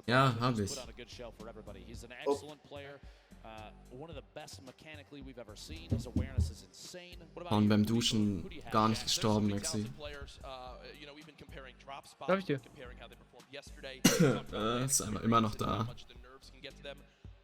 Ja, habe ich. Und beim Duschen gar nicht gestorben, Maxi. Glaub ich dir. Ist einfach immer noch da.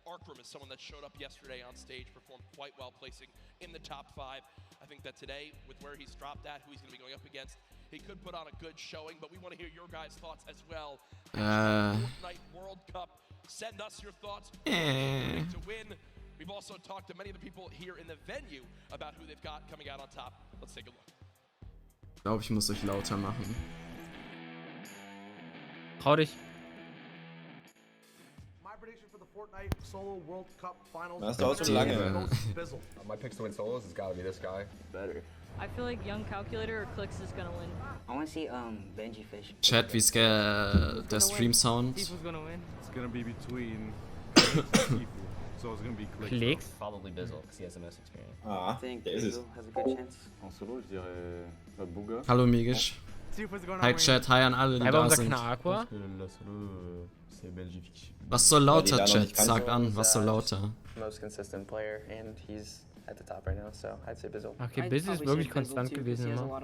Arkrum is someone that showed up yesterday on stage, performed quite well, placing in the top 5. I think that today, with where he's dropped at, who he's going to be going up against, he could put on a good showing, but we want to hear your guys' thoughts as well. Fortnite World Cup, send us your thoughts. To win. We've also talked to many of the people here in the venue about who they've got coming out on top. Let's take a look. Ich glaube, ich muss euch lauter machen. Trau dich. Fortnite Solo World Cup Finals. Das dauert so lange. My picks to win solos has got to be this guy. Better. I feel like Young Calculator or Clicks is gonna win. I want to see Benji Fish. Chat, wie ist der Stream-Sound? Tifu's gonna win. It's gonna be between Tifu. So it's gonna be Clicks. Probably Bizzle, because he has the most experience. I think Bizzle has a good chance. En solo, je dirais Booga. Hallo Migisch. Hi Chat, hi an alle, die Aber da unser sind. Aqua. C'est Benji Fish. Was soll lauter, Chat? Sag an, was soll lauter? Most consistent player, and he's at the top right now, so I'd say Bizzle. Okay, Bizzle ist wirklich konstant gewesen immer.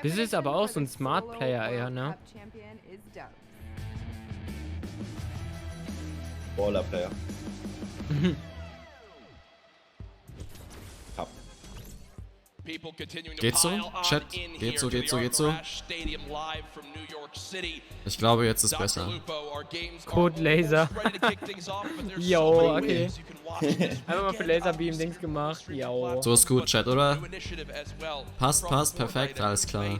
Bizzle ist aber auch so ein Smart Player eher, ne? Baller Player. Geht so? Chat? Geht so, geht so, geht so? Ich glaube, jetzt ist besser. Code Laser. Yo, okay. Einfach mal für Laserbeam Dings gemacht. Yo. So ist gut, Chat, oder? Passt, passt, perfekt, alles klar.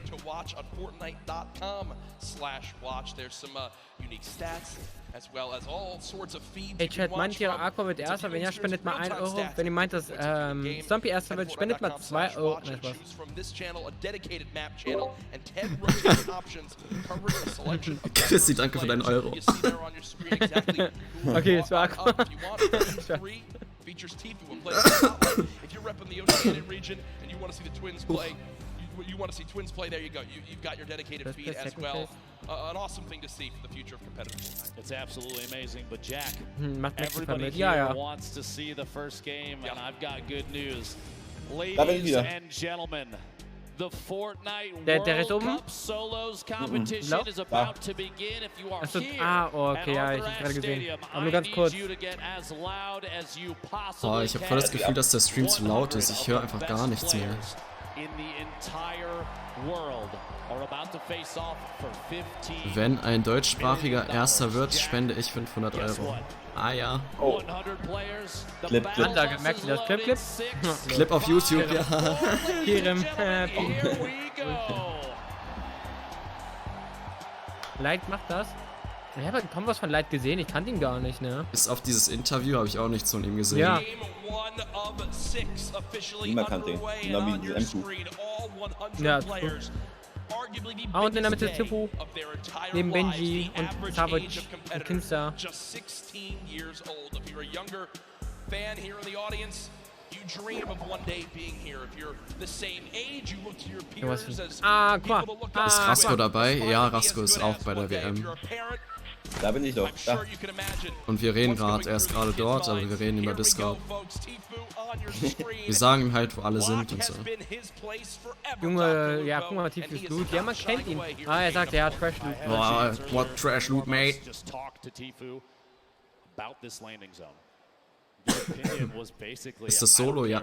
Ey Chat, meint ihr Aqua wird Erster? Wenn ja, spendet mal 1 Euro. Wenn ihr meint, dass Stumpy Erster wird, spendet mal 2 Euro. Nein, Spaß. Chrissy, danke für deinen Euro. Okay, es war Aqua. Features Tifu and plays spotlight. If you're repping the Oceanic region and you want to see the Twins play, you want to see Twins play, there you go. You've got your dedicated feed as well. An awesome thing to see for the future of competitive Fortnite. It's absolutely amazing, but Jack, Macht Mexify everybody mit. here Ja, ja. wants to see the first game, and I've got good news. Da bin ich Ladies wieder. and gentlemen, the Fortnite Der ist World oben? Cup Solos competition is about to begin. If you are Achso, here oh, okay, ja, at ich Arthur hab gerade Ashe gesehen. Stadium, Aber nur I ganz need kurz. you to get as loud as you Oh, possibly ich habe voll das can. Gefühl, dass der Stream zu laut ist. Ich höre einfach gar nichts mehr. In the entire world are about to face off for 15. Wenn ein deutschsprachiger Erster wird, spende ich 500 Euro. Ah ja. Oh. 100 players. Clip, Clip. Ansage, merkst du das? Clip, Clip? Clip auf YouTube, ja. Kirem. Here we go. Light macht das. Ich habe kaum was von Light gesehen, ich kannte ihn gar nicht, ne? Bis auf dieses Interview habe ich auch nichts von ihm gesehen. Ja. Niemand kannte ihn. Genau wie diese M2. Ja, ah, und in der Mitte Tifu. Neben Benji und Savage und Kinster. Ah, guck mal. Ist Rasko dabei? Ja, Rasko ist auch bei der WM. Da bin ich doch. Da. Und wir reden gerade, er ist gerade dort, aber wir reden über Discord. Wir sagen ihm halt, wo alle sind und so. Junge, ja, guck mal, Tifu ist gut. Ja, man kennt ihn. Ah, er sagt, er hat Trash Loot. Boah, what Trash Loot, mate? Ist das Solo? Ja.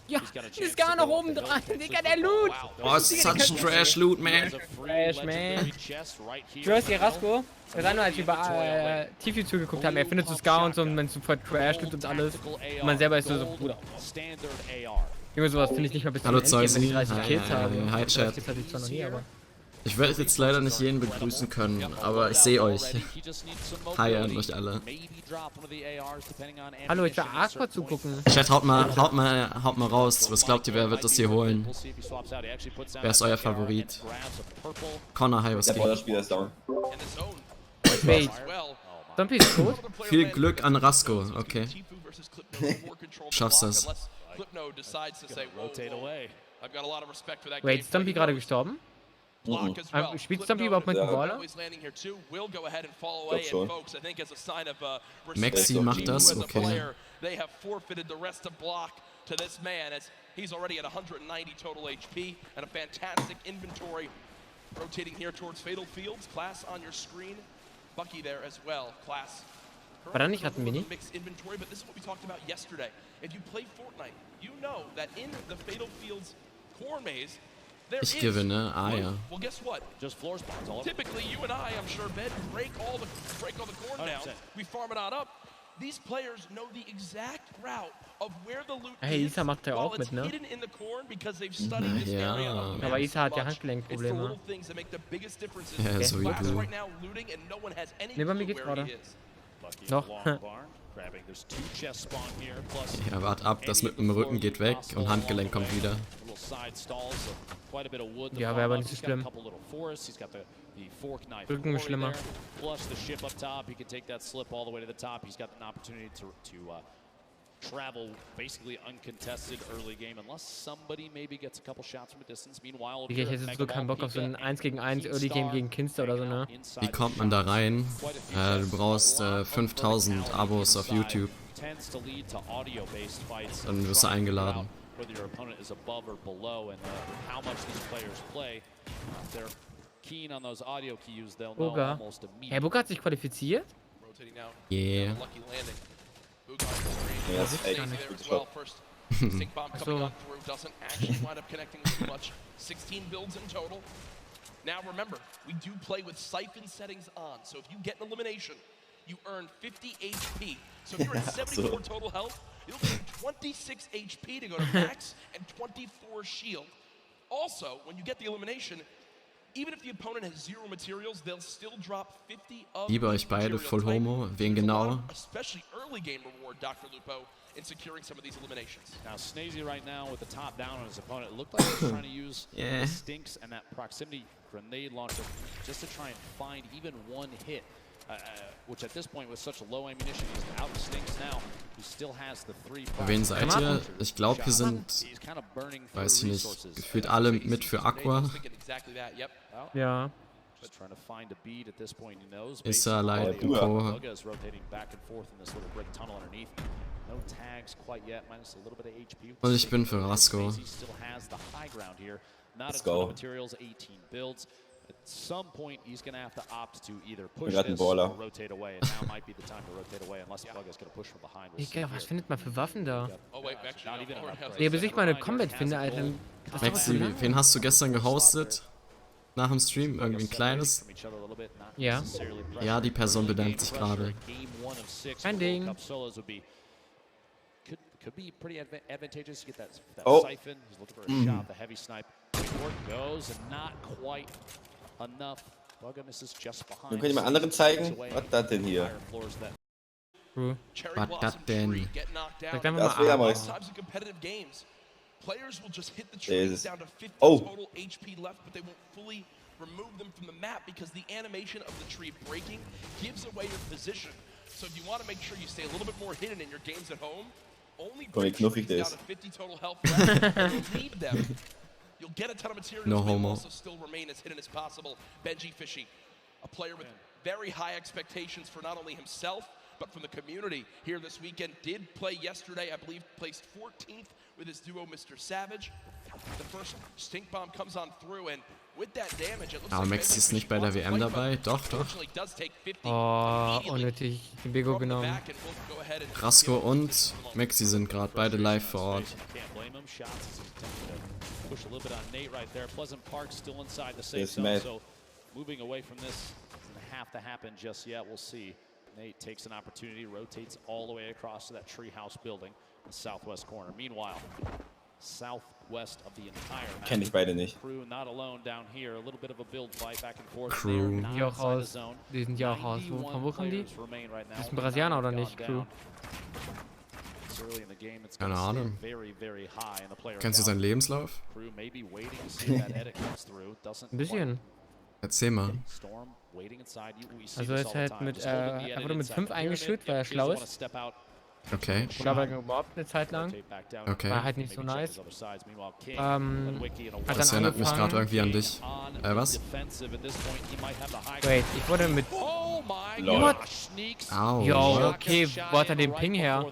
Ja, ist gar noch oben dran. Digga, der Loot. Oh, it's such Trash Loot, man. Trash, man. Du hörst hier Rasko? Wir sagen nur, als wir bei Tifu zugeguckt haben, er findet so Scar und so, und man ist super Trash Loot und alles. Und man selber ist so, Bruder. Junge, sowas finde ich nicht mal bis zum Hallo Ende, wenn Zeussi. ich 30 Kills habe. Hi Chat. Kills hatte ich zwar noch nie, aber... Ich werde jetzt leider nicht jeden begrüßen können, aber ich sehe euch. Hi an euch alle. Hallo, ich will Aqua zugucken. Chat, haut mal raus. Was glaubt ihr, wer wird das hier holen? Wer ist euer Favorit? Connor, hi, was Der geht? Ballerspieler ist down. Wait. Stumpy ist tot? Viel Glück an Rasko, okay. Schaffst das. I've got a lot of respect for that. Wait, ist Stumpy gerade gestorben? Block as well. Spielt Stumpy überhaupt mit dem Baller? Always landing here too. Will go ahead and fall away. And folks, I think as a sign of Mexi macht das, okay. They have forfeited the rest of block to this man as he's already at 190 total HP and a fantastic inventory. Rotating here towards Fatal Fields. Class on your screen. Bucky there as well. Class. War da nicht gerade ein Mini? Mixed inventory, but this is what we talked about yesterday. If you play Fortnite, you know that in the Fatal Fields core maze, there Ich gewinne, ja. Well, guess what? Just floor spawns all Typically, you and I, I'm sure, Ben, break all the corn down. We farm it on up. These players know the exact route of where the loot Hey, is Isa macht ja auch while mit, it's ne? hidden in the corn because they've studied this Ja. area of the Aber map Isa hat ja so much. Handgelenkprobleme. It's the little things that make the biggest differences. Ja, so wie Class du. right now looting and no one has any Ne, bei mir clue geht's where he gerade. is. Noch. Ja, wart ab, das mit dem Rücken geht weg und Handgelenk kommt wieder. Ja, wäre aber nicht so schlimm. Rücken ist schlimmer. Travel basically uncontested early game unless somebody maybe gets a couple shots from a distance. Meanwhile, Ich hätte jetzt so keinen Bock auf so ein 1 gegen 1 Early Game gegen Kinster oder so, ne? Wie kommt man da rein? Du brauchst 5000 Abos auf YouTube. Dann wirst du eingeladen. Boga. Hey, Boga hat sich qualifiziert? Yeah. Ja, das ist echt gut Shot. Stink bomb coming on through doesn't actually wind up connecting with too much. 16 builds in total. Now remember, we do play with siphon settings on, so if you get an elimination, you earn 50 HP. So if you're at 74 total health, you'll gain 26 HP to go to max and 24 shield. Also, when you get the elimination, even if the opponent has 0 materials, they'll still drop 50 of Liebe euch beide, Full Homo. Wen genau? Especially early game reward, Dr. Lupo, in securing some of these eliminations. Now Snazy right now with the top down on his opponent. It looked like he was trying to use the stinks and that proximity grenade launcher just to try and find even one hit. Which at this point with such low ammunition, he's out of stinks now. He still has the 3. Wen seid ihr? Ich glaube, hier sind, weiß ich nicht, gefühlt alle mit für Aqua. Ja. Ist er allein Pro. Und ich bin für Rasko. Let's go. At some point, he's going to have to opt to either push this or rotate away, and now might be the time to rotate away, unless Bug is going to push from behind. Digga, was findet man für Waffen da? Oh wait, actually, Ja, bis ich mal eine Combat finde, Alter. Maxi, wen hast du gestern gehostet? Nach dem Stream? Irgendwie ein kleines? Ja. Ja, die Person bedankt sich gerade. Kein Ding. Could be pretty advantageous to get that Oh. siphon. He's looking for a shot, the heavy snipe. Work goes and not quite enough. Bugger misses just behind. Dann könnt ihr mal anderen zeigen? Was ist das denn hier? True. Was das denn? Sag einfach Das wäre mal mal. Players will just hit the trees down to 50 Oh. total HP left, but they won't fully remove them from the map because the animation of the tree breaking gives away your position. So if you want to make sure you stay a little bit more hidden in your games at home, only break trees down to 50 total health left and leave them. You'll get a ton of materials, No but homo. also still remain as hidden as possible. Benji Fishy, a player with very high expectations for not only himself, but from the community here this weekend. Did play yesterday, I believe, placed 14th with his duo, Mr. Savage. The first stink bomb comes on through, and with that damage, it looks Aber like Maxi ist nicht bei der WM dabei. Doch, doch. Oh, unnötig. Den Bego genommen. Rasko und Maxi sind gerade beide live vor Ort. Push a little bit on Nate right there. Pleasant Park still inside the safe Yes, zone, mate. so moving away from this doesn't have to happen just yet. We'll see. Nate takes an opportunity, rotates all the way across to that treehouse building in the southwest corner. Meanwhile, southwest of the entire map. Kenn ich beide nicht. Crew not alone down here. A little bit of a build fight back and forth. Crew. Die auch aus. Die sind ja auch aus. Von wo kommen die? Das ist ein Brasilianer oder nicht? Crew. Keine Ahnung. Kennst du seinen Lebenslauf? Ein bisschen. Erzähl mal. Also er ist halt mit, einfach nur mit 5 eingeschult, weil er schlau ist. Okay. Ich glaube, überhaupt eine Zeit lang. Okay. War halt nicht so nice. Das erinnert mich gerade irgendwie an dich. Was? Wait, ich wurde mit... Lol. Au. Yo, what? okay, wo hat er den Ping her?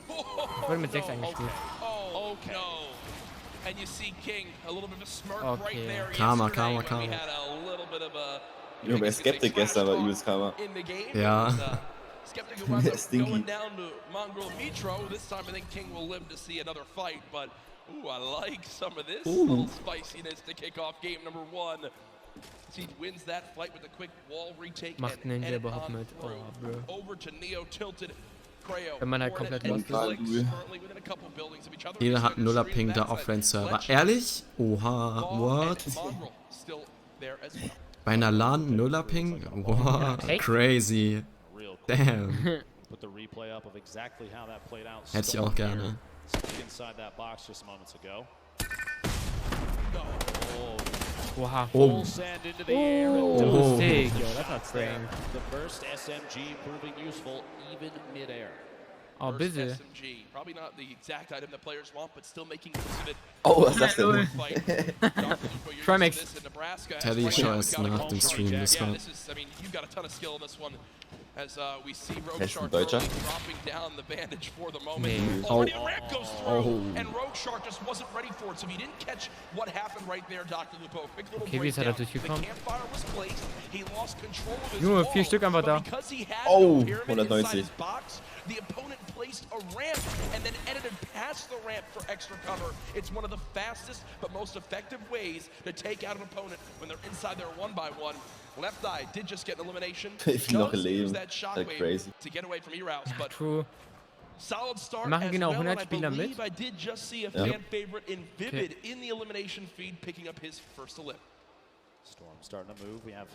Ich wurde mit 6 eingestuft. And you see King, a little bit of a smirk Okay. right there. Karma, yesterday Karma, when we Karma. had a little bit of a, Jo, wer Skeptik gestern war übelst Karma. in the game. Ja. And, Skeptic who winds up Stinky. going down to Mongrel Mitro. This time I think King will live to see another fight, but ooh, I like some of this little spiciness to kick off game number 1. He wins that fight with a quick wall retake Macht and Ninja head überhaupt on mit? Oh, through. bro. Over to Neo tilted. Wenn man halt komplett lost ist. Jeder hat einen Nuller-Ping da Offline-Server. Ehrlich? Oha, what? Bei einer LAN Nuller-Ping? Wow, crazy. Damn. Hätte ich auch gerne. Oha. Oh. Oh, sick. Yo, that's not prank. Oh, busy. Probably not the exact item that players want, but still making use of it. Oh, was ist das denn? Trimax. Teddy scheißt nach dem Stream, das war... As we see Ist ein Rogue Deutscher? dropping down the bandage for the moment. Nee. Already a ramp goes through, and Rogue Shark just wasn't ready for it, so he didn't catch what happened right there, Dr. Lupo. Quick little Okay, wie ist er da breakdown. durchgekommen? The campfire was placed, he lost control of his Junge, wall, 4 Stück einfach da. but because he had Oh, no pyramid inside 190. his box, the opponent placed a ramp and then edited past the ramp for extra cover. It's one of the fastest but most effective ways to take out an opponent when they're inside their 1x1. Left Eye did just get an elimination. Ich bin noch Does use leben. that That's shockwave crazy. to get away from Eraus, but True. solid start Machen as genau well, 100 and I Spieler mit. believe I did just see a Ja. fan favorite in Vivid in the elimination feed picking up his first elim. Storm starting to move. We have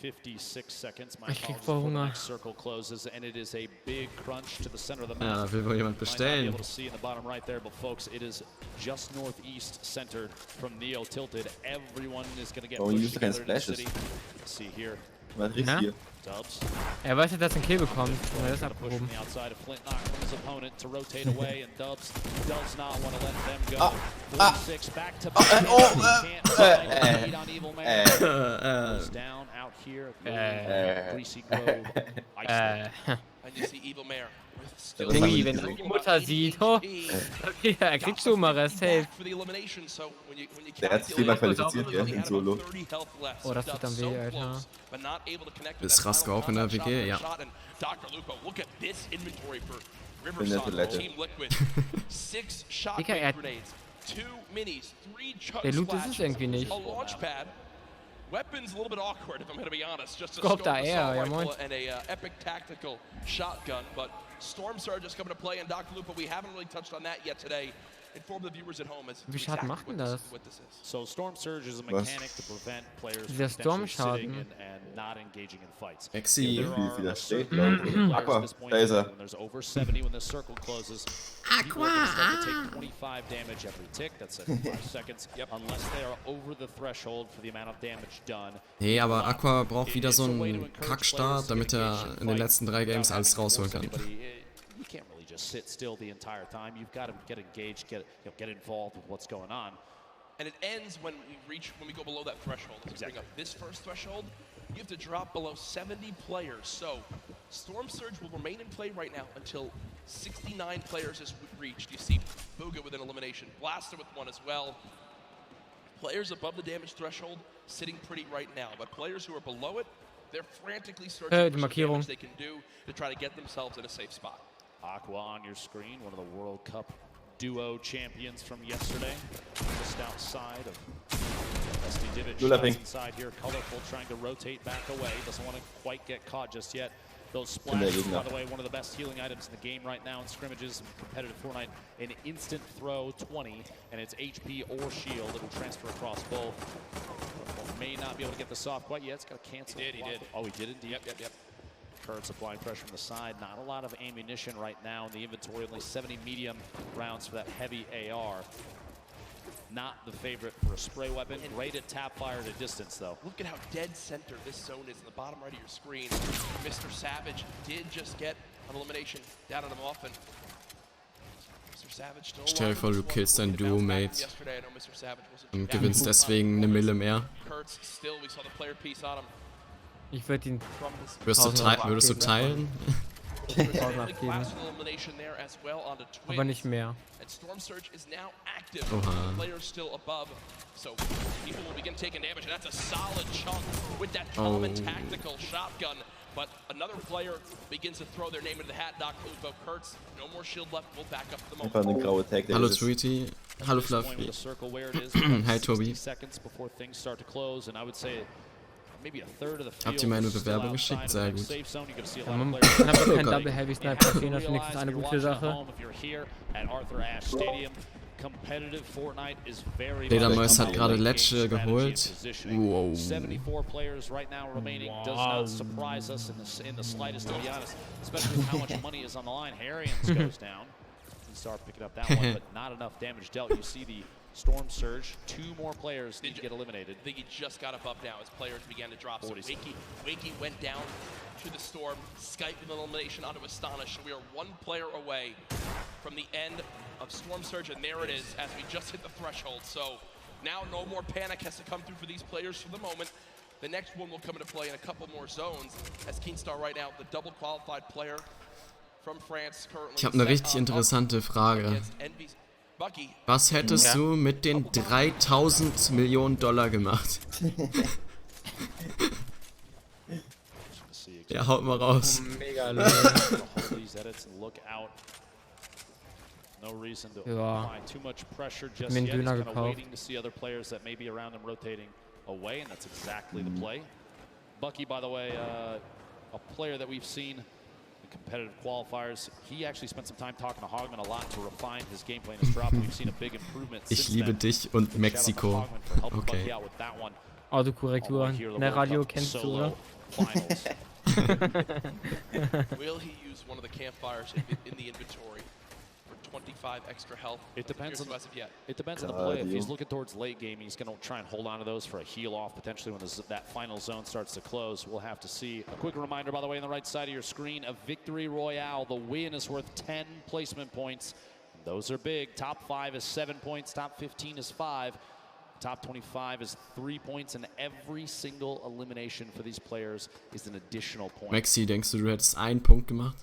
56 seconds. My Ich krieg apologies voll before the Hunger. next circle closes, and it is a big crunch to the center of the Ja, map. da will wohl jemand Might not be bestellen. able to see in the bottom right there, but folks, it is just northeast centered from Neo tilted. Everyone is going to get Oh, pushed use the kind together of in the splashes. city. See here, Was riecht Na? hier? Dubs. Er weiß jetzt, dass er einen Kill bekommt. Und er ist Trying to push from abgehoben. the outside of Flint knock from his opponent to rotate away, and Dubs does not want to let them go. 46 back to back. Can't find a lead on Evil Man. Goes down out here at Greasy Grove, Iceland. And you see Evil Mare with still Das haben Dingi, wir wenn nicht er gesehen. die Mutter sieht, oh, okay, er kriegt schon mal Rest, safe. for the elimination, so when you Der hat sich immer calculate, qualifiziert, gell, in Solo. 30 health left. Oh, das tut dann weh, Alter. But not able to connect with Ist that Rasko final auch in der contact WG? shot Ja. and Dr. Lupo, look at this inventory for nette Riverside Lette. Team Liquid. 6 shotgun Digga, er- grenades, 2 minis, 3 chug Der Loot ist es splashes, irgendwie nicht. a launch pad. Weapons a little bit awkward, if I'm going to be honest. Just a Scope scope da assault eher, ja rifle moin. and a epic tactical shotgun, but Storm Surge is coming to play, and Dr. Lupo, we haven't really touched on that yet today. Inform the viewers at home as Wie Schaden macht denn das? what this is. So Storm Surge is a Was? mechanic to prevent players Dieser from potentially sitting Stormschaden. and not engaging in fights. Exi. There are Wie a das steht, certain Leute. number of players Aqua, at this point da ist er. when there's over 70 when the circle closes. People are gonna start to take 25 damage every tick. That's at 5 seconds. Unless they are over the threshold for the amount of damage done. Nee, aber Aqua braucht wieder so einen Kackstart, damit er in den letzten 3 Games alles rausholen kann. You can't really just sit still the entire time. You've got to get engaged, get involved with what's going on. And it ends when we go below that threshold. Let's bring up this first threshold. You have to drop below 70 players. So Storm Surge will remain in play right now until 69 players is reached. You see Booga with an elimination, Blaster with one as well. Players above the damage threshold sitting pretty right now, but players who are below it, they're frantically searching Die for some Markierung. damage they can do to try to get themselves in a safe spot. Aqua on your screen, one of the World Cup duo champions from yesterday. Just outside of Dusty Divot. Nuller Shots Ping. inside here. Colorful trying to rotate back away. Doesn't want to quite get caught just yet. Those In der splashes, Gegner. by the way, one of the best healing items in the game right now in scrimmages and competitive Fortnite. An instant throw 20, and it's HP or shield. It'll transfer across both. May not be able to get this off quite yet. It's got to cancel. He did. Oh, he did indeed. Yep. Kurt's applying pressure from the side. Not a lot of ammunition right now in the inventory. Only 70 medium rounds for that heavy AR. not the favorite for a spray weapon. Great at tap fire at a distance, though. Look at how dead center this zone is in the bottom right of your screen. Mr. Savage did just get an elimination down on him often. Mr. Savage still Stell dir vor, du killst dein Duo-Mate und gewinnst deswegen eine Mille mehr. Ich würde ihn... Würdest du teilen? Aber nicht mehr. Oha. Oh. But another player begins to throw their name into the hat. Doc Lupo Kurtz, no more shield left. We'll back up the Einfach eine graue Tag. Hallo Tweety. Hallo Fluffy. Hi Tobi. Habt ihr meine Bewerbung geschickt? Sehr gut. Man hat doch keinen Double Heavy Sniper gesehen, das ist wenigstens eine gute Sache. Ledermäus hat gerade Lecce geholt. Wow. Storm surge, 2 more players need to get eliminated. I think he just got a buff now as players began to drop. So Wakey went down to the Storm, Skype with an elimination onto Astonish. So we are 1 player away from the end of Storm Surge, and there it is as we just hit the threshold. So now no more panic has to come through for these players for the moment. The next one will come into play in a couple more zones as Keenstar right now, the double qualified player from France currently. Ich habe eine richtig interessante Frage. Was hättest du mit den 3000 Millionen Dollar gemacht? Ja, haut mal raus. Mega Ja. Mir einen Döner gekauft. Bucky, by the way, a player that we've seen in competitive qualifiers. He actually spent some time talking to Hogman a lot to refine his gameplay and his drop. We've seen a big improvement. Ich liebe dich und Mexiko. Okay. Autokorrektur. Ne, Radio kennst du, oder? Will he use one of the campfires in the inventory for 25 extra health? It depends on the play. If he's looking towards late game, he's going to try and hold on to those for a heal off potentially when that final zone starts to close. We'll have to see. A quick reminder, by the way, on the right side of your screen, a victory royale. The win is worth 10 placement points. Those are big. Top 5 is 7 points. Top 15 is 5. Top 25 is 3 points, and every single elimination for these players is an additional point. Maxi, denkst du hättest einen Punkt gemacht?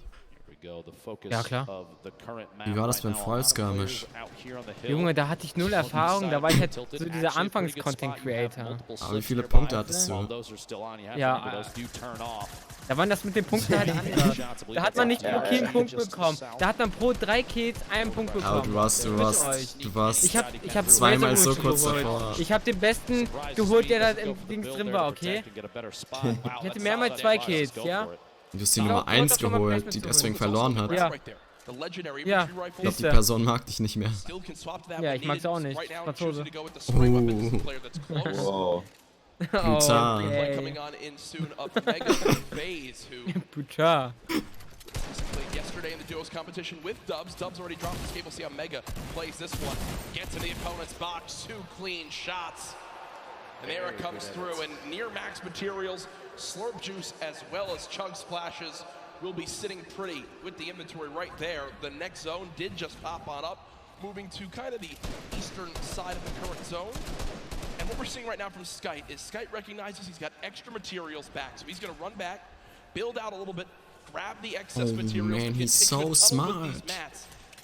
Ja, klar. Wie war das beim Fall-Skirmish? Junge, da hatte ich 0 Erfahrung, da war ich halt so dieser Anfangs-Content-Creator. Aber wie viele Punkte hattest du? Ja, da waren das mit den Punkten halt anders. Da hat man nicht pro Kill einen Punkt bekommen. Da hat man pro 3 Kills einen Punkt bekommen. Aber du warst ich hab zweimal so kurz geholt. davor. Ich hab den besten geholt, der da im Dings drin war, okay? Ich hatte mehrmals 2 Kills, ja? Du hast die Nummer 1 geholt, die deswegen verloren hat. Ja. Ja, ich glaube, die Person mag dich nicht mehr. Ja, ich mag's auch nicht. Franzose. Wow. Putain. Putain. Yesterday in the duos competition with Dubs. Dubs already dropped his cable. See how Mega plays this one. Gets in the opponent's box. 2 clean shots. And there it comes through. And near max materials, Slurp Juice as well as Chug Splashes will be sitting pretty with the inventory right there. The next zone did just pop on up, moving to kind of the eastern side of the current zone. And what we're seeing right now from Skite is Skite recognizes he's got extra materials back. So he's going to run back, build out a little bit, grab the excess materials. Man, he's so smart.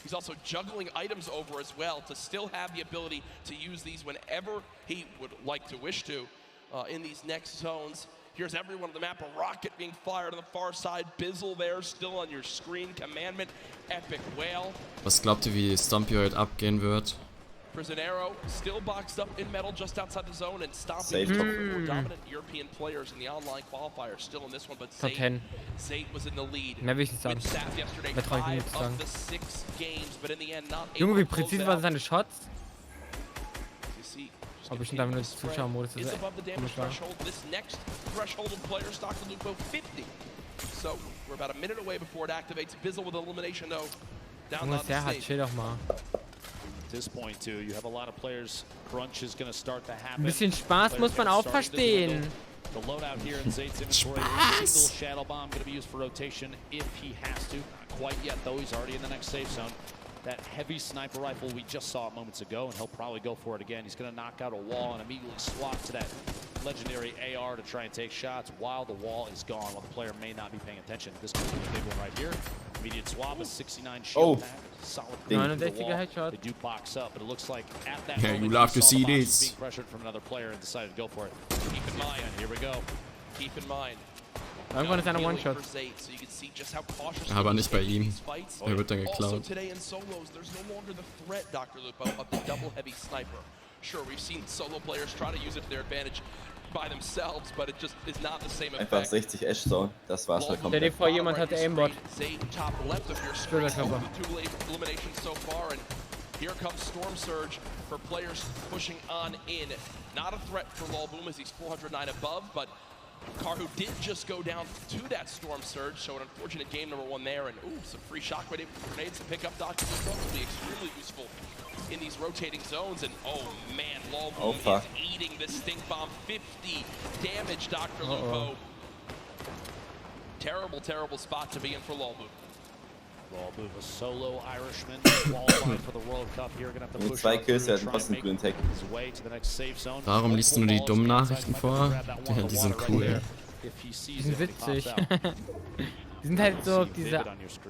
He's also juggling items over as well to still have the ability to use these whenever he would like to wish to in these next zones. Here's everyone on the map. A rocket being fired on the far side. Bizzle there, still on your screen. Commandment, Epic Whale. Was glaubt ihr, wie Stompy heute abgehen wird? Prisonero still boxed up in metal just outside the zone and stomping more dominant European players in the online qualifier still in this one, but Zate was in the lead. Mehr will ich nicht sagen. Yesterday, Mehr traue ich mir nicht zu sagen. 6 games, but in the end not Junge, wie präzise waren seine Shots? Aber bestimmt einfach nur das Zuschauermodus. Is above the damage threshold. This next threshold of player Stalken Lupo 50. So we're about a minute away before it activates. Bizzle with elimination though. Down on the stage. Chill doch mal. Ein bisschen Spaß muss man auch verstehen. The loadout here in Zayd's inventory. Single shadow bomb going to be used for rotation if he has to. Not quite yet though. He's already in the next safe zone. That heavy sniper rifle we just saw moments ago, and he'll probably go for it again. He's going to knock out a wall and immediately swap to that legendary AR to try and take shots while the wall is gone, while the player may not be paying attention. This could be a big one right here. Immediate swap, a 69 shield pack. Solid. 69er Headshot. They do box up, but it looks like at that Yeah, moment you love to see being this. pressured from another player and decided to go for it. Keep in mind, here we go. Keep in mind. Irgendwann ist einer One-Shot. Aber nicht bei ihm. Er wird dann Also geklaut. today in solos, there's no longer the threat, Dr. Lupo, of the double heavy sniper. Sure, we've seen solo players try to use it to their advantage by themselves, but it just is not the same Einfach effect. 60 Ashstone, das war's schon Stell komplett. dir vor, jemand hat Aimbot. Zayd top left of your screen. Two eliminations so far, and here comes Storm Surge for players pushing on in. Not a threat for Lolboom as he's 409 above, but Karhu did just go down to that Storm Surge, so an unfortunate game number one there, and ooh, some free shockwave grenades to pick up. Dr. Lupo will be extremely useful in these rotating zones, and oh man, Lolboom is eating the stink bomb. 50 damage, Dr. Lupo. Terrible, terrible spot to be in for Lolboom. Lolboom, a solo Irishman, qualified for the World Cup here, gonna have to push Zwei Kills, er hat fast einen grünen Tag. his way to the next safe zone. Warum liest du nur die dummen Nachrichten vor? Ja, die sind cool. Die sind witzig. Die sind halt so diese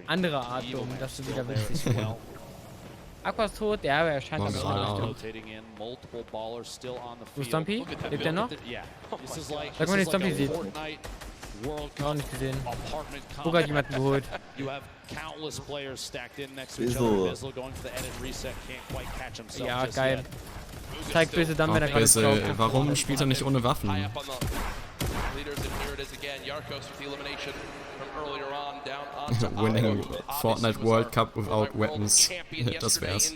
andere Art dumm, dass du wieder witzig bist. Aqua ist tot, ja, aber er scheint aber auch nicht. Wo ist Stumpy? Lebt er noch? Sag mal, den Stumpy sieht. Auch nicht gesehen. Bugger hat jemanden geholt. Ja, geil. Zeigt böse dann, wenn er gerade drauf. Warum spielt er nicht ohne Waffen? Winning Fortnite World Cup without weapons. Das wär's.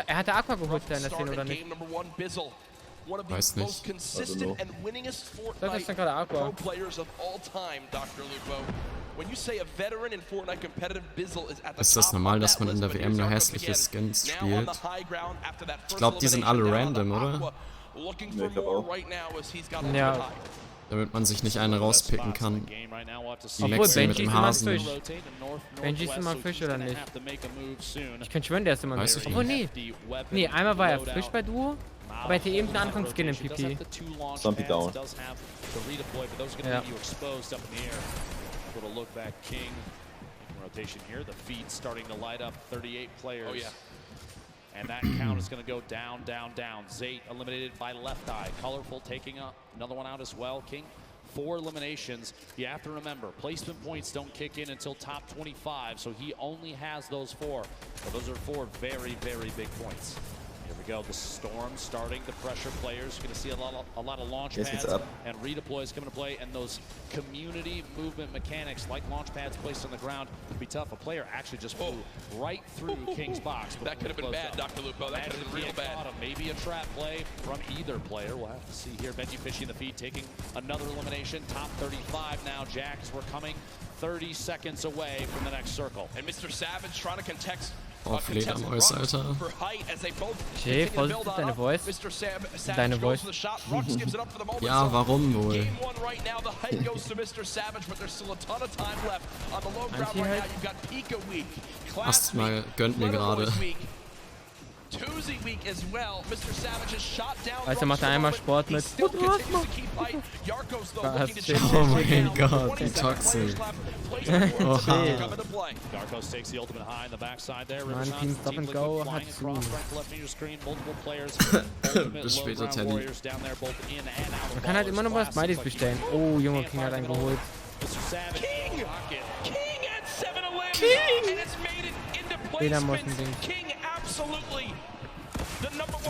Er hatte Aqua geholt in der Szene, oder nicht? Weiß nicht. Das ist dann gerade Aqua. Ist das normal, dass man in der WM nur hässliche Skins spielt? Ich glaube, die sind alle random, oder? Ja, ich glaube auch. Ja. Damit man sich nicht eine rauspicken kann. Die Obwohl, Mexi mit Benji dem ist immer ein Hasen. Fisch. Benji ist immer ein Fisch, oder nicht? Ich kann schwören, der ist immer ein Fisch. Obwohl, nee. Nee, einmal war er frisch bei Duo, aber er hatte eben einen anderen Skin im PP. Stumpy down. Ja. Oh yeah. And that count is going to go down, down, down. Zayd eliminated by left eye. Colorful taking another one out as well. King, 4 eliminations. You have to remember, placement points don't kick in until top 25, so he only has those 4. But those are 4 very, very big points. Here we go, the Storm starting to pressure players. You're going to see a lot of launch pads and redeploys coming to play, and those community movement mechanics like launch pads placed on the ground could be tough. A player actually just flew right through King's box. That could have been bad, Dr. Lupo. That could have been real bad. Maybe a trap play from either player. We'll have to see here. Benji fishing the feed, taking another elimination. Top 35 now, Jack, as we're coming 30 seconds away from the next circle. And Mr. Savage trying to contest. Oh, Fledermaus, Alter. Jay, vorsichtig, deine Voice. Deine Voice. Ja, warum wohl? Erstmal gönnt mir gerade. Also macht er einmal Sport mit. Oh mein Gott, wie toxisch. Mann, Team Stop and Go hat zu. Bis später, Teddy. Man kann halt immer noch was Smileys bestellen. Oh, Junge, King hat einen geholt. Jeder muss ein Ding.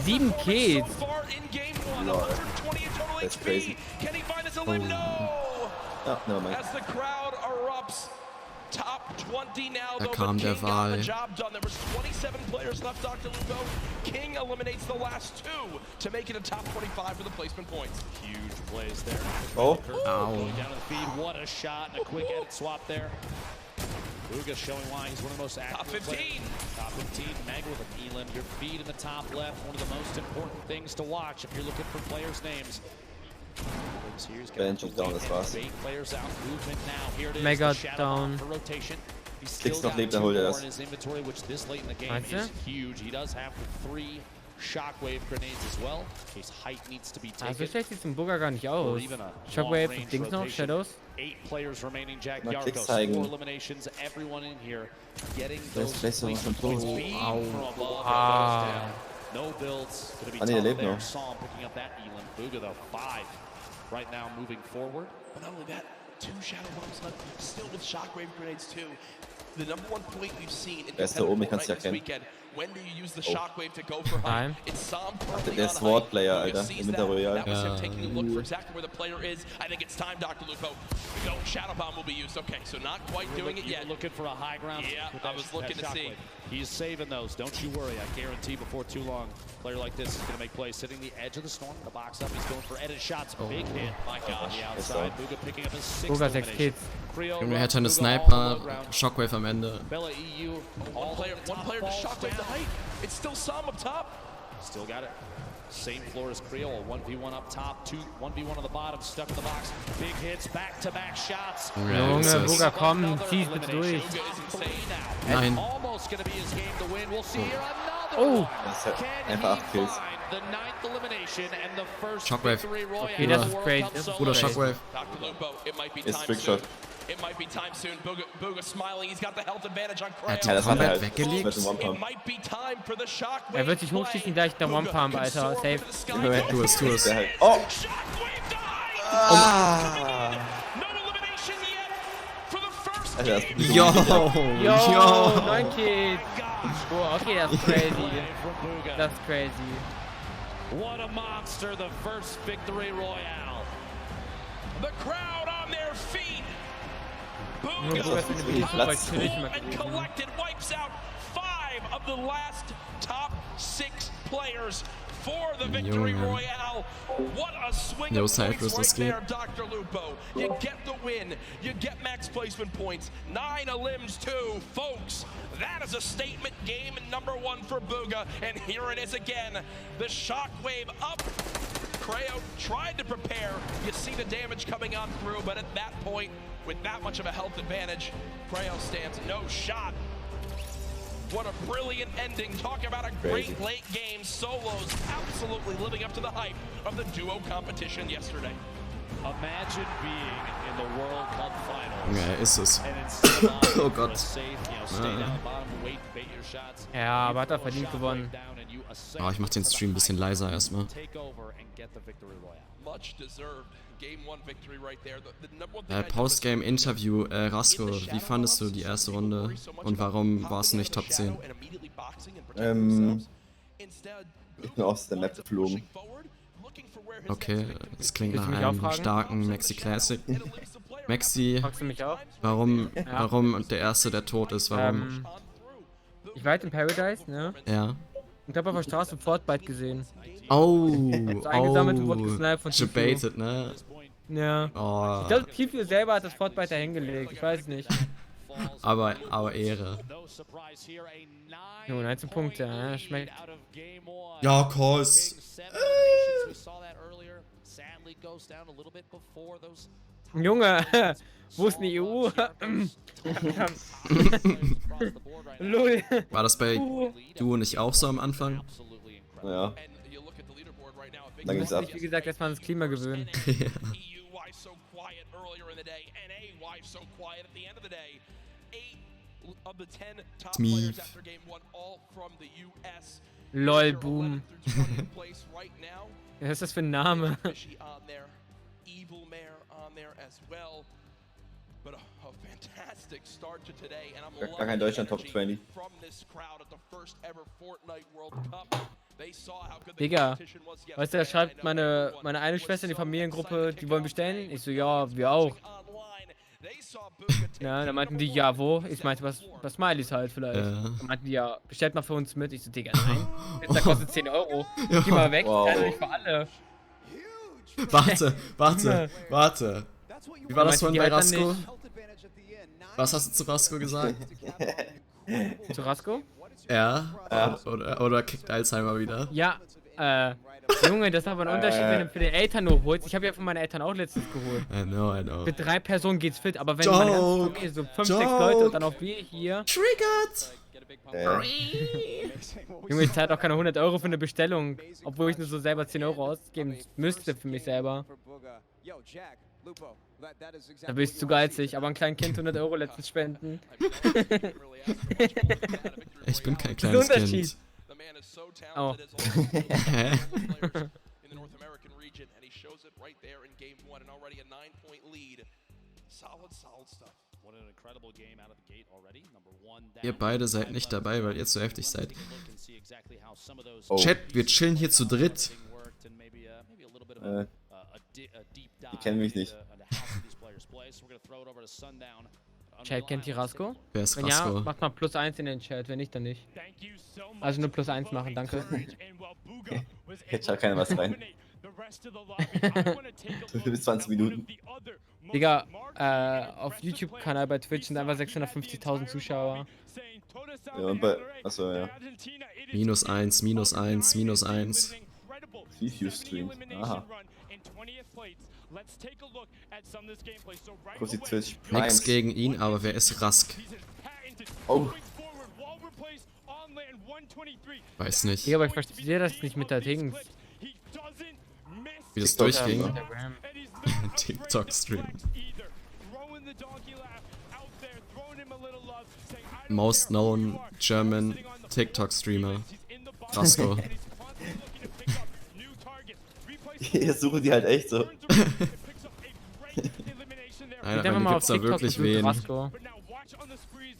7 Kills. That's crazy. Ja, nevermind. Da kam der Wahl. King eliminates the last 2 to make it a top 25 for the placement points. Huge plays there. Oh. Ow. Down to the feed. What a shot and a quick edit swap there. Booga showing why he's one of the most active. Top 15. Top 15. Meg with an elim. Your feed in the top left. One of the most important things to watch if you're looking for players' names. Benji down, das war's. Mega down. Klicks noch lebt, dann holt er das. Meinst du? Also schlecht sieht zum Burger gar nicht aus. Shockwave, Dings noch, Shadows. Mal Klicks zeigen. Das ist vielleicht so was von Pro. Ah. Ah ne, der lebt noch. Right now moving forward. But not only that, 2 shadow bombs left, still with shockwave grenades too. The number one point we've seen in the oben, ich kann's ja kennen. When do you use the shockwave to go for high? It's Sam der ist Sword-Player, Alter, im Interroyal. That was him taking a look for exactly where the player is. I think it's time, Dr. Lupo. No, shadow bomb will be used. Okay, so not quite doing it yet. Looking for a high ground. Yeah, I was looking to see. He's saving those. Don't you worry. I guarantee before too long, a player like this is going to make plays. Sitting the edge of the storm, the box up. He's going for edit shots. Big hit. My gosh. The outside. Booga picking up his 6th Booga 6 Kills. Junge, hätte eine Sniper, Shockwave am Ende. One player to shockwave the height. It's still Sam up top. Still got it. Same floor as Creole. 1v1 up top, 1v1 on the bottom, stuck in the box. Big hits, back-to-back shots. Junge, Booga, komm, zieh's bitte durch. Nein. Oh! Das ist einfach 8 Kills. Shockwave. Okay, das ist crazy. Bruder, Shockwave. Ist Trickshot. It might be time soon. Booga smiling. He's got the health advantage on Er Crayon. hat komplett weggelegt. It might be time for the shockwave. Er wird sich hochschießen, gleich der One-Pump, Alter. Safe. Tu es, tu es. Oh! Alter, das ist Yo! Yo! 9 Kills! Oh, okay, das ist crazy. Das ist crazy. What a monster, the first victory royale. The crowd on their feet. And collected wipes out 5 of the last top 6 players for the victory royale. What a swing of points right there, Dr. Lupo. You get the win. You get max placement points. 9 elims too. Folks, that is a statement game number 1 for Booga. And here it is again. The shockwave up. Creo tried to prepare. You see the damage coming on through, but at that point, with that much of a health advantage, Creo stands no shot. What a brilliant ending. Talk about a great late game. Solos absolutely living up to the hype of the duo competition yesterday. Imagine being in the World Cup Finals. Ja, ist es. Oh Gott. Ja, aber hat er verdient gewonnen. Oh, ich mach den Stream ein bisschen leiser erstmal. Postgame-Interview, Rasko, wie fandest du die erste Runde und warum warst du nicht Top 10? Ich bin aus der Map geflogen. Okay, das klingt nach einem starken Maxi Classic. Maxi, Fragst du mich auch? warum der Erste, der tot ist, warum? Ich war halt in Paradise, ne? Ja. Und hab auf der Straße Fortnite gesehen. Oh, eingesammelt und wurde gesniped von Tifu. gebaitet, ne? Ja. Oh. Ich glaube, Tifu selber hat das Fortnite da hingelegt. Ich weiß nicht. aber Ehre. Junge, 19 Punkte, ja, schmeckt. Ja, Kurs. Junge, wo ist die EU? Lol. War das bei Duo nicht auch so am Anfang? Ja. Dann ging's ab. Wie gesagt, erstmal ans Klima gewöhnen. Smeef. Lol, Boom. Was ist das für ein Name? Gar kein Deutschland Top 20. Digga, weißt du, da schreibt meine eine Schwester in die Familiengruppe, die wollen bestellen. Ich so, ja, wir auch. Ja, dann meinten die, ja, wo? Ich meinte, was Smileys halt vielleicht. Dann meinten die, ja, bestellt mal für uns mit. Ich so, Digga, nein. Jetzt, da kostet 10 Euro. Geh mal weg, wow. Nicht für alle. Warte. Wie war das vorhin bei Die halt Rasko? dann Was hast du zu Rasko gesagt? Zu Rasko? Ja. Oder kickt Alzheimer wieder? Ja, Junge, das ist aber ein Unterschied, wenn du für den Eltern nur holst. Ich habe ja von meinen Eltern auch letztens geholt. I know. Mit 3 Personen geht's fit, aber wenn meine ganze Familie, so 5, 6 Leute und dann auch wir hier. Triggered! Junge, ich zahle doch keine 100 Euro für eine Bestellung, obwohl ich nur so selber 10 Euro ausgeben müsste für mich selber. Da bin ich zu geizig, aber ein kleines Kind 100 Euro letztens spenden. Ich bin kein kleines Kind. Oh. Hä? Ihr beide seid nicht dabei, weil ihr zu heftig seid. Oh. Chat, wir chillen hier zu dritt. Die kennen mich nicht. Chat, kennt ihr Rasko? Wer ist Wenn ja, Rasko? macht mal +1 in den Chat, wenn nicht, dann nicht. Also nur +1 machen, danke. Jetzt schaut keiner was rein. Bis 20 Minuten. Digga, auf YouTube-Kanal bei Twitch sind einfach 650.000 Zuschauer. Ja, und bei. Achso, ja. -1, -1, -1. Wie viel streamt? Aha. Kurz die Twitch Nix Primes. gegen ihn, aber wer ist Rask? Oh. Weiß nicht, Digga, aber ich verstehe das nicht mit der Dings. wie das TikTok. durchging. TikTok-Stream. Most known German TikTok-Streamer. Rasko. Hier suchen die halt echt so. Nein, am Ende gibt's da wirklich wen. Rasko.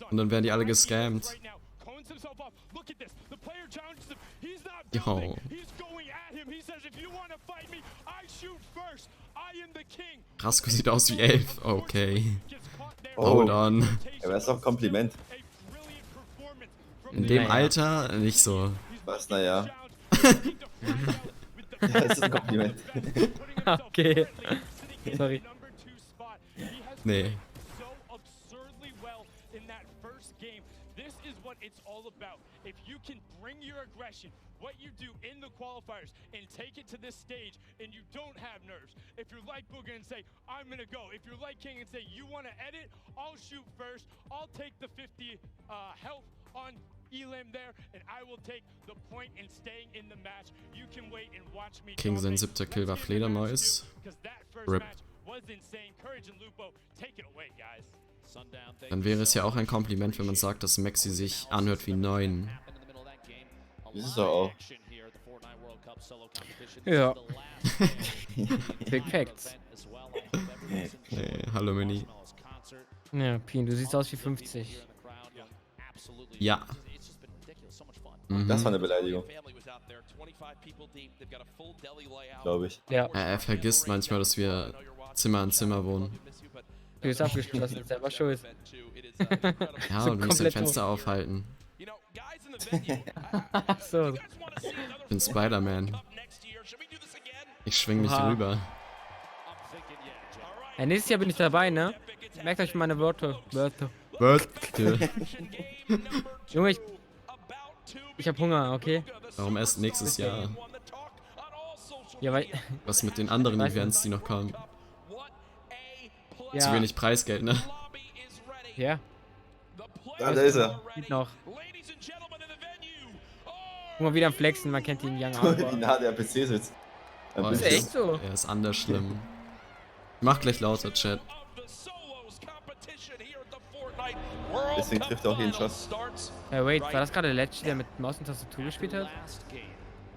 Und dann werden die alle gescammt. Jo. Rasko sieht aus wie 11. Okay. Hold on. Ja, aber das ist doch ein Kompliment. In dem Alter nicht so. Was, naja. Ja, das ist ein Kompliment. Okay. Sorry. Nee. It's all about. If you can bring your aggression, what you do in the qualifiers, and take it to this stage, and you don't have nerves. If you're like Booger and say, I'm gonna go. If you're like King and say, you wanna edit, I'll shoot first. I'll take the 50 health on Elam there, and I will take the point and staying in the match. You can wait and watch me. King sein 7. Kill war Fledermaus. RIP. Dann wäre es ja auch ein Kompliment, wenn man sagt, dass Maxi sich anhört wie 9. Das ist doch auch. Ja. Big Facts. Hey, hallo Mini. Ja, Pien, du siehst aus wie 50. Ja. Das war eine Beleidigung. Glaube ich. Ja. Er vergisst manchmal, dass wir Zimmer an Zimmer wohnen. Du bist abgeschlossen, selber schuld. Ja, So und wir müssen komplett Fenster aufhalten. So. Ich bin Spider-Man. Ich schwing mich Oha. rüber. Ja, nächstes Jahr bin ich dabei, ne? Merkt euch meine Wörter. Junge, ich hab Hunger, okay? Warum erst nächstes Jahr? Ja, weil... Was mit den anderen Events, die noch kommen? Ja. Zu wenig Preisgeld, ne? Ja. Ja, da ist er. Geht noch. Guck mal, wieder am Flexen, man kennt ihn Young Wie Arbor. nah der am PC sitzt. Am Oh, Ist PC. echt so? Er ist anders schlimm. Mach gleich lauter, Chat. Deswegen trifft er auch jeden Shot. Wait, war das gerade der Letzte, der mit Maus und Tastatur gespielt hat?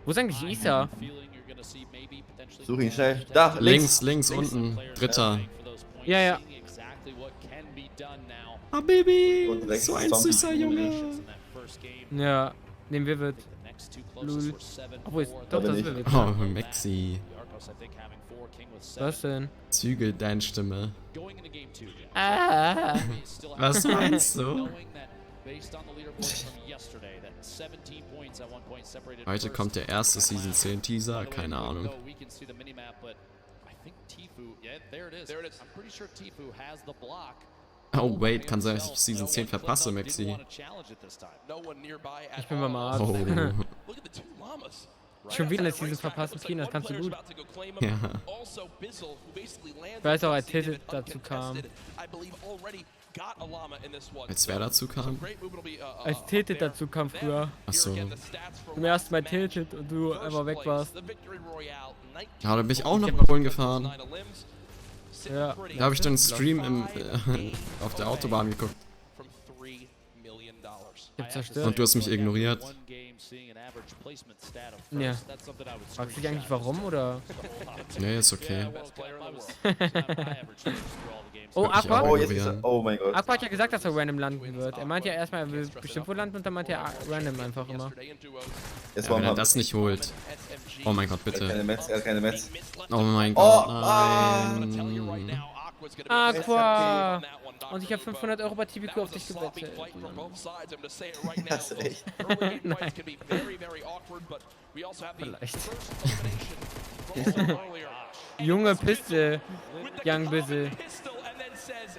Wo ist eigentlich Isa? Such ihn schnell. Da, Links, unten. Dritter. Ja, ja. Ah, Baby! Und rechts So ein Zombie. süßer Junge. Ja, nehmen wir wird. Lul. Obwohl, doch, Oder das nicht. wird. Oh, Maxi. Was denn? Zügel deine Stimme. Ah. Was meinst du? Heute kommt der erste Season 10 Teaser, keine Ahnung. Oh, wait, kann sein, dass ich Season 10 verpasse, Maxi. Ich bin beim Arzt. Oh. Schon wieder eine Season verpassen, Tina, das kannst du gut. Ja. Ich weiß auch, als Titel dazu kam. Als wer dazu kam? Als Tilted dazu kam früher. Achso. Zum ersten Mal Tilted und du einfach weg warst. Ja, da bin ich auch nach Polen gefahren. Ja. Da habe ich dann einen Stream auf der Autobahn geguckt. Ich hab zerstört. Und du hast mich ignoriert. Ja. Fragst du dich eigentlich warum, oder? Nee, ist okay. Oh, Aqua? Oh, jetzt ist er. Oh mein Gott. Aqua hat ja gesagt, dass er random landen wird. Er meinte ja erstmal, er will bestimmt wo landen und dann meinte er random einfach immer. Jetzt Ja, wenn er das nicht holt. Oh mein Gott, bitte. Keine Metz, er hat keine Metz. Oh mein Gott, nein. Aqua! Und ich habe 500 € bei TBQ auf dich gewettet. Das ist echt. Nein. Vielleicht. Junge Piste. Young Bizzle.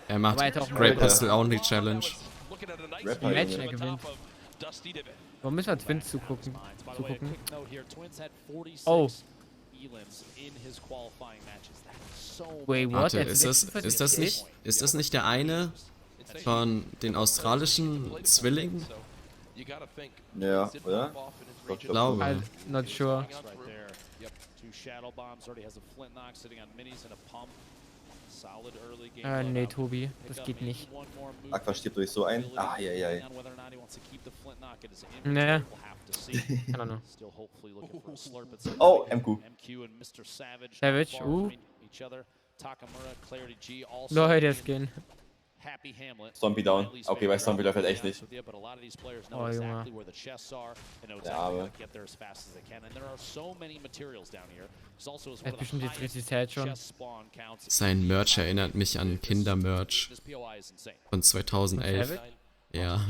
Er macht Weiter auch Great Rapper. Pistol Only Challenge. Rapper, Match, Junge. er gewinnt. Warum müssen wir Twins zugucken? Oh. Wait, what? Warte, ist das nicht der eine von den australischen Zwillingen? Ja, oder? Ich glaube. I'm not sure. Nee, Tobi, das geht nicht. Aqua stirbt durch so ein. Ah, ja, ja. Nee. Keine Ahnung. Oh, MQ. Savage, Leute, der Skin. Zombie down. Okay, bei Zombie läuft halt echt nicht. Oh, Junge. Ja, aber. Er hat bestimmt jetzt richtig sad schon. Sein Merch erinnert mich an Kindermerch von 2011. Ja,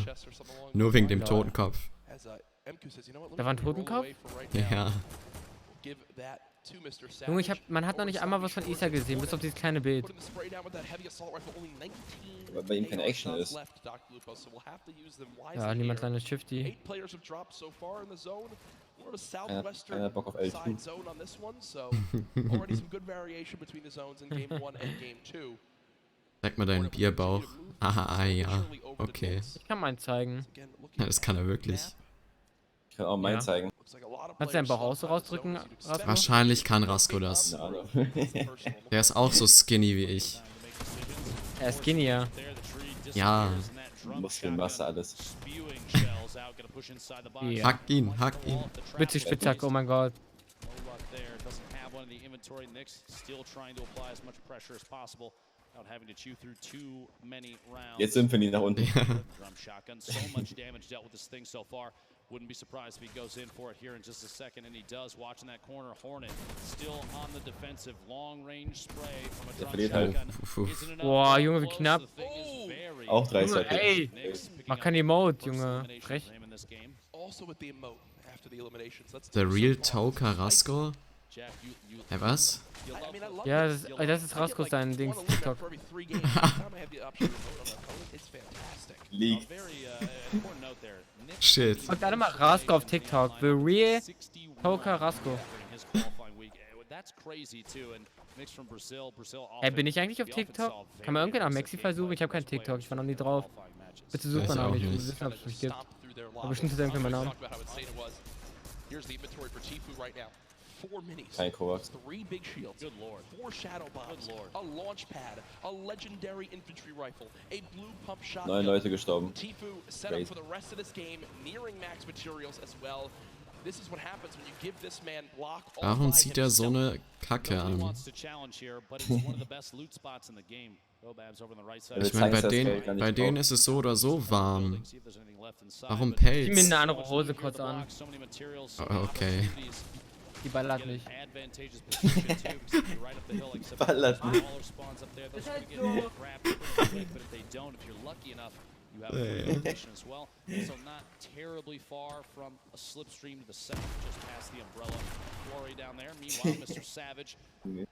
nur wegen dem Totenkopf. Da war ein Totenkopf? Ja. Junge, man hat noch nicht einmal was von Isa gesehen, bis auf dieses kleine Bild. Weil bei ihm keine Action ist. Ja, niemand seine Shifty. Einer Bock auf L2. Zeig mal deinen Bierbauch. Aha, ja. Okay. Ich kann meinen zeigen. Ja, das kann er wirklich. Ich kann auch meinen zeigen. Kannst du deinen Bauch auch so rausdrücken, Rasko? Wahrscheinlich kann Rasko das. Der ist auch so skinny wie ich. Er ist skinnier. Ja. Muskelmasse, alles. Ja. Hack ihn, hack ihn. Witzig Spitzhack, oh mein Gott. Jetzt Symphony nach unten. Wouldn't be surprised if he goes in for it here in just a second, and he does. Watching that corner, Hornet still on the defensive, long range spray from a drum shotgun. Boah, Junge, wie knapp. Auch 3 Junge, ey, mach kein Emote, Junge. Frech. The Real Toker Rasko? Ja, was? Ja, das ist Rasko sein Dings, TikTok. Liegt. Shit. Und alle mal Rasko auf TikTok. The Real Toker Rasko. Ey, bin ich eigentlich auf TikTok? Kann man irgendwie nach Mexify suchen? Ich habe kein TikTok, ich war noch nie drauf. Bitte sucht man auch nicht, wir wissen, ob es mich gibt. Aber bestimmt ist irgendwie mein Name. Kein Kovacs. 3 big shields, 4 shadow bombs, a launch pad, a legendary infantry rifle, a blue pump shotgun. 9 Leute gestorben. Tifu set up for the rest of this game, nearing max materials as well. This is what happens when you give this man block. Warum zieht er so eine Kacke an? Ich meine, bei denen ist es so oder so warm. Warum Zieh mir Pelz? eine andere Hose kurz an. Okay. Die ballert nicht. Ballert nicht. You have a rotation as well, so not terribly far from a slipstream to the center, just past the umbrella quarry down there. Meanwhile, Mr. Savage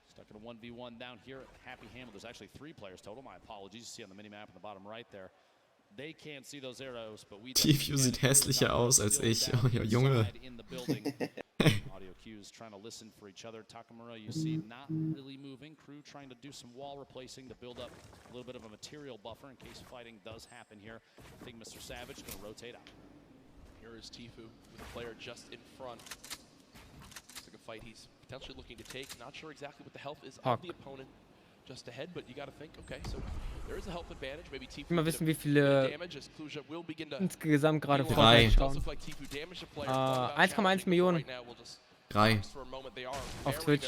stuck in a 1v1 down here at Happy Hamlet. There's actually 3 players total. My apologies. You see on the minimap in the bottom right there. They can't see those arrows, but we Tifio sieht hässlicher aus als ich. Oh, ja, Junge. Audio cues trying to listen for each other. Takamura, you see, not really moving. Crew trying to do some wall replacing to build up a little bit of a material buffer in case fighting does happen here. I think Mr. Savage can rotate out. Here is Tifu with a player just in front. Looks like a fight he's potentially looking to take. Not sure exactly what the health is of the opponent just ahead, but you got to think, okay, so there is a health advantage. Maybe Tifu mal wissen, wie viele insgesamt gerade 3 schauen. 1,1 Millionen 3 auf Twitch.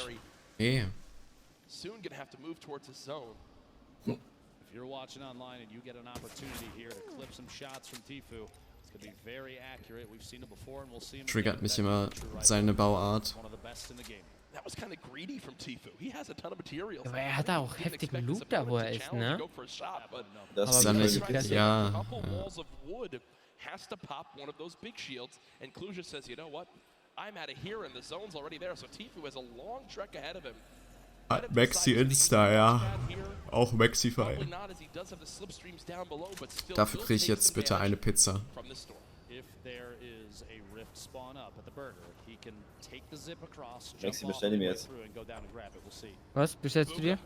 Soon gonna have to move towards his zone. If you're watching online and you get an opportunity here to clip some shots from Tifu, it's gonna be very accurate. We've seen it before and we'll see him. Triggert mich immer seine Bauart. One of the best in the game. That was kind of greedy from Tifu. He has a ton of materials. Aber er hat auch heftigen Loot da, wo er ist, ne? Das ist dann nicht, ja. Has to pop one of those big shields, and Kluja says, you know what? I'm out of here, and the zone's already there, so Tifu has a long trek ahead of him. Maxi Insta, ja. Auch Mexify. Dafür kriege ich jetzt bitte eine Pizza. Maxi, bestelle mir jetzt. Was bestellst du dir?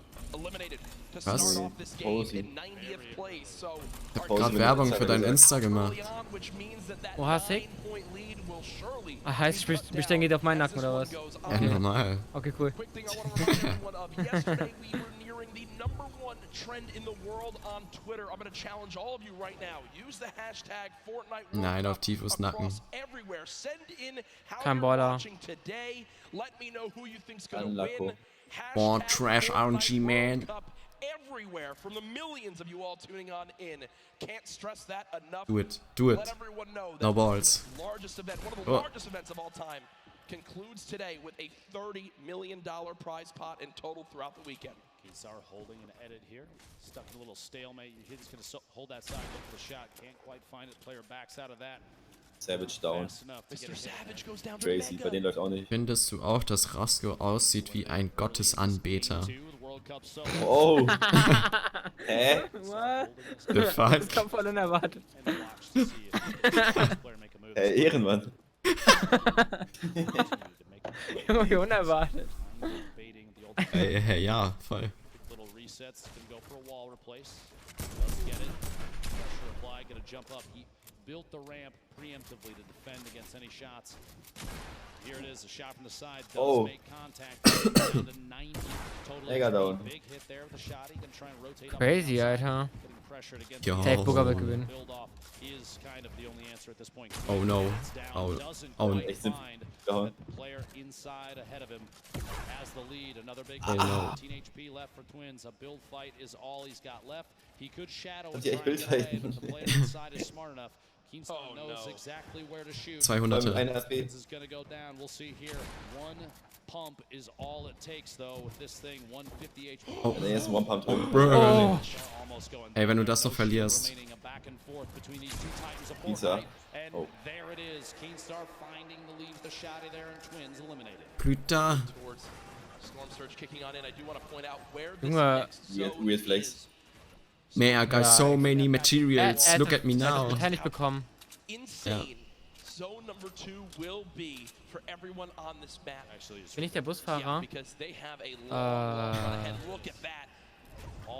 Was? Posi. Ich hab gerade Werbung für dein Insta gemacht. Wo hast du? Ah, heißt, bestellen geht auf meinen Nacken oder was? Ja, normal. Okay, cool. Nein, auf Tifus Nacken. Kein Baller. Boah, Trash RNG, man. Everywhere from the millions of you all tuning on in. Can't stress that enough. Do it, do it. Let everyone know that No balls. Largest event, one of the largest events of all time, concludes today with a $30 million prize pot in total throughout the weekend. Kinsar holding an edit here, stuck in a little stalemate. He's going to hold that side, look for the shot, can't quite find it. Player backs out of that. Savage down. Mr. Savage goes down to Crazy, bei denen läuft auch nicht. Findest du auch, dass Rasko aussieht wie ein Gottesanbeter? Oh! Hä? The fuck? Das kommt voll unerwartet. Hey, Ehrenmann. Junge, unerwartet. Hey, ja, voll. Built the ramp preemptively to defend against any shots. Here it is, a shot from the side does make contact. Down to 90 total. Big hit there with the shot. He can try and rotate Crazy, Alter. Safe Booker wird gewinnen. Oh no. Oh, oh. Echt sind gehauen. Oh no. Habt ihr echt Bildfighten? 200. Eine HP. Pump is all it takes though with this thing 150 HP. Oh, der ist One Pump drin. Oh. Ey, wenn du das noch verlierst. Pizza. Oh. Plüter. Junge. Weird Flex. Man, I got so many materials. Look at me now. Er hat nicht bekommen. Ja. Zone number 2 will be for everyone on this map. Bin ich der Busfahrer? Because they have a long run ahead. Look at that.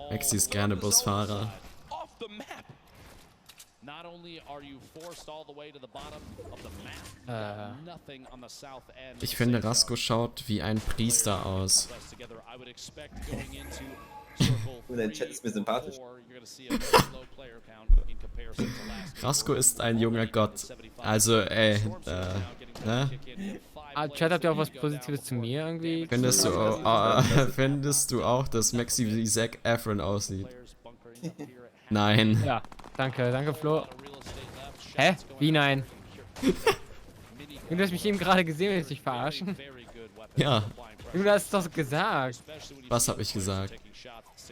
Maxi ist gerne Busfahrer. Off the map. Not only are you forced all the way to the bottom of the map, nothing on the south end. Ich finde, Rasko schaut wie ein Priester aus. Und dein Chat ist mir sympathisch. Rasko ist ein junger Gott. Also, ey, ne? Chat, habt ihr auch was Positives zu mir irgendwie? Findest du auch, dass Maxi wie Zac Efron aussieht? Nein. Ja, danke Flo. Hä? Wie nein? Du hast mich eben gerade gesehen, willst du dich verarschen? Ja. Du hast es doch gesagt. Was hab ich gesagt?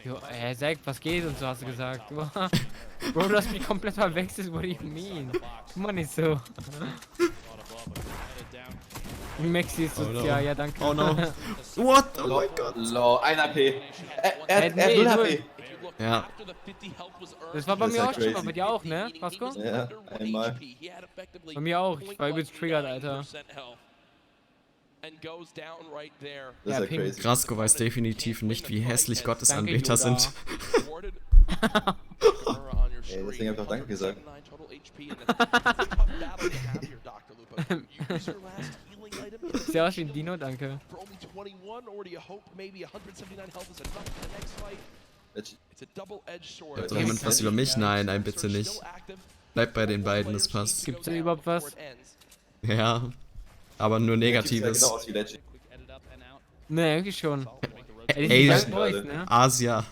Jo, Zack, was geht und so hast du gesagt. Bro, du hast mich komplett verwechselt, what do you mean? Tu mal nicht so. Maxi ist sozial, ja danke. Oh no. What? Oh mein Gott. Lol, 1 HP. Er hat 0 HP. Ja. Das war bei Das ist mir ja auch schon, crazy. bei dir auch, ne, Rasko? Ja, einmal. Bei mir auch, ich war übelst triggert, Alter. Das Ja, ist ja Ping. crazy. Rasko weiß definitiv nicht, wie hässlich Gottesanbeter Danke, sind. Ey, deswegen hab ich doch Danke gesagt. Ist ja auch schon Dino, danke. Hört doch jemand was über mich? Nein, nein, bitte nicht. Bleib bei den beiden, das passt. Gibt's da überhaupt was? Ja, aber nur Sieht ja Negatives. genau aus wie Legend. Ne, irgendwie schon. Ey, Diese Young Boys, ne? Asia.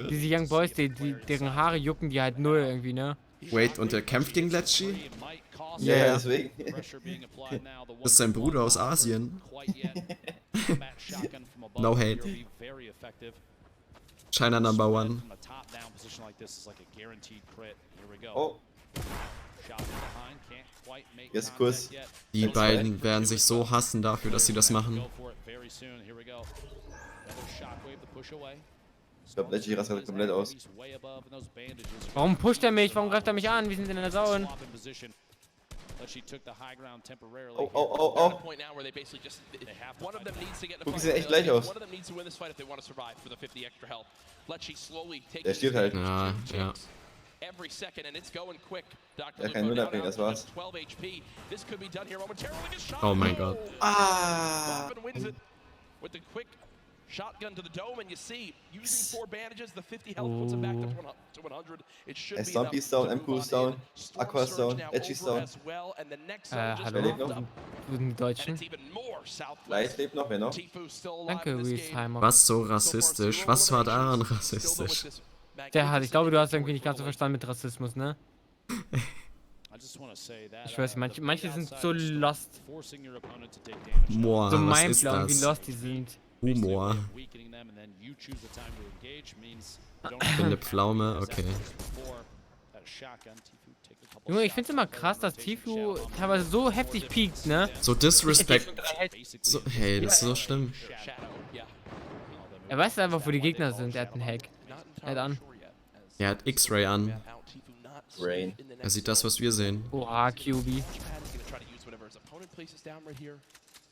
Diese Young Boys, deren Haare jucken die halt null irgendwie, ne? Wait, und der kämpft gegen Lecce? Ja, ja, deswegen. Das ist sein Bruder aus Asien. No hate. China number one. Oh. Jetzt Kuss. Die beiden werden sich so hassen dafür, dass sie das machen. Ich glaube, Legend rastet komplett aus. Warum pusht er mich? Warum greift er mich an? Wir sind in der Zone. Oh, oh, oh, oh. Gucken sie echt gleich aus. Der stirbt halt. Ja, ja. Ja, kein Wunderping, das war's. Oh mein Gott. Ah! Shotgun to the dome, and you see, using 4 bandages, the 50 health puts him back to 100. It should be Stumpy is down, MQ is down, Aqua is down, Edgy is down. Hallo? Guten Deutschen. Light lebt noch, wer noch? Danke, Reesheimer. Was so rassistisch? Was war daran rassistisch? Ich glaube, du hast irgendwie nicht ganz so verstanden mit Rassismus, ne? Ich weiß nicht, manche sind so lost. Moa, So was ist mindblown, wie das? lost die sind. Humor. Ich bin eine Pflaume, okay. Junge, ich find's immer krass, dass Tifu teilweise so heftig piekt, ne? So Disrespect. So, hey, das ist so schlimm. Er weiß einfach, wo die Gegner sind, er hat einen Hack. Halt an. Er hat X-Ray an. Rain. Er sieht das, was wir sehen. Oha, QB.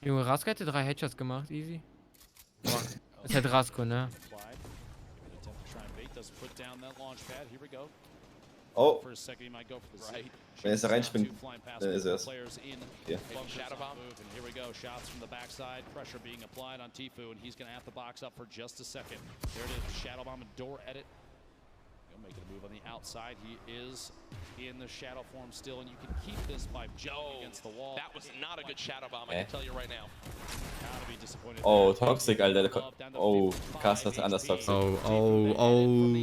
Junge, Rasko hätte 3 Headshots gemacht, easy. Boah, ist halt Rasko, ne? Oh. Wenn er da reinspringt, dann ist er es. Hier. Making a move on the outside. He is in the shadow form still, and you can keep this by jumping against the wall. That was not a good shadow bomb, I can tell you right now. Oh, Toxic, Alter. Oh, Cast hat anders Toxic. Oh, oh, oh.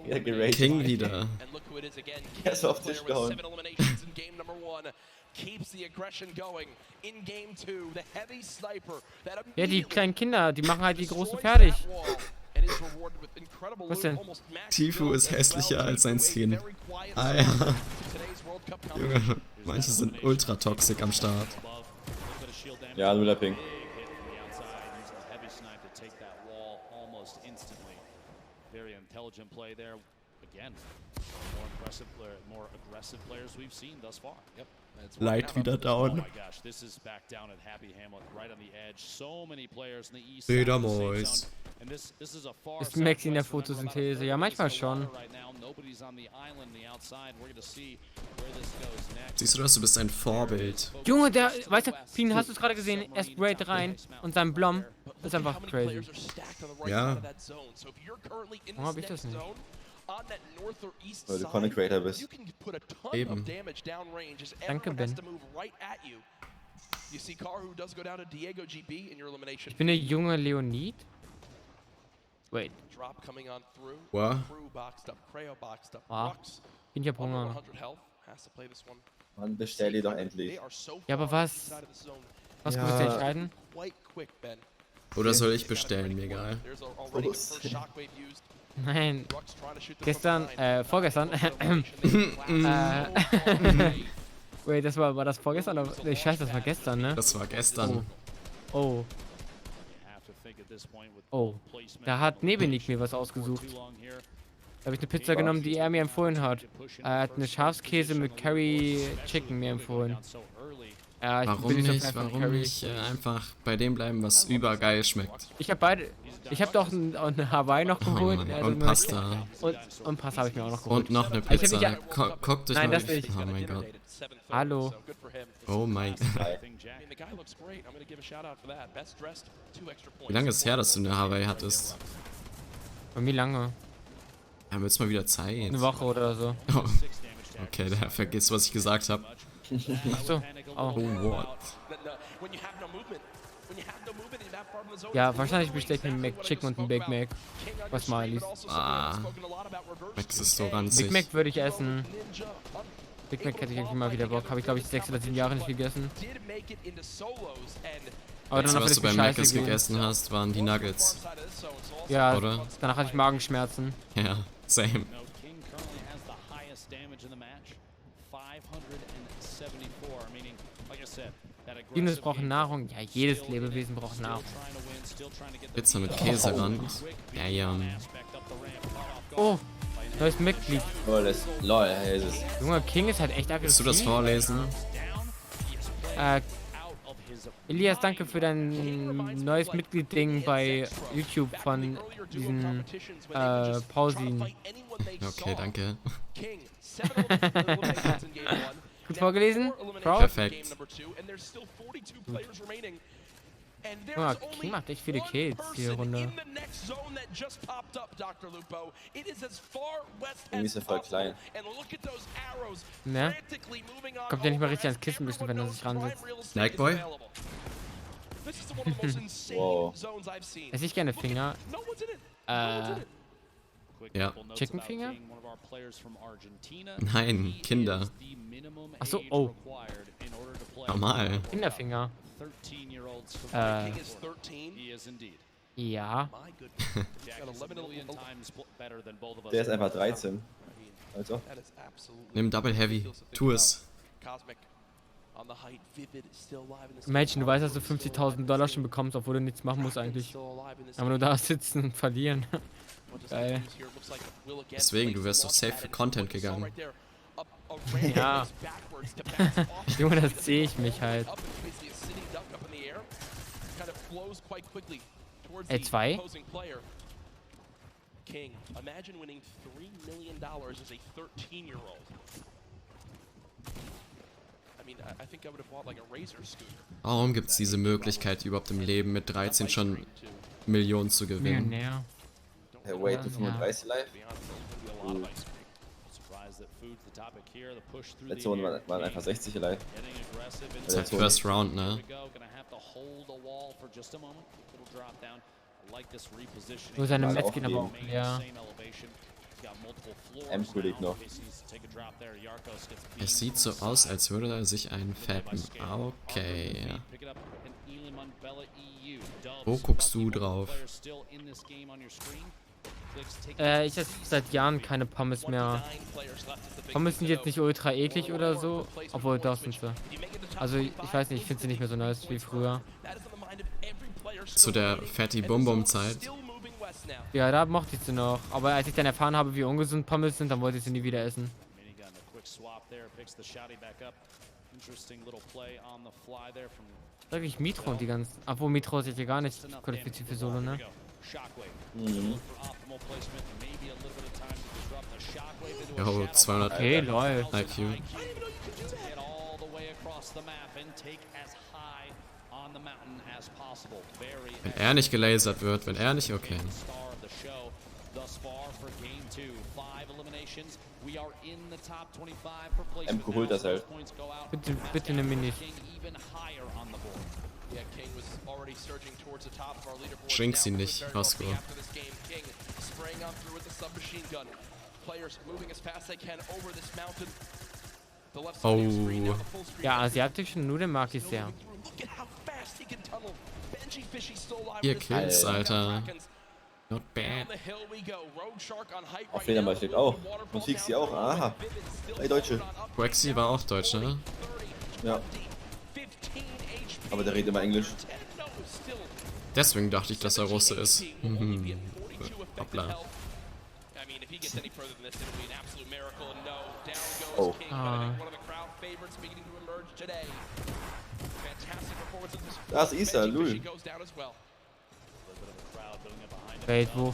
Ja, geraged. King wieder. Er ist auf den Tisch gehauen. Ja, die kleinen Kinder, die machen halt die Großen fertig. Was denn? Tifu ist hässlicher als sein Skin. Ah ja. Junge, manche sind ultra toxic am Start. Ja, nuller Ping. Light wieder down. Fledermäus. Ist Max in der Photosynthese? Ja, manchmal schon. Siehst du das? Du bist ein Vorbild. Junge, der, weißt du, Pien, hast du es gerade gesehen? Er sprayt rein und sein Blom ist einfach crazy. Ja. Warum hab ich das nicht? Weil du Content Creator bist. Eben. Danke, Ben. Ich bin der junge Leonid. Wait. Wow. Ah, ich hab Hunger. Mann, bestell die doch endlich. Ja, aber was? Was Ja. willst du entscheiden? Oder soll ich bestellen? Mir egal. Nein. Gestern, vorgestern. Wait, war das vorgestern oder? Nee, scheiße, das war gestern, ne? Das war gestern. Oh. Oh. Da hat Nebenik mir was ausgesucht. Da habe ich eine Pizza genommen, die er mir empfohlen hat. Er hat eine Schafskäse mit Curry Chicken mir empfohlen. Ja, Warum nicht einfach bei dem bleiben, was übergeil schmeckt? Ich habe beide. Ich habe doch eine Hawaii noch geholt. Oh, also und Pasta. Und Pasta habe ich mir auch noch geholt. Und noch eine Pizza. Guckt euch Nein, mal das nicht. Oh mein Gott. Hallo. Oh mein Gott. Wie lange ist es her, dass du eine Hawaii hattest? Bei mir lange. Ja, wird's mal wieder Zeit. Eine Woche oder so. Oh. Okay, der vergisst, was ich gesagt habe. Achso. Oh. What? Ja, wahrscheinlich bestelle ich mir einen McChicken und einen Big Mac. Was mal liest. Max ist so ranzig. Big Mac würde ich essen. Big Mac hätte ich eigentlich mal wieder Bock. Habe ich glaube ich 6 oder 7 Jahre nicht gegessen. Aber Das, was du beim Mac gegessen hast, waren die Nuggets. Ja, oder? Danach hatte ich Magenschmerzen. Ja, same. Dinos brauchen Nahrung. Ja, jedes Lebewesen braucht Nahrung. Pizza mit Käserand. Ja, ja. Oh, neues Mitglied. Oh, das lol, ist es. Junge, King ist halt echt aggressiv. Willst du das vorlesen? Elias, danke für dein neues Mitglied-Ding bei YouTube von diesen Pausin. Okay, danke. Gut vorgelesen? Perfekt. Oh, King macht echt viele Kills hier Runde. Irgendwie ist er voll klein. Ne? Kommt ja nicht mal richtig ans Kissen müssen, wenn er sich ransetzt. Snackboy? Wow. Esse ich gerne Finger. Ja. Chicken Finger? Nein, Kinder. Achso, oh. Normal. Kinderfinger. Ja. Der ist einfach 13. Also. Nimm Double Heavy. Tu es. Mädchen, du weißt, dass du $50.000 schon bekommst, obwohl du nichts machen musst eigentlich. Aber nur da sitzen und verlieren. Geil. Deswegen, du wärst doch safe für Content gegangen. Ja. Junge, das sehe ich mich halt. L2? Warum gibt es diese Möglichkeit überhaupt im Leben mit 13 schon Millionen zu gewinnen? Millionär. Hey, wait, du 35 live? Letzte Runde waren einfach 60 live. Das ist halt First Round, ne? Nur seine Mets gehen aber auch, ja. M-Cool liegt noch. Es sieht so aus, als würde er sich einen fetten. Okay. Wo guckst du drauf? Ich esse seit Jahren keine Pommes mehr. Pommes sind jetzt nicht ultra eklig oder so, obwohl doch sind sie. Also ich weiß nicht, ich finde sie nicht mehr so nice wie früher. Zu der Fatty Bum Bum Zeit. Ja, da mochte ich sie noch. Aber als ich dann erfahren habe, wie ungesund Pommes sind, dann wollte ich sie nie wieder essen. Sag ich Mitro und die ganzen. Obwohl Mitro sich ja gar nicht qualifiziert für Solo, ne? Jo, 200 Okay, lol. IQ. Wenn er nicht gelasert wird, wenn er nicht, okay. M holt das halt. Bitte nimm mich nicht. Schrink sie nicht, Rasko. Oh. Ja, asiatische Nudeln mag ich sehr. Hier Kills, Alter. Not bad. Auf Fledermaus steht auch. Und Fixi auch. Aha. Hey, Deutsche. Quexi war auch Deutsch, ne? Ja. Aber der redet immer Englisch. Deswegen dachte ich, dass er Russe ist. Hoppla. Oh. Da ist Isa, Lul. Wait, wo?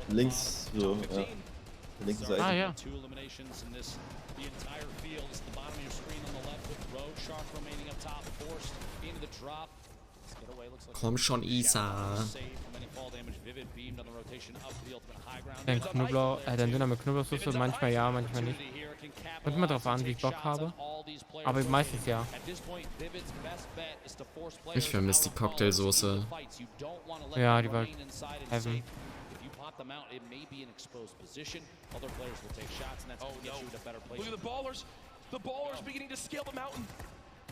Links, so, ja. Linke Seite. Ah, ja. Komm schon, Isa. Dein Knoblauch, dein Döner mit Knoblauchsoße, manchmal ja, manchmal nicht. Kommt immer drauf an, wie ich Bock habe. Aber meistens ja. Ich vermisse die Cocktailsoße. Ja, die war heaven. Them out, it may be an exposed position. Other players will take shots, and that's going to get you to better place. Look at the ballers. The ballers beginning to scale the mountain.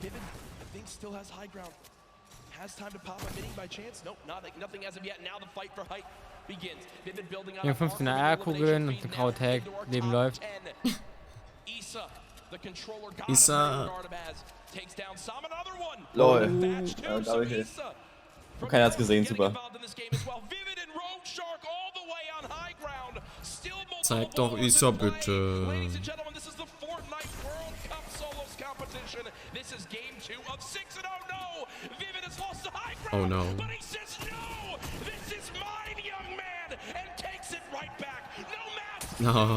Vivid, I think, still has high ground. Has time to pop a mini by chance? Nope, nothing as of yet. Now the fight for height begins. Vivid building on. Ja, 15 AR-Kugeln und ein graue Tag. Leben läuft. Isa, the controller got Isa. takes down Sam, another one. Lol. Keiner hat's gesehen, super. Zeig doch Isa bitte. Oh no. No.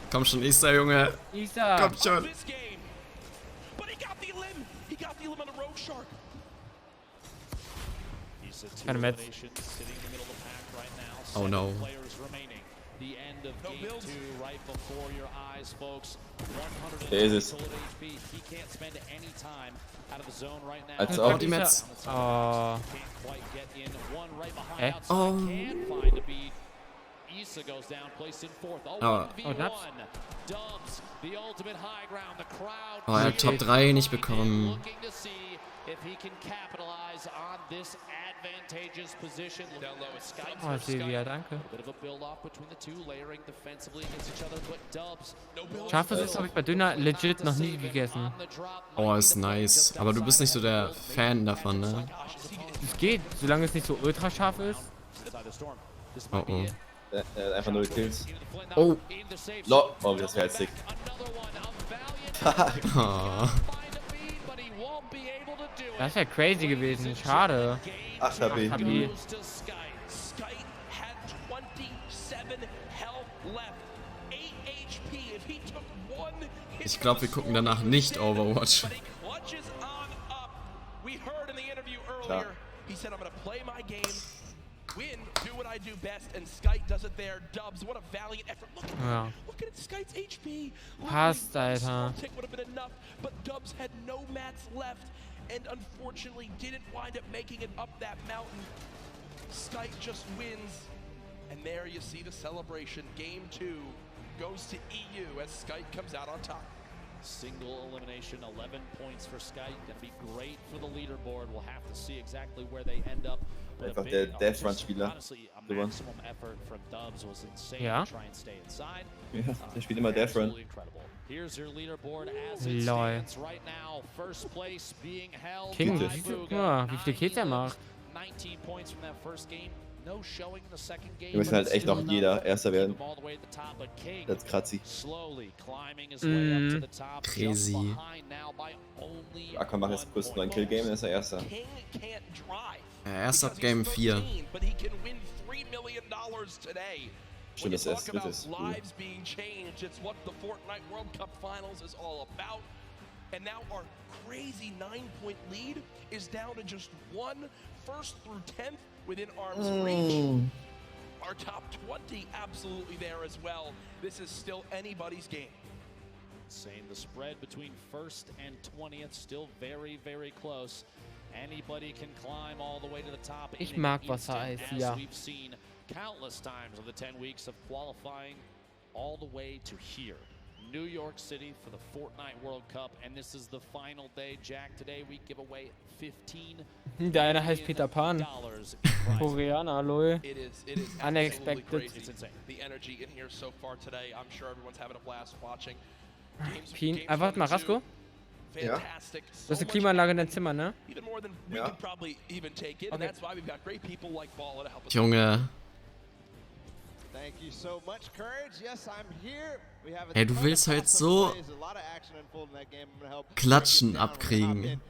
Komm schon, Isa, Junge. Isa. Komm schon. Keine Metz. Oh no. Der ist es. Als Oh, auch. die Metz. Oh. Oh. Oh, Naps. Oh, er hat Top 3 nicht bekommen. Oh, Silvia, danke. Scharfes ist, habe ich bei Döner legit noch nie gegessen. Oh, ist nice. Aber du bist nicht so der Fan davon, ne? Es geht, solange es nicht so ultra scharf ist. Oh oh. Einfach nur Kills. Oh. Oh, das wäre sick. Oh. Das wäre crazy gewesen, schade. 8 HP. Ich glaube, wir gucken danach nicht Overwatch. Klar. Win, do what I do best, and Skype does it there. Dubs, what a valiant effort. Look at Skype's HP. Passt, Alter. Tick would have been enough, but Dubs had no mats left, and unfortunately didn't wind up making it up that mountain. Skype just wins, and there you see the celebration. Game 2 goes to EU as Skype comes out on top. Single elimination, 11 points for Skype. Gonna be great for the leaderboard. We'll have to see exactly where they end up. Einfach der Death-Run-Spieler. Ja. Ja, der spielt immer Death-Run. Lol. King, wie viele Kills er macht. Wir müssen halt echt noch jeder Erster werden. Das ist kratzi. Crazy. Aqua macht jetzt kurz nur ein Kill-Game, dann ist er Erster. Erst ab Game 4. Stimmt, das erst dritt ist. And now our crazy 9-point lead is down to just one, first through 10th within arm's reach. Our top 20 absolutely there as well. This is still anybody's game. Saying the spread between first and 20th still very, very close. Anybody can climb all the way to the top. Ich mag Wassereis, ja. We've seen countless times of the 10 weeks of qualifying all the way to here, New York City for the Fortnite World Cup, and this is the final day. Jack, today we give away $15 Der eine heißt Peter Pan. Koreaner, lol. It is Unexpected. crazy. It's insane. The energy in here so far today. I'm sure everyone's having a blast watching. Warte mal, Rasko? Ja. Du hast eine Klimaanlage in deinem Zimmer, ne? Ja. Junge. Ey, du willst halt so Klatschen abkriegen.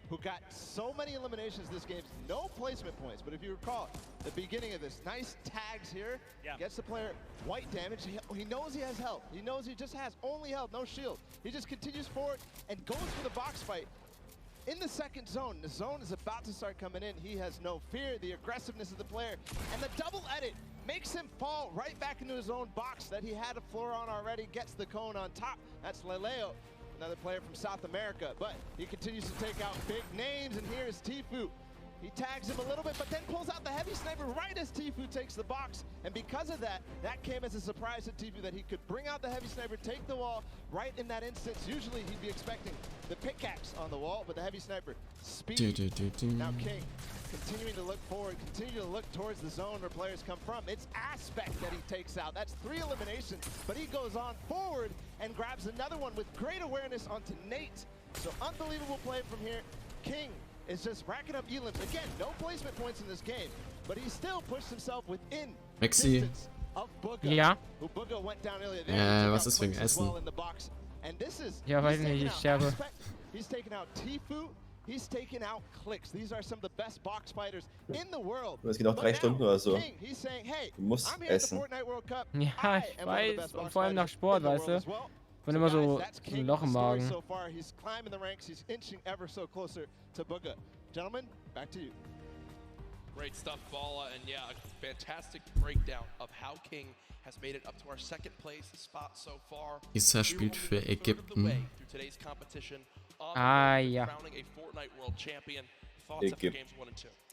Who got so many eliminations this game, no placement points. But if you recall, the beginning of this, nice tags here, gets the player white damage. He knows he has health. He knows he just has only health, no shield. He just continues forward and goes for the box fight. In the second zone, the zone is about to start coming in. He has no fear, the aggressiveness of the player, and the double edit makes him fall right back into his own box that he had a floor on already, gets the cone on top. That's Leleo, another player from South America, but he continues to take out big names, and here is Tfue. He tags him a little bit, but then pulls out the heavy sniper right as Tfue takes the box, and because of that, that came as a surprise to Tfue that he could bring out the heavy sniper, take the wall right in that instance. Usually he'd be expecting the pickaxe on the wall, but the heavy sniper speed. Now King continuing to look forward, continue to look towards the zone where players come from. It's Aspect that he takes out. That's 3 eliminations, but he goes on forward and grabs another one with great awareness onto Nate. So unbelievable play from here. King is just racking up elims. Again, no placement points in this game, but he still pushed himself within Mexi. of Bugga. Ja. Who Bugga went down earlier. There, was ist wegen Essen? And this is, Ja, weiß nicht, ich sterbe. he's taken out Tfue. He's taken out Clicks. These are some of the best box fighters in the world. Es geht noch 3 Stunden oder so. King, he's saying, hey, Du musst I'm here at the essen. Fortnite World Cup. Ja, ich weiß. Und vor allem nach Sport, weißt du? Und immer so ein Loch im Magen. So far, he's climbing the ranks. He's inching ever so closer to Bugga. Gentlemen, back to you. Great stuff, Bala, and yeah, a fantastic breakdown of how King has made it up to our second place spot so far. Dieser spielt für Ägypten. Ah, ja.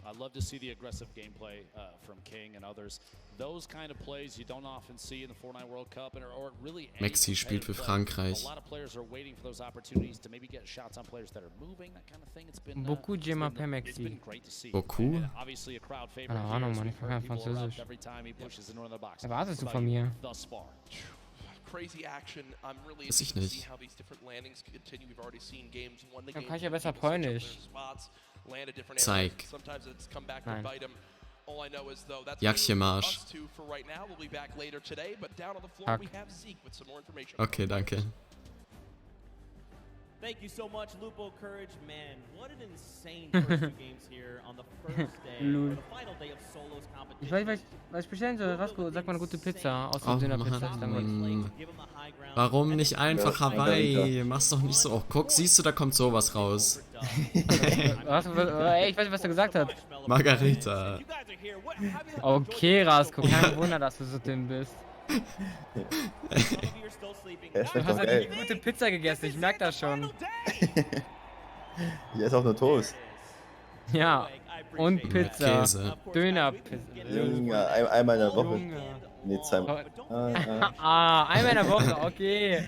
I love to see the aggressive gameplay from King and others. Those kind of plays you don't often see in the Fortnite World Cup, or really. Mexi spielt für Frankreich. A lot of players are waiting for those opportunities to maybe get shots on players that are moving, that kind of thing. It's been Beaucoup de per Mexi. Beaucoup? Obviously a crowd favorite. Keine Ahnung, Mann, ich kann kein Französisch. Every time he pushes into the box. Erwartest du von mir? Thus far. Crazy action. I'm really Weiß ich interested to see nicht. how these different landings continue. We've already seen games won the Dann game. kann ich ja besser Polnisch. Zeig. Sometimes it's come back Nein. to bite him. All I know is though that's Jakje Marsch. us two for right now. We'll be back later today, but down on the floor Hack. we have Zeke with some more information. Okay, danke. Thank you so much, Lupo Courage. Man, what an insane first 2 games here on the first day, or the final day of Solos competition. Ich weiß, was ich bestellen soll. Rasko, sag mal eine gute Pizza. Außer Oh Dönerpizza ist dann gut. Mann. Warum nicht einfach Hawaii? Mach's doch nicht so. Oh, guck, siehst du, da kommt sowas raus. Ey, ich weiß nicht, was er gesagt hat. Margarita. Okay, Rasko, kein Wunder, dass du so dünn bist. Er Du schmeckt hast doch halt eine geil. gute Pizza gegessen, ich merk das schon. Hier ist auch nur Toast. Ja, und Pizza. Käse. Dönerpizza. Junge, einmal in der Woche. Junge. Nee, zweimal. Einmal in der Woche, okay.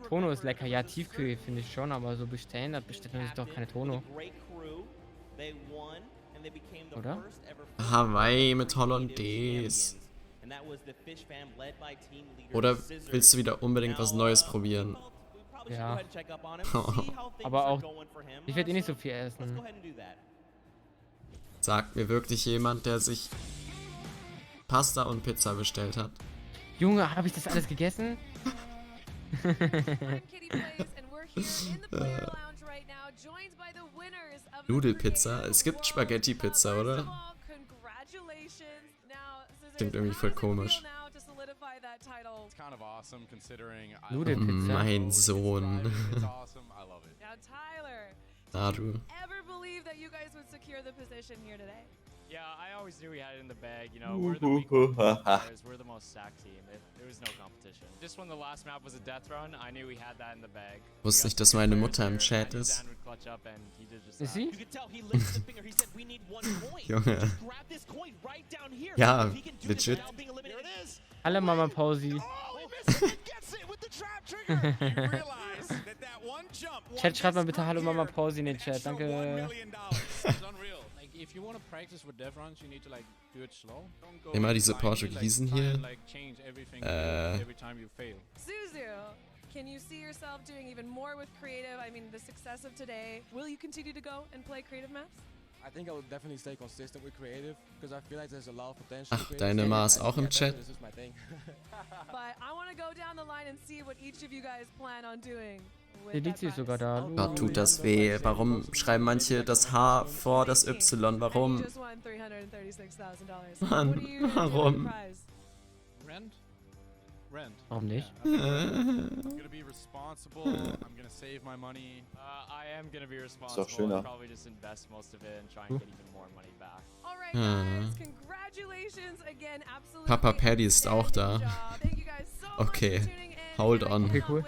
Tono ist lecker. Ja, Tiefkühl finde ich schon, aber so bestellen, das bestellt man sich doch keine Tono. Oder? Hawaii mit Hollandaise. Oder willst du wieder unbedingt was Neues probieren? Ja. Aber auch, ich werde eh nicht so viel essen. Sagt mir wirklich jemand, der sich Pasta und Pizza bestellt hat? Junge, habe ich das alles gegessen? Nudelpizza? Es gibt Spaghetti-Pizza, oder? Klingt irgendwie voll komisch. Nudelpizza? Mein Sohn. Na du. Ever believe that you guys would secure the position here today? Yeah, I always knew we had it in the bag. You know, we're the weak players. We're the most stacked team. There was no competition. Just when the last map was a death run, I knew we had that in the bag. Wusste nicht, dass meine Mutter im Chat ist. Ist sie? Junge. Ja, legit. Hallo Mama Pausi. Chat, schreibt mal bitte Hallo Mama Pausi in den Chat. Danke. Immer diese Portugiesen hier. Can you see yourself doing even more with creative? I mean, the success of today. Will you continue to go and play creative maps? I think I will definitely stay consistent with creative because I feel like there's a lot of potential. Ach, deine Ma ist auch im Chat. But I want to go down the line and see what each of you guys plan on doing. Der liegt sich sogar da. Gott, tut das weh. Warum schreiben manche das H vor das Y? Warum? Mann, warum? Warum nicht? I'm gonna be responsible. I'm gonna save my money. I am gonna be responsible. Ist doch schöner. Probably just invest most of it and try and get even more money back. All right, guys. Congratulations again. Absolutely. Papa Paddy ist auch da. Okay, hold on. Okay, cool.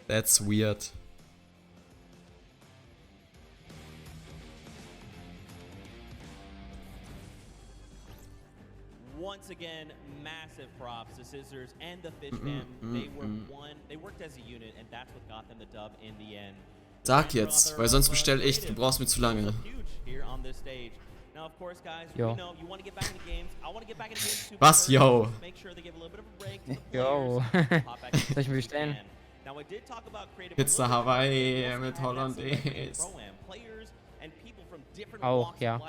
That's weird. Once again, massive props to Scissors and the Fish Fam. They worked as a unit, and that's what got them the dub in the end. Sag jetzt, weil sonst bestell ich. Du brauchst mir zu lange. Jo. Was, yo? Jo. Soll ich mir bestellen? Pizza Hawaii mit Hollandaise. Auch, ja.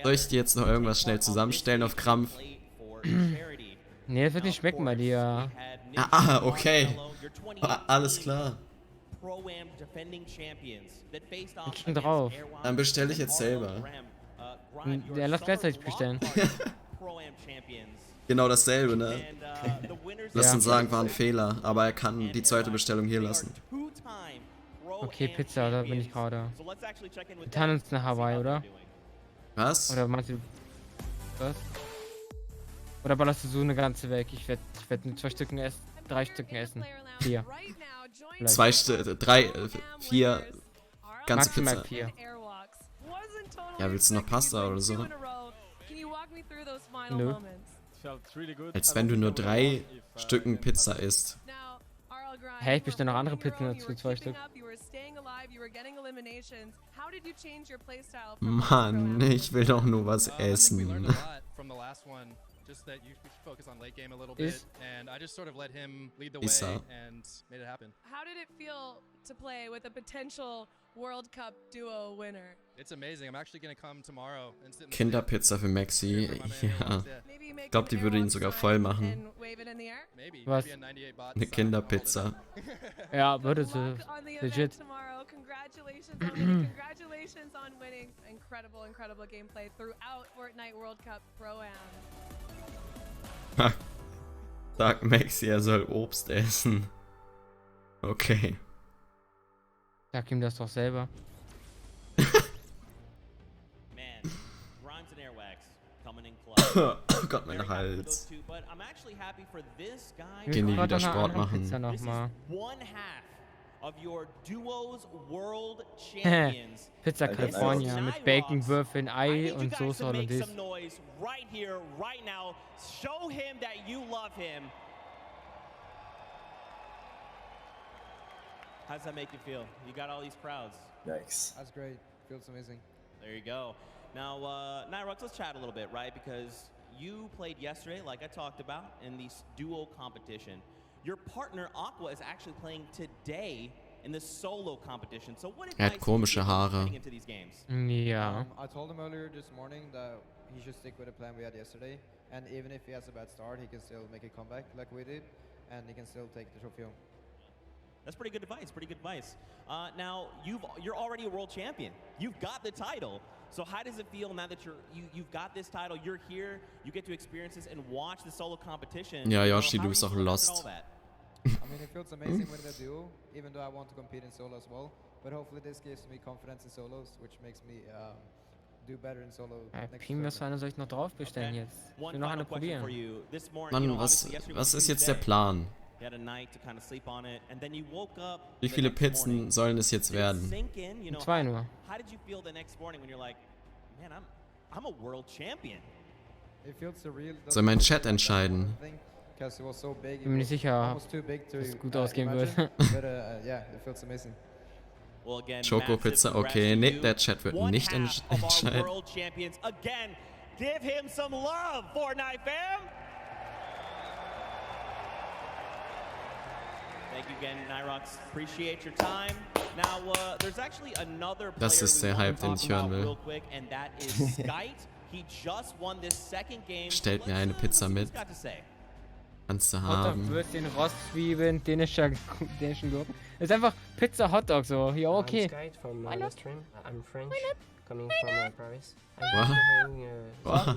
Soll ich dir jetzt noch irgendwas schnell zusammenstellen auf Krampf? Nee, das wird nicht schmecken bei dir. Ah, okay. Alles klar. Ich schon drauf. Dann bestelle ich jetzt selber. Ja, lass gleichzeitig bestellen. Genau dasselbe, ne? Lass uns sagen, war ein Fehler, aber er kann die zweite Bestellung hier lassen. Okay, Pizza, da bin ich gerade. Wir teilen uns nach Hawaii, oder? Was? Oder meinst du was? Oder ballerst du so eine ganze weg? Ich werd mit 2 Stücken essen, 3 Stücken essen. 4. 2 Stück, 3, 4. Ganze Maximal Pizza. 4. Ja, willst du noch Pasta oder so? Nö. Als wenn du nur 3 Stücken Pizza isst. Hey, ich bestelle noch andere Pizzen dazu, 2 Stück. Mann, ich will doch nur was essen. Just that you focus on late game a little Is- bit, and I just sort of let him lead the way Isa. and made it happen. How did it feel to play with a potential World Cup duo winner? It's amazing. I'm actually gonna come tomorrow and sit in the Kinderpizza für Maxi. Ja. Ich glaube, die würde ihn sogar voll machen. Maybe Was? maybe a 98 bot. Eine Kinderpizza. Ja, würde sie. Legit. Congratulations on winning. Congratulations on winning. Incredible gameplay throughout Fortnite World Cup Pro-Am. Sagt Maxi, er soll Obst essen. Okay. Sag ihm das doch selber. Oh Gott, mein Hals. Gehen die wieder Sport machen. Pizza noch mal. Of your duos world champions. Pizza California mit Bacon, Würfeln, Ei und Soße Hollandaise. Right here, right now. Show him that you love him. How does that make you feel? You got all these crowds. Yikes. That's great. Feels amazing. There you go. Now, Nyrox, let's chat a little bit, right? Because you played yesterday, like I talked about, in the duo competition. Your partner Aqua is actually playing today in the solo competition. So what Er hat komische Haare. into these games? Ja. I told him earlier this morning that he should stick with the plan we had yesterday, and even if he has a bad start, he can still make a comeback like we did, and he can still take the trophy home. That's pretty good advice. Pretty good advice. Now you're already a world champion. You've got the title. So how does it feel now that you've got this title? You're here. You get to experience this and watch the solo competition. Ja, Yoshi, du bist auch lost. I mean, it feels amazing winning the duo, even though I want to compete in solo as well. But hopefully this gives me confidence in solos, which makes me Pim, was für eine soll ich noch drauf bestellen jetzt? Ich will noch eine probieren. Mann, was ist jetzt der Plan? Wie viele Pizzen sollen es jetzt werden? 2 nur. Soll mein Chat entscheiden? Bin mir nicht sicher, dass es gut ausgehen wird. Schokopizza, okay. Nee, der Chat wird nicht entscheiden. Give him some love, Fortnite fam! Thank you again, Nyrox. Appreciate your time. Now, there's actually another player Das ist der Hype, den ich hören will. and that is Skite. He just won this second game. Stellt mir eine Pizza mit. Kannst du haben. Hotdog-Würstchen, Rostzwiebeln, dänischen Gurken. Das ist einfach Pizza Hotdog so. Ja, okay. Why not? I'm French, coming from Paris. Wow.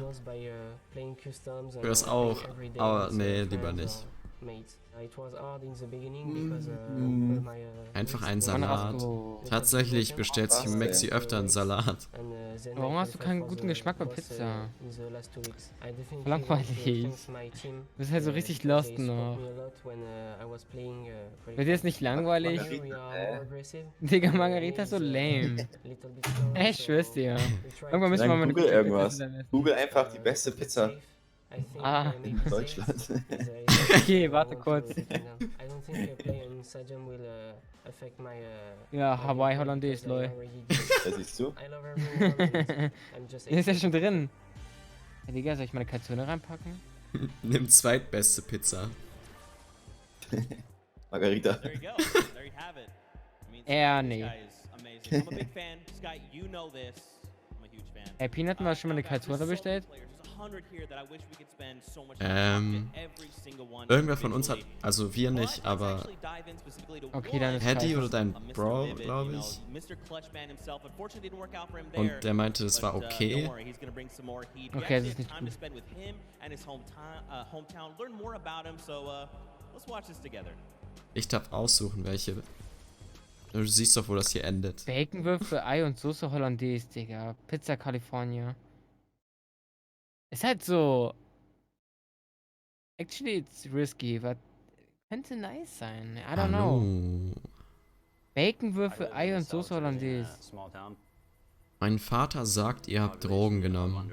Du hörst auch. Aber nee, lieber nicht. Einfach ein Salat. Tatsächlich bestellt sich Mexi öfter einen Salat. Warum hast du keinen guten Geschmack bei Pizza? Langweilig. Du bist halt so richtig lost noch. Wird dir das nicht langweilig? Digga, Margarita ist so lame. Ich schwör's dir. Irgendwann müssen wir mal eine Google irgendwas. Google einfach die beste Pizza. In Deutschland. Okay, warte kurz. Ja, Hawaii Hollandaise, lol. Das siehst du? Der ist ja schon drin. Ja, Digga, soll ich meine Kalzone reinpacken? Nimm zweitbeste Pizza. Margarita. Nee. Ey, Peanut, mal schon mal eine Kalzone bestellt? Irgendwer von uns hat, also wir nicht, aber okay, dann ist Paddy oder dein Bro, glaube ich. Und der meinte, es war okay. Okay, das ist nicht gut. Ich darf aussuchen, welche. Du siehst doch, wo das hier endet. Baconwürfel, Ei und Soße Hollandaise, Digga. Pizza California. Ist halt so. Actually, it's risky, but könnte nice sein. I don't know. Baconwürfel, Ei und Soße Hollandaise. Mein Vater sagt, ihr habt Drogen genommen.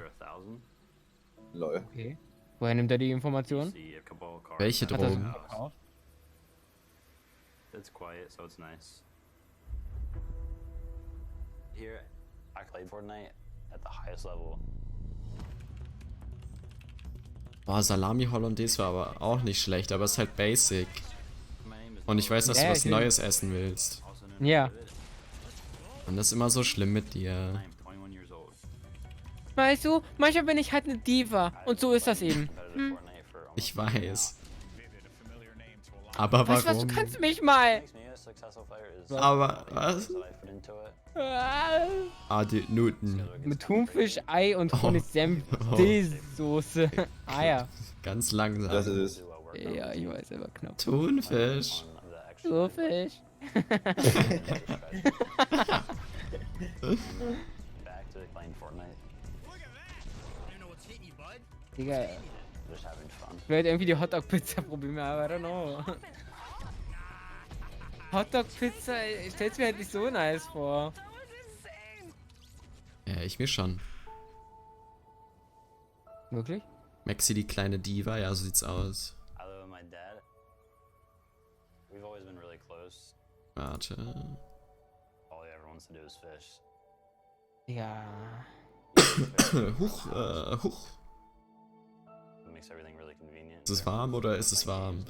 Lol. Okay. Woher nimmt er die Information? Welche Drogen? It's quiet, so it's nice. Here, I played Fortnite at the highest level. Boah, Salami Hollandaise war aber auch nicht schlecht, aber es ist halt basic. Und ich weiß, dass du was Neues essen willst. Ja. Und das ist immer so schlimm mit dir. Weißt du, manchmal bin ich halt eine Diva. Und so ist das eben. Ich weiß. Aber warum? Was, du kannst mich mal. Aber was? Nuten. Mit Thunfisch, Ei und Honig-Senf-Soße. Eier. Ganz langsam. Das ist es. Ja, ich weiß, aber knapp. Thunfisch. Thunfisch. Digga. Ich werde irgendwie die Hotdog-Pizza-Probleme, aber I don't know. Hotdog-Pizza, stell's mir halt nicht so nice vor. Ja, ich mir schon. Wirklich? Maxi, die kleine Diva, ja, so sieht's aus. Warte. Ja. Huch. Ist es warm oder ist es warm?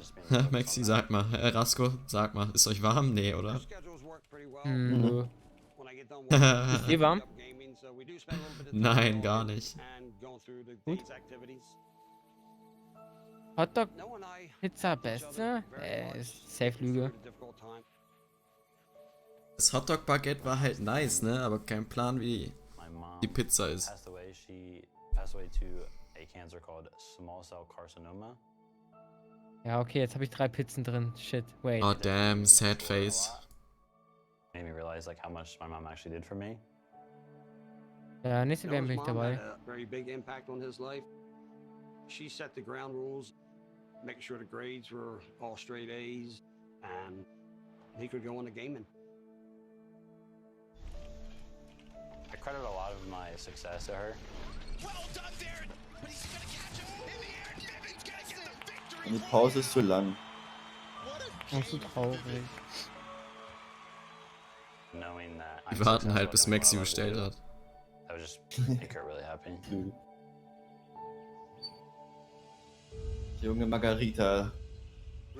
Maxi, sag mal. Rasko, sag mal. Ist euch warm? Nee, oder? Nö. Ist dir warm? Nein, gar nicht. Gut. Hotdog, Pizza, beste? Ist safe Lüge. Das Hotdog-Baguette war halt nice, ne? Aber kein Plan, wie die Pizza ist. Ja, okay, jetzt habe ich 3 Pizzen drin. Shit, wait. Oh damn, sad face. Ja, nächste WM bin ich dabei. Very big impact on his life. She set the ground rules, making sure the grades were all straight A's, and he could go into gaming. I credit a lot of my success to her. Well done, Darren, but he's gonna catch him in the air. Niven's gonna get the victory. Und die Pause ist zu lang. Das ist so traurig. Knowing that Wir warten halt, bis Maxi bestellt hat. I would just make her really happy. Junge Margarita.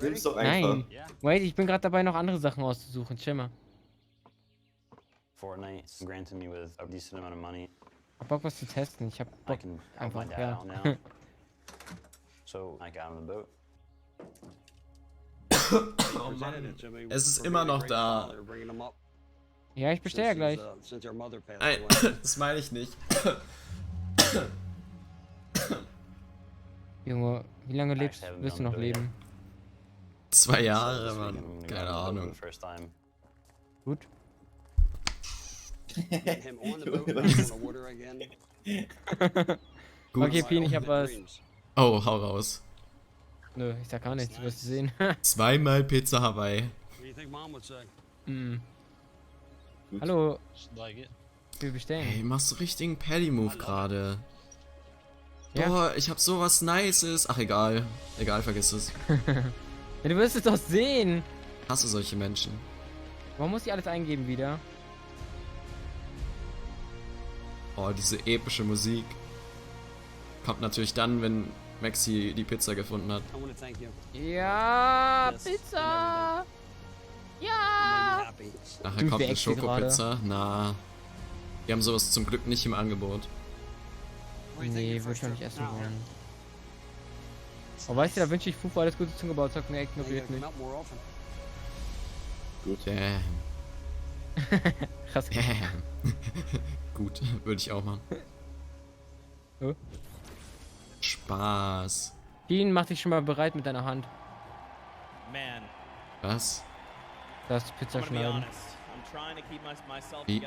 Nimm's doch einfach. Nein. Wait, ich bin gerade dabei, noch andere Sachen auszusuchen. Chill mal. Fortnite granted me with a decent amount of money. Ich hab Bock, was zu testen. Ich hab Bock einfach, ja. So I got on the boat. Oh Mann. Es ist immer noch da. Ja, ich bestelle ja gleich. Nein, das meine ich nicht. Junge, wie lange wirst du noch leben? 2 Jahre, Mann. Keine Ahnung. Gut. Gut. Okay, Pien, ich hab was. Oh, hau raus. Nö, ich sag gar nichts, du wirst sehen. 2-mal Pizza Hawaii. Hallo. Wir bestellen. Hey, machst du richtigen Paddy-Move gerade. Ja. Boah, ich hab sowas Nices. Ach, egal. Egal, vergiss es. Ja, du wirst es doch sehen. Hasse solche Menschen. Warum muss ich alles eingeben wieder? Oh, diese epische Musik. Kommt natürlich dann, wenn Maxi die Pizza gefunden hat. Ja, Pizza. Ja. Nachher kommt eine Schokopizza. Na, wir haben sowas zum Glück nicht im Angebot. Nee, würde ich noch nicht essen wollen. Oh, weißt du, da wünsche ich Fufu alles Gute zum Geburtstag und er ignoriert mich. Gut. Damn. Krass. Damn. Gut, würde ich auch machen. Oh. Spaß. Dean, mach dich schon mal bereit mit deiner Hand. Was? Das Pizza schneiden.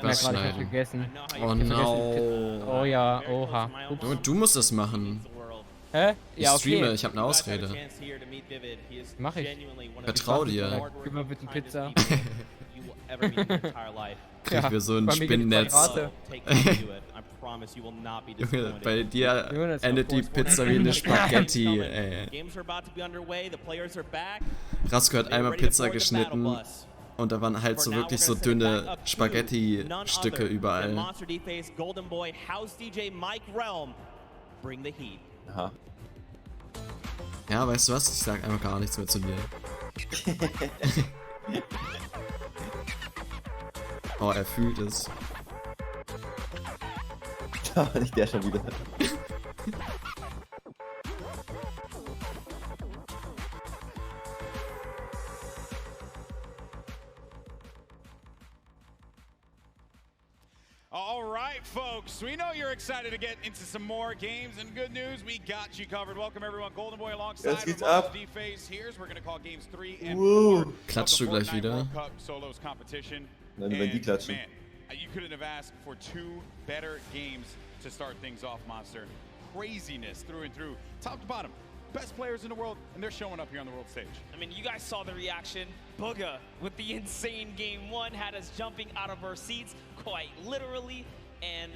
Was schneiden? Vergessen. Oh no. Oh ja, oha. Du musst das machen. Hä? Ich Ja, okay. streame, ich habe eine Ausrede. Mach ich. Vertrau dir. Gib mal bitte Pizza. Kriegen wir so ein Spinnennetz. Junge, bei dir endet die Pizza wie eine Spaghetti, ey. Rasko hat einmal Pizza geschnitten und da waren halt so wirklich so dünne Spaghetti-Stücke überall. Aha. Ja, weißt du was? Ich sag einfach gar nichts mehr zu dir. Oh, er fühlt es. Nicht der schon wieder. All right, folks. We know you're excited to get into some more games, and good news, we got you covered. Welcome everyone, Golden Boy alongside D-Face. Here's we're gonna call games 3 and 4. Klatschst du gleich wieder? Solos competition. Nein, wenn die klatschen. Man, you couldn't have asked for 2 better games to start things off, Monster. Craziness through and through, top to bottom. Best players in the world, and they're showing up here on the world stage. I mean, you guys saw the reaction. Booga with the insane game 1 had us jumping out of our seats, quite literally. And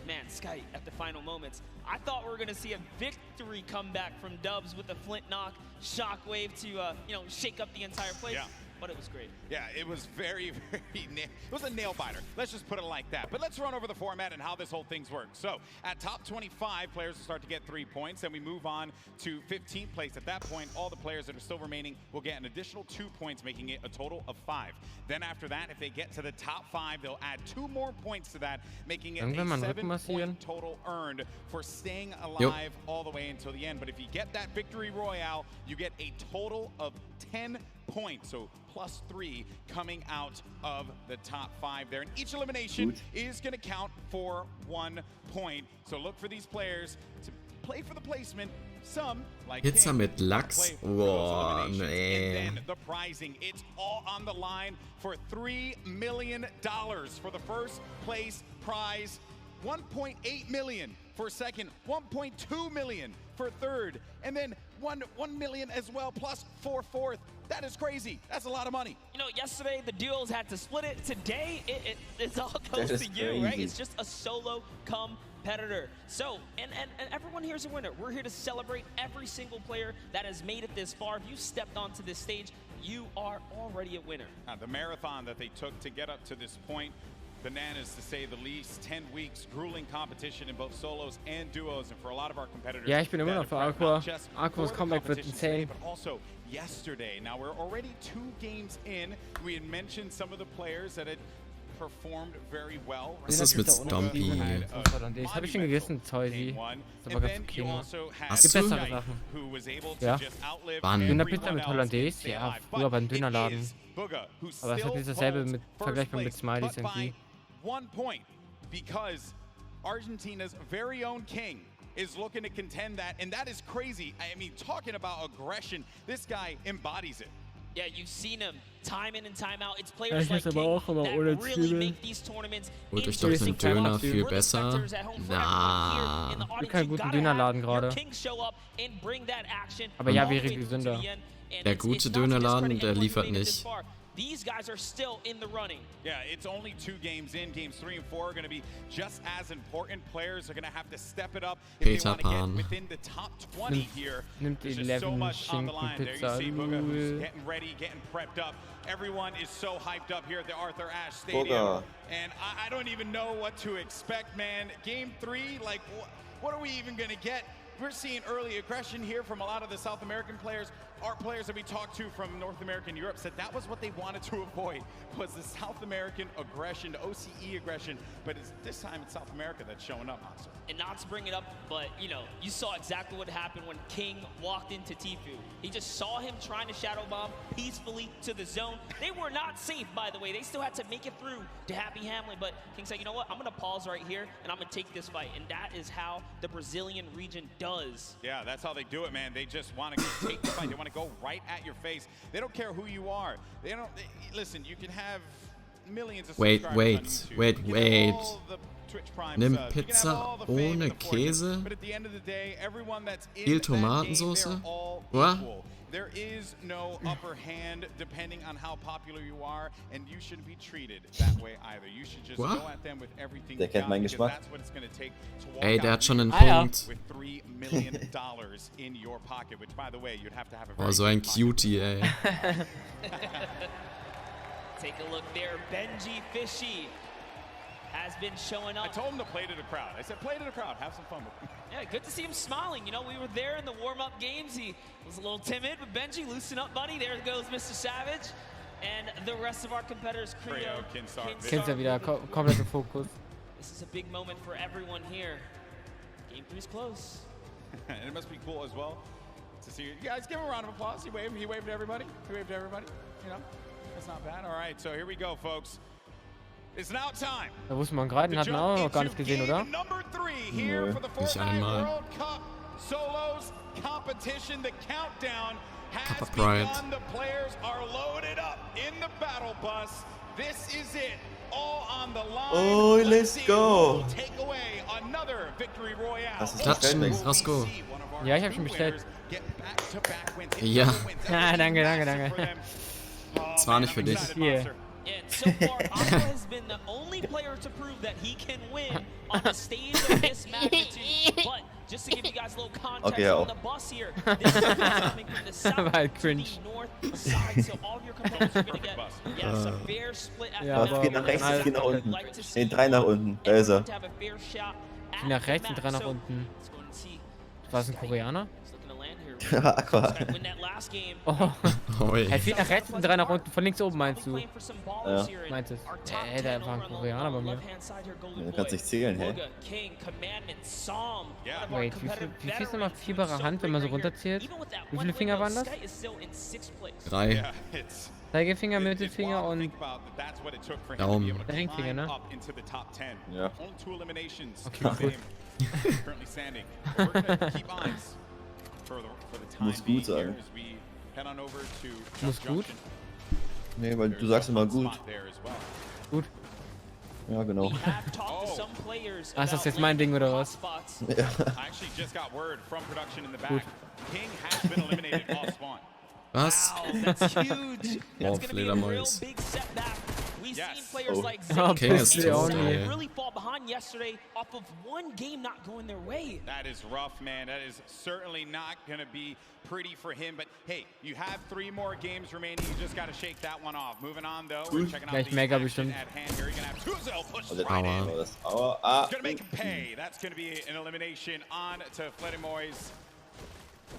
man, Sky at the final moments. I thought we were gonna see a victory comeback from Dubs with the Flint knock, shockwave to shake up the entire place. Yeah. But it was great. Yeah, it was very, it was a nail biter. Let's just put it like that. But let's run over the format and how this whole thing's works. So at top 25, players will start to get 3 points. Then we move on to 15th place. At that point, all the players that are still remaining will get an additional 2 points, making it a total of 5. Then after that, if they get to the top 5, they'll add 2 more points to that, making it a 7-point total earned for staying alive all the way until the end. But if you get that victory royale, you get a total of 10 points. So +3 coming out of the top 5 there. And each elimination is going to count for 1 point. So look for these players to play for the placement. Some, like Pizza mit Lachs? Boah, nee. And then the prizing. It's all on the line for $3 million for the first place prize. 1.8 million for second, 1.2 million for third, and then 1 million as well, plus for fourth. That is crazy. That's a lot of money. You know, yesterday the duos had to split it. Today, it all goes to you, right? It's just a solo competitor. So, and everyone here is a winner. We're here to celebrate every single player that has made it this far. If you stepped onto this stage, you are already a winner. The marathon that they took to get up to this point, bananas to say the least. 10 weeks, grueling competition in both solos and duos, and for a lot of our competitors. Ja, ich bin immer noch für Aqua. Aqua's Comeback wird insane. But also yesterday. Now we're already 2 games in. We had mentioned some of the players that had performed very well. Was ist mit Stompy? Das habe ich schon gegessen, Zeusi. Das war ganz okay. Hast Es gibt bessere Sachen. Ja. Wann? Dönerpizza mit Hollandaise? Ja, früher beim Dönerladen. Aber es hat nicht dasselbe mit vergleichbar mit Smileys irgendwie. 1 point because Argentina's very own king is looking to contend that, and that is crazy. I mean, talking about aggression, this guy embodies it. Yeah, you've seen him time in and time out. It's players like King that really make these tournaments Holt euch doch den Döner viel besser. Na. Ich will keinen guten Dönerladen gerade. Aber ja, wäre gesünder. Der gute Dönerladen, der liefert nicht. These guys are still in the running. Yeah, it's only 2 games in. Games 3 and 4 are going to be just as important. Players are going to have to step it up if they want to get within the top 20 here. There's just so much on the line. There you see Booga who's getting ready, getting prepped up. Everyone is so hyped up here at the Arthur Ashe Stadium. And I don't even know what to expect, man. Game 3, like, what are we even going to get? We're seeing early aggression here from a lot of the South American players. Our players that we talked to from North America and Europe said that was what they wanted to avoid, was the South American aggression, the OCE aggression. But this time it's South America that's showing up, Monster. And not to bring it up, but, you know, you saw exactly what happened when King walked into Tfue. He just saw him trying to shadow bomb peacefully to the zone. They were not safe, by the way. They still had to make it through to Happy Hamlin. But King said, you know what? I'm going to pause right here, and I'm going to take this fight. And that is how the Brazilian region does. Yeah, that's how they do it, man. They just want to take the fight. They want to go right at your face. They don't care who you are. They don't. Listen, you can have millions of subscribers on YouTube. Wait. Nimm Pizza ohne Käse, viel Tomatensauce. What? There is no upper hand depending on how popular you are, and you shouldn't be treated that way either. You should just go at them with everything you got, because that's what it's going to take to walk Ey, der hat schon einen out Punkt. with $3 million in your pocket, which, by the way, you'd have to have a very Oh, so ein Cutie, ey. Take a look there, Benji Fishy has been showing up. I told him to play to the crowd. I said, play to the crowd, have some fun with me. Yeah, good to see him smiling. You know, we were there in the warm-up games. He was a little timid, but Benji, loosen up, buddy. There goes Mr. Savage. And the rest of our competitors, Creo, Kinstar wieder komplett im Fokus. This is a big moment for everyone here. Game 3 is close. And it must be cool as well to see you guys. Give him a round of applause. He waved to everybody. He waved to everybody. You know, that's not bad. All right, so here we go, folks. It's now time. Da wusste man gerade, den hatten wir auch noch gar nicht gesehen, oder? Here for the Fortnite World Cup Solos competition. The countdown has begun. The players are loaded up in the battle bus. This is it. All on the line. Oh, let's go. Take away another victory royale. Klatschen, Rasko. Ja, ich hab schon bestellt. Ja. Ja, danke. Das war nicht für dich. Hier. And so far, Aqua has been the only player to prove that he can win on the stage of this magnitude. But just to give you guys a little context on the bus here, this is coming from the south to the north side, so all of your components are going to get a fair split at Ja, es geht nach rechts, es geht nach unten. Ne, 3 nach unten. Da ist er. Die nach rechts und 3 nach unten. War es ein Koreaner? Aqua. Oh. Er fliegt nach rechts und 3 nach unten. Von links oben meinst du? Ja. Meinst du? Der war ein Koreaner bei mir. Ja, du kannst nicht zählen, hä? Wait, wie viel ist nochmal vierbarer Hand, wenn man so runterzählt? Wie viele Finger waren das? 3. Zeigefinger, Mittelfinger und Daumen. Der Ringfinger, ne? Ja. Okay, gut. Muss gut sagen. Muss gut? Nee, weil du sagst immer gut. Gut. Ja, genau. Ah, ist das jetzt mein Ding oder was? I actually just got word from production in the back. King has been eliminated off spawn. Was? That's huge. Wow, Fledermaus. We've seen players like King ist tot, really fall behind yesterday off of one game not going their way. That is rough, man. That is certainly not going to be pretty for him. But hey, you have 3 more games remaining. You just got to shake that one off. Moving on, though. We're checking out the action at hand here. You're going to have Tuzel push right in. It's going to make him pay. That's going to be an elimination on to Fledermaus.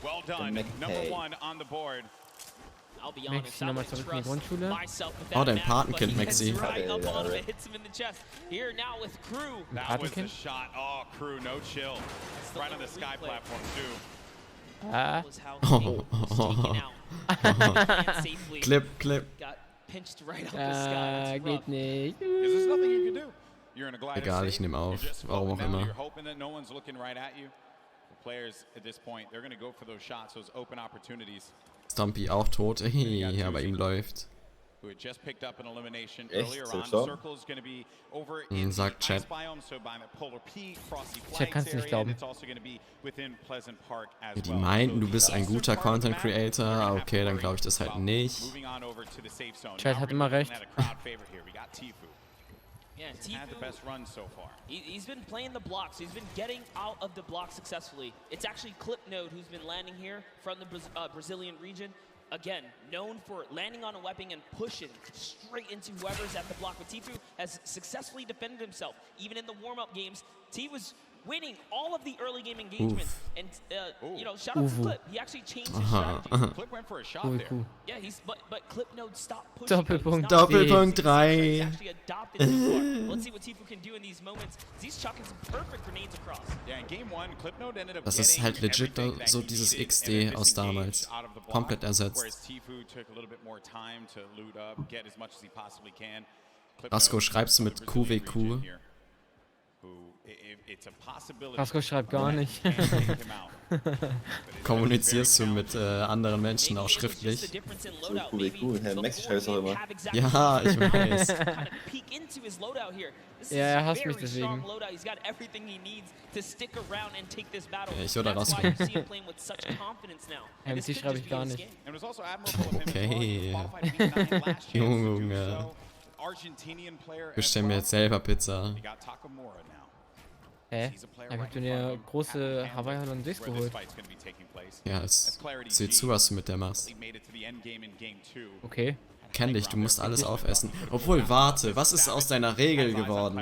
Well done. Number 1 on the board. Mexi nochmal zurück in die Grundschule. Oh, dein Patenkind, Mexi. Patenkind? Oh, crew, no chill. Right on the sky platform, too. Clip. Geht nicht. Egal, ich nehme auf. Warum auch immer. Players at this point, they're going to go for those shots, those open opportunities. Stumpy auch tot. Ja, bei ihm läuft. Sagt Chat. Chat kannst du nicht glauben. Die meinten, du bist ein guter Content Creator. Okay, dann glaube ich das halt nicht. Chat hat immer recht. Yeah, Tifu had the best run so far. He's been playing the blocks. He's been getting out of the block successfully. It's actually Clipnode who's been landing here from the Brazilian region. Again, known for landing on a weapon and pushing straight into whoever's at the block. But Tifu has successfully defended himself. Even in the warm-up games, T was winning all of the early game engagements. And, you know, shout out to Clip. He actually changed his strategy. Clip went for a shot there. Yeah, but Clipnode stopped pushing. Doppelpunkt 3. Let's see what Tifu can do in these moments. He's chucking some perfect grenades across. Yeah, in game 1, Clipnode ended up das ist halt legit so dieses XD aus damals. Komplett ersetzt. Rasko, schreibst du mit QWQ? Rasko schreibt gar nicht. Kommunizierst du mit anderen Menschen auch schriftlich? So QWQ, Herr Mexi schreibt es auch immer. Ja, ich weiß. Ja, er hasst mich deswegen. Ich oder Rasko. MC schreibe ich gar nicht. Okay. Junge. Ich bestelle mir jetzt selber Pizza. Hä? Er hat mir eine große Hawaii Hollandaise geholt. Ja, es sieht zu, was du mit der machst. Okay. Kenn dich, du musst alles aufessen. Obwohl, warte, was ist aus deiner Regel geworden?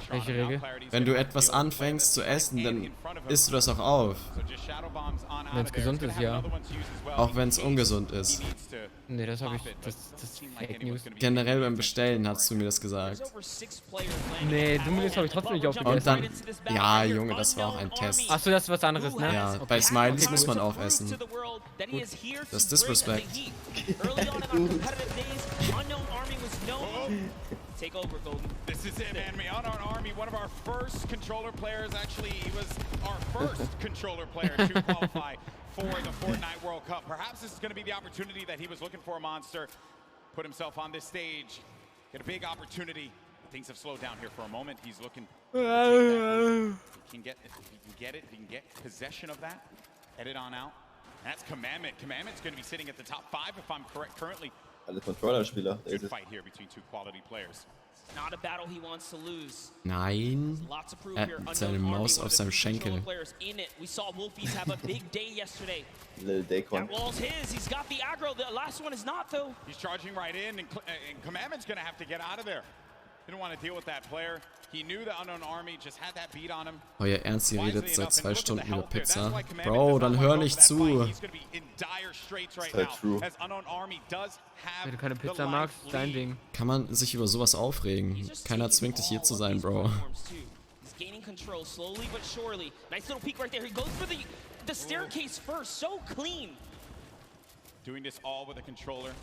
Welche Regel? Wenn du etwas anfängst zu essen, dann isst du das auch auf. Wenn es gesund ist, ja. Auch wenn es ungesund ist. Nee, das habe ich. Das ist Fake News. Generell beim Bestellen hast du mir das gesagt. Nee, Dummies habe ich trotzdem nicht aufgegessen. Und dann. Ja, Junge, das war auch ein Test. Achso, das ist was anderes, ne? Ja, bei Smileys muss man aufessen. Das ist Disrespect. Take over, Golden. This is it, man. Unknown Army, one of our first controller players. Actually, he was our first controller player to qualify for the Fortnite World Cup. Perhaps this is going to be the opportunity that he was looking for, Monster. Put himself on this stage. Get a big opportunity. Things have slowed down here for a moment. He's looking. If he can get possession of that, head it on out. That's Commandment. Commandment's going to be sitting at the top 5 if I'm correct currently. Alle Controller-Spieler. Nein. Er hat seine Maus auf seinem Schenkel. Lil Dacon. He's got the aggro. The last one is not, though. He's charging right in, and Commandment's going to have to get out of there. Didn't want to deal with that player. He knew the Unknown Army just had that beat on him. Euer Ernst, ihr redet seit 2 Stunden über Pizza. Bro, dann hör nicht zu. Ist halt true. Wenn du keine Pizza magst, ist dein Ding. Kann man sich über sowas aufregen? Keiner zwingt dich hier zu sein, Bro. Gaining control slowly but surely. Nice little peek right there. He goes for the staircase first. So clean. Doing this all with a controller.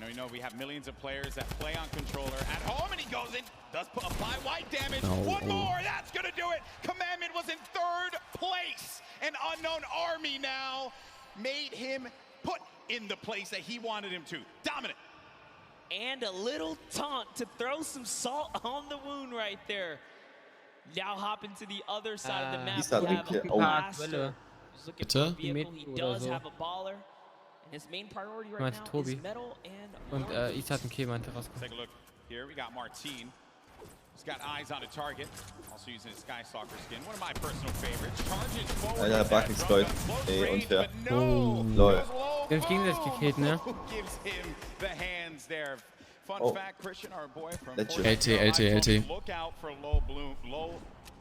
You know, we have millions of players that play on controller at home, and he goes in, does apply white damage. One more, that's gonna do it. Commandment was in 3rd place. An Unknown Army now made him put in the place that he wanted him to. Dominant. And a little taunt to throw some salt on the wound right there. Now hop into the other side of the map. Ist da We have drin? a blaster. Just looking for a Bitte? vehicle. He does have a baller. And his main priority right Meinte now Tobi. is metal and Und Is hat einen Key, meinte Rasko. Take a look here. We got Martin. He's got eyes on a target. Also using his Sky Stalker skin. One of my personal favorites. Charges forward. Alter, Buckexploit. Ey, unfair. No. Lol. Wir haben gegenseitig gekillt, ne? Gives him the hands there. Fun Oh. fact, Christian, our boy from That's LT. Look out for low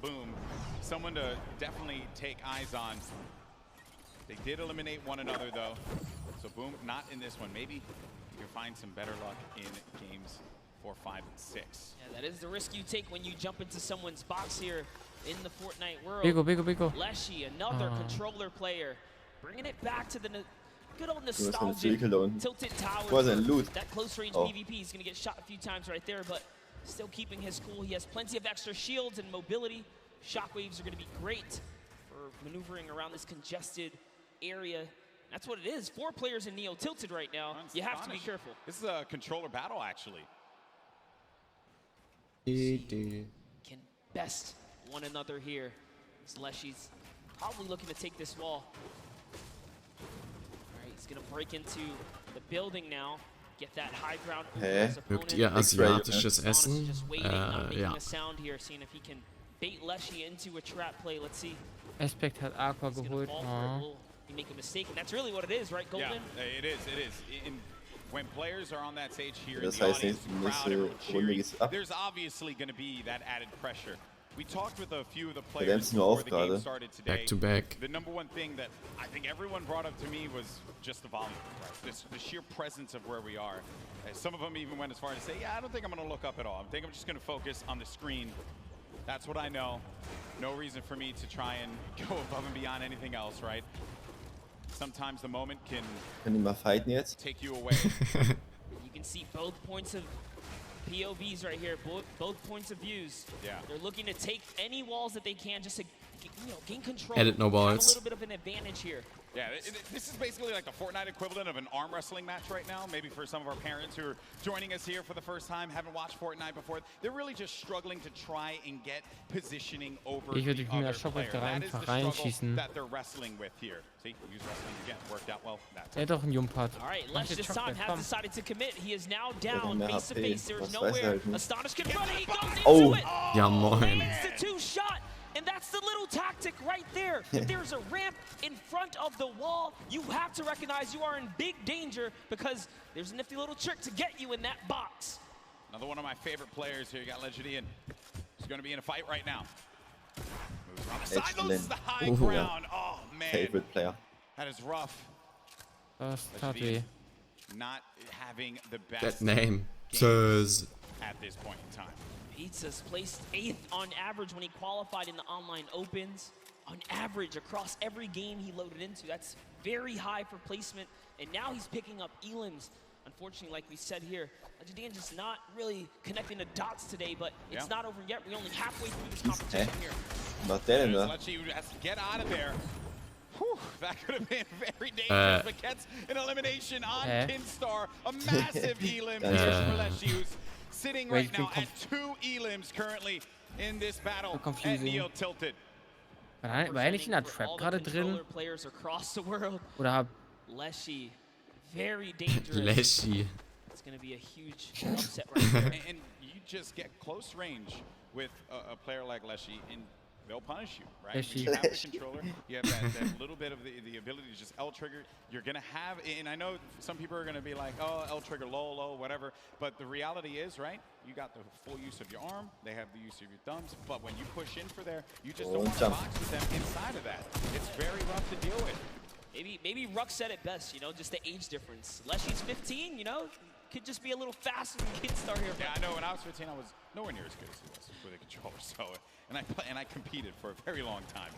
boom. Someone to definitely take eyes on. They did eliminate one another though. So boom, not in this one. Maybe you can find some better luck in games 4, 5, and 6. yeah, that is the risk you take when you jump into someone's box here in the Fortnite world. Bego. Leshy, another controller player, bringing it back to the good old Du hast einen nostalgic Vehicle da unten. tilted tower. Wo ist sein Loot? That close range Oh. PvP is going to get shot a few times right there, but still keeping his cool. He has plenty of extra shields and mobility. Shockwaves are going to be great for maneuvering around this congested area. That's what it is. 4 players in Neo tilted right now. You have to be careful. This is a controller battle, actually. Can best one another here. Leshy's probably looking to take this wall. All right, he's going to break into the building now. Get that high ground. Mögt ihr asiatisches Essen? Ja. A sound here, seeing if he can bait Leshy into a trap play. Let's see. Aspect hat Aqua geholt. You make a mistake, and that's really what it is, right, Golden? Yeah, it is. When players are on that stage here in Das the heißt, audience, the crowd, everyone nächste Runde cheering, geht's ab. there's obviously going to be that added pressure. We talked with a few of the Wir players wärmen nur before auf the game gerade. started today. Back to back. The number one thing that I think everyone brought up to me was just the volume, right? The sheer presence of where we are. Some of them even went as far as to say, yeah, I don't think I'm going to look up at all. I think I'm just going to focus on the screen. That's what I know. No reason for me to try and go above and beyond anything else, right? Sometimes the moment can Können die mal fighten jetzt? take you away. You can see both points of POVs right here, both points of views. Yeah. They're looking to take any walls that they can just to gain control. Edit no Have a balls. little bit of an advantage here. Yeah, this is basically like the Fortnite equivalent of an arm wrestling match right now. Maybe for some of our parents who are joining us here for the first time, haven't watched Fortnite before. They're really just struggling to try and get positioning over Ich würde the mit der other Shockwave player. da That is the einfach struggle reinschießen. that they're wrestling with here. See, use wrestling again. Worked out well. That's Er hat doch einen Jump-Part. All right, Mach Lesh den this time Shockwave, has komm. decided to commit. He is now Der hat down mehr face to HP. face. There's Das weiß er nowhere. halt nicht. Astonish confronted. He goes into Oh, it. ja moin. It's the 2-shot. And that's the little tactic right there. If there's a ramp in front of the wall, you have to recognize you are in big danger because there's a nifty little trick to get you in that box. another one of my favorite players here. You got Legendary in. He's going to be in a fight right now. Moves around the side. Loses the high Excellent. ground. Oh, man. Favorite player. That is rough. Das tat weh. Not having the best That name. games Says. at this point in time. Pizza's placed 8th on average when he qualified in the online opens. On average, across every game he loaded into. That's very high for placement. And now he's picking up elims. Unfortunately, like we said here, Legendary just not really connecting the dots today, but it's not over yet. We're only halfway through this competition here. Was macht der denn da? Legendary has to get out of there. Whew, that could have been very dangerous, but gets an elimination on Kinstar. A massive elim here for Leshi, who's sitting right now at 2 elims currently in this battle at Neo Tilted. War er nicht in der Trap gerade drin? Players across the world. Oder hab... Leshy, very dangerous. Leshy. It's going to be a huge upset right there. And you just get close range with a player like Leshy, and they'll punish you, right? When you have the controller, you have that little bit of the ability to just L-trigger. You're going to have, and I know some people are going to be like, oh, L-trigger, low, whatever. But the reality is, right, you got the full use of your arm. They have the use of your thumbs. But when you push in for there, you just don't want to box with them inside of that. It's very rough to deal with. Maybe Ruck said it best, you know, just the age difference. Leshy's 15, you know, could just be a little faster than Kidstar here. Yeah, I know. When I was 15, I was nowhere near as good as he was with a controller. So, and I competed for a very long time.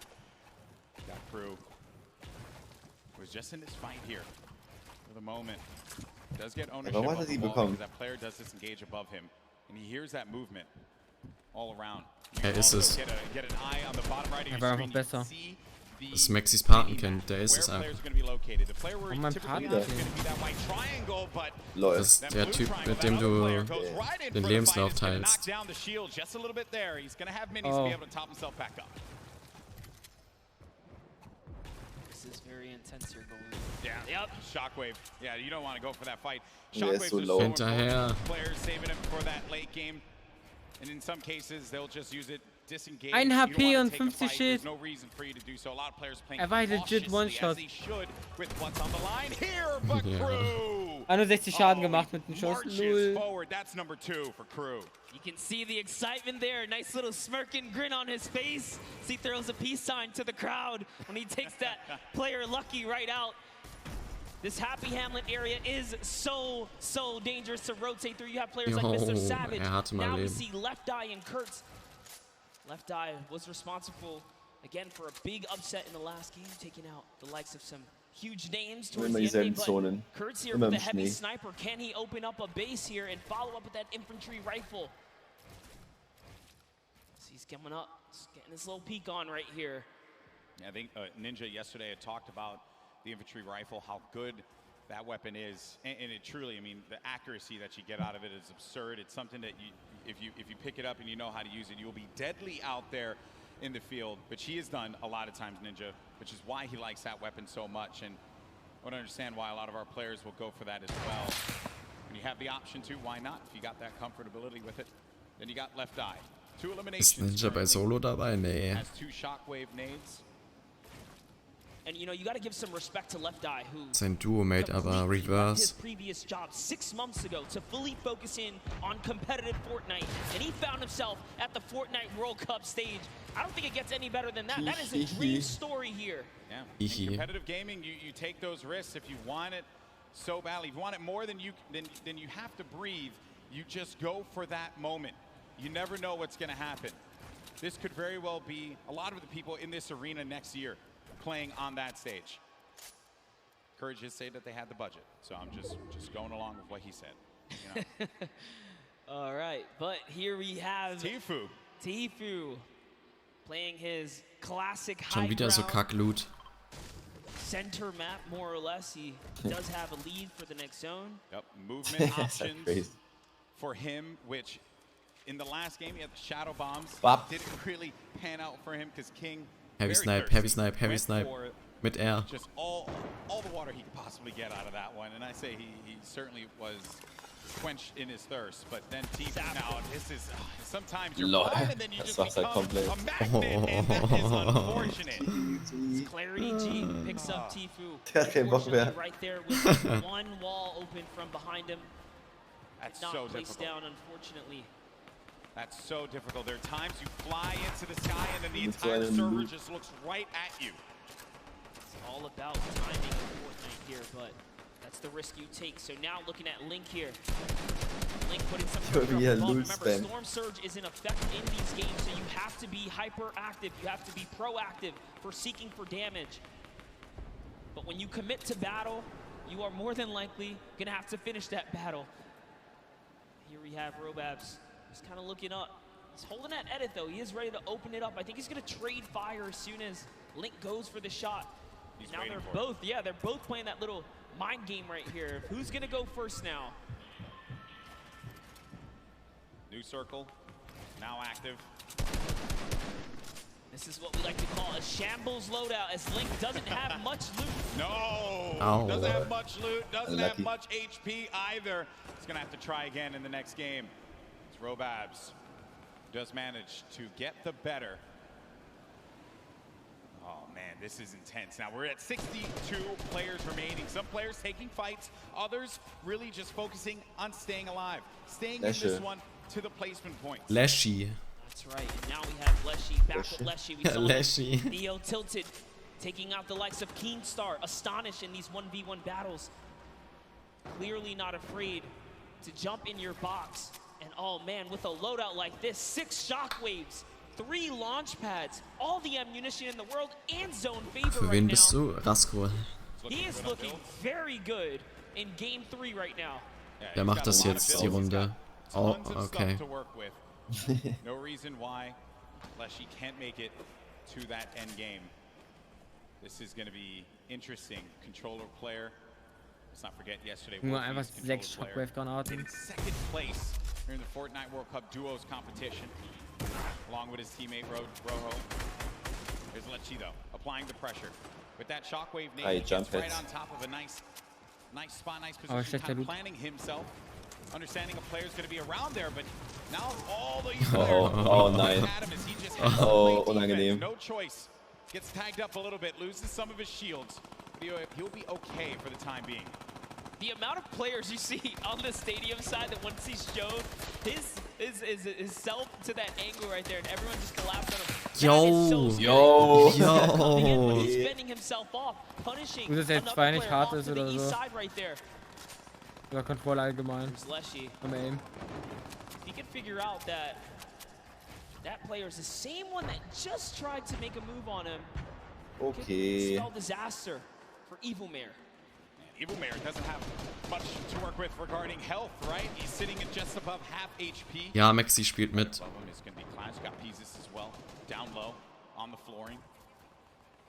Got Crew. Was just in this fight here for the moment. Does get ownership of the ball because that player does disengage above him, and he hears that movement all around. You can also get an eye on the bottom right of your screen. You see Das Maxis Patenkind, der ist es einfach. Oh, mein Patenkind. Das ist der Typ, mit dem du den Lebenslauf teilst. Oh. This is very intense here going. Yeah. Yep. Shockwave. Yeah, you don't want to go for that fight. Der ist so Shockwave low. Hinterher. Players saving him for that late game. And in some cases, they'll just use it disengage. 1 You HP don't wanna und take a 50 fight. Schild. There's no reason for you to do so. A lot of players playing Er war legit cautiously One-Shot. as they should with what's on the line here, but Crew 61 Schaden gemacht mit dem Schuss. marches Null. forward. That's number 2 for Crew. You can see the excitement there. Nice little smirking grin on his face. He throws a peace sign to the crowd when he takes that player Lucky right out. This Happy Hamlet area is so dangerous to rotate through. You have players like Mr. Savage. Now we see Left Eye and Kurtz. Left Eye was responsible, again, for a big upset in the last game, taking out the likes of some huge names towards the end game. But Kurtz here with the heavy sniper. Can he open up a base here and follow up with that infantry rifle? So he's coming up, just getting his little peek on right here. I think Ninja yesterday had talked about the infantry rifle, how good that weapon is, and it truly, I mean, the accuracy that you get out of it is absurd. It's something that if you pick it up and you know how to use it, you'll be deadly out there in the field. But she has done a lot of times, Ninja, which is why he likes that weapon so much, and I want to understand why a lot of our players will go for that as well. When you have the option to, why not? If you got that comfortability with it, then you got Left Eye. 2 eliminations. Ist Ninja bei Solo dabei? Nee. Has 2 shockwave nades. And you know, you got to give some respect to Left Eye, who Sein Duo-Mate aber his Reverse. previous job 6 months ago to fully focus in on competitive Fortnite, and he found himself at the Fortnite World Cup stage. I don't think it gets any better than that. That is a dream story here. Yeah. In competitive gaming, you take those risks if you want it so badly. If you want it more than you have to breathe, you just go for that moment. You never know what's going to happen. This could very well be a lot of the people in this arena next year playing on that stage. Courage just say that they had the budget, so I'm just going along with what he said. You know? All right, but here we have Tifu playing his classic high Schon wieder so ground Kackloot. center map, more or less. He does have a lead for the next zone. Yep, movement options for him, which in the last game he had the shadow bombs. Didn't really pan out for him because King. Heavy snipe, heavy snipe, heavy snipe. Mit R. Just all the water he could possibly get out of that one, and I say he certainly was quenched in his thirst. But then Tifu now, this is sometimes you're fine and then you just become a magnet, and that is unfortunate. Clarity G picks up Tifu. Right there with one wall open from behind him. That's not so placed difficult. down, unfortunately. That's so difficult. There are times you fly into the sky and then the entire server just looks right at you. It's all about timing in Fortnite here, but that's the risk you take. So now looking at Link here. Link putting some pressure on the ball. Remember, Storm Surge is in effect in these games, so you have to be hyperactive. You have to be proactive for seeking for damage. But when you commit to battle, you are more than likely going to have to finish that battle. Here we have Robabs. He's kind of looking up. He's holding that edit, though. He is ready to open it up. I think he's going to trade fire as soon as Link goes for the shot. Now they're both, they're both playing that little mind game right here. Who's going to go first now? New circle, now active. This is what we like to call a shambles loadout, as Link doesn't have much loot. No, doesn't have much loot, doesn't have much HP either. He's going to have to try again in the next game. Robabs does manage to get the better. Oh man, this is intense. Now we're at 62 players remaining. Some players taking fights, others really just focusing on staying alive. Staying in this one to the placement points. Leshy. That's right, and now we have Leshy, back with Leshy. We saw Leshy. Theo tilted, taking out the likes of Keemstar, Astonish in these 1v1 battles. Clearly not afraid to jump in your box. And oh man, with a loadout like this, 6 shockwaves, 3 launch pads, all the ammunition in the world, and zone favor Für right wen now. bist du? Rasko. He is looking very good in game 3 right now. Der macht das jetzt die Runde. Oh, okay. No reason why Leshy can't make it to that end game. This is going to be interesting. Controller player. Let's not forget yesterday. Nur einfach 6 Shockwave-Granaten. Second place here in the Fortnite World Cup Duos competition, along with his teammate Rojo. Here's Lechi though, applying the pressure. With that Shockwave name, he gets right on top of a nice spot, nice position, kind of planning himself. Understanding a player's going to be around there, but now all the nein. Unangenehm. No choice. Gets tagged up a little bit, loses some of his shields. He'll be okay for the time being. The amount of players you see on the stadium side that once he's showed his self to that angle right there, and everyone just collapsed on him. Yo. He's spending himself off, punishing another player off to the east side right there. Oder Controller allgemein. Am Aim. He can figure out that player is the same one that just tried to make a move on him. Okay. Spell disaster for Evil Mare. Evil Mare doesn't have much to work with regarding health, right? He's sitting at just above half HP. Ja, Mexi spielt mit. Above him is going to be Clash. Got pieces as well. Down low on the flooring.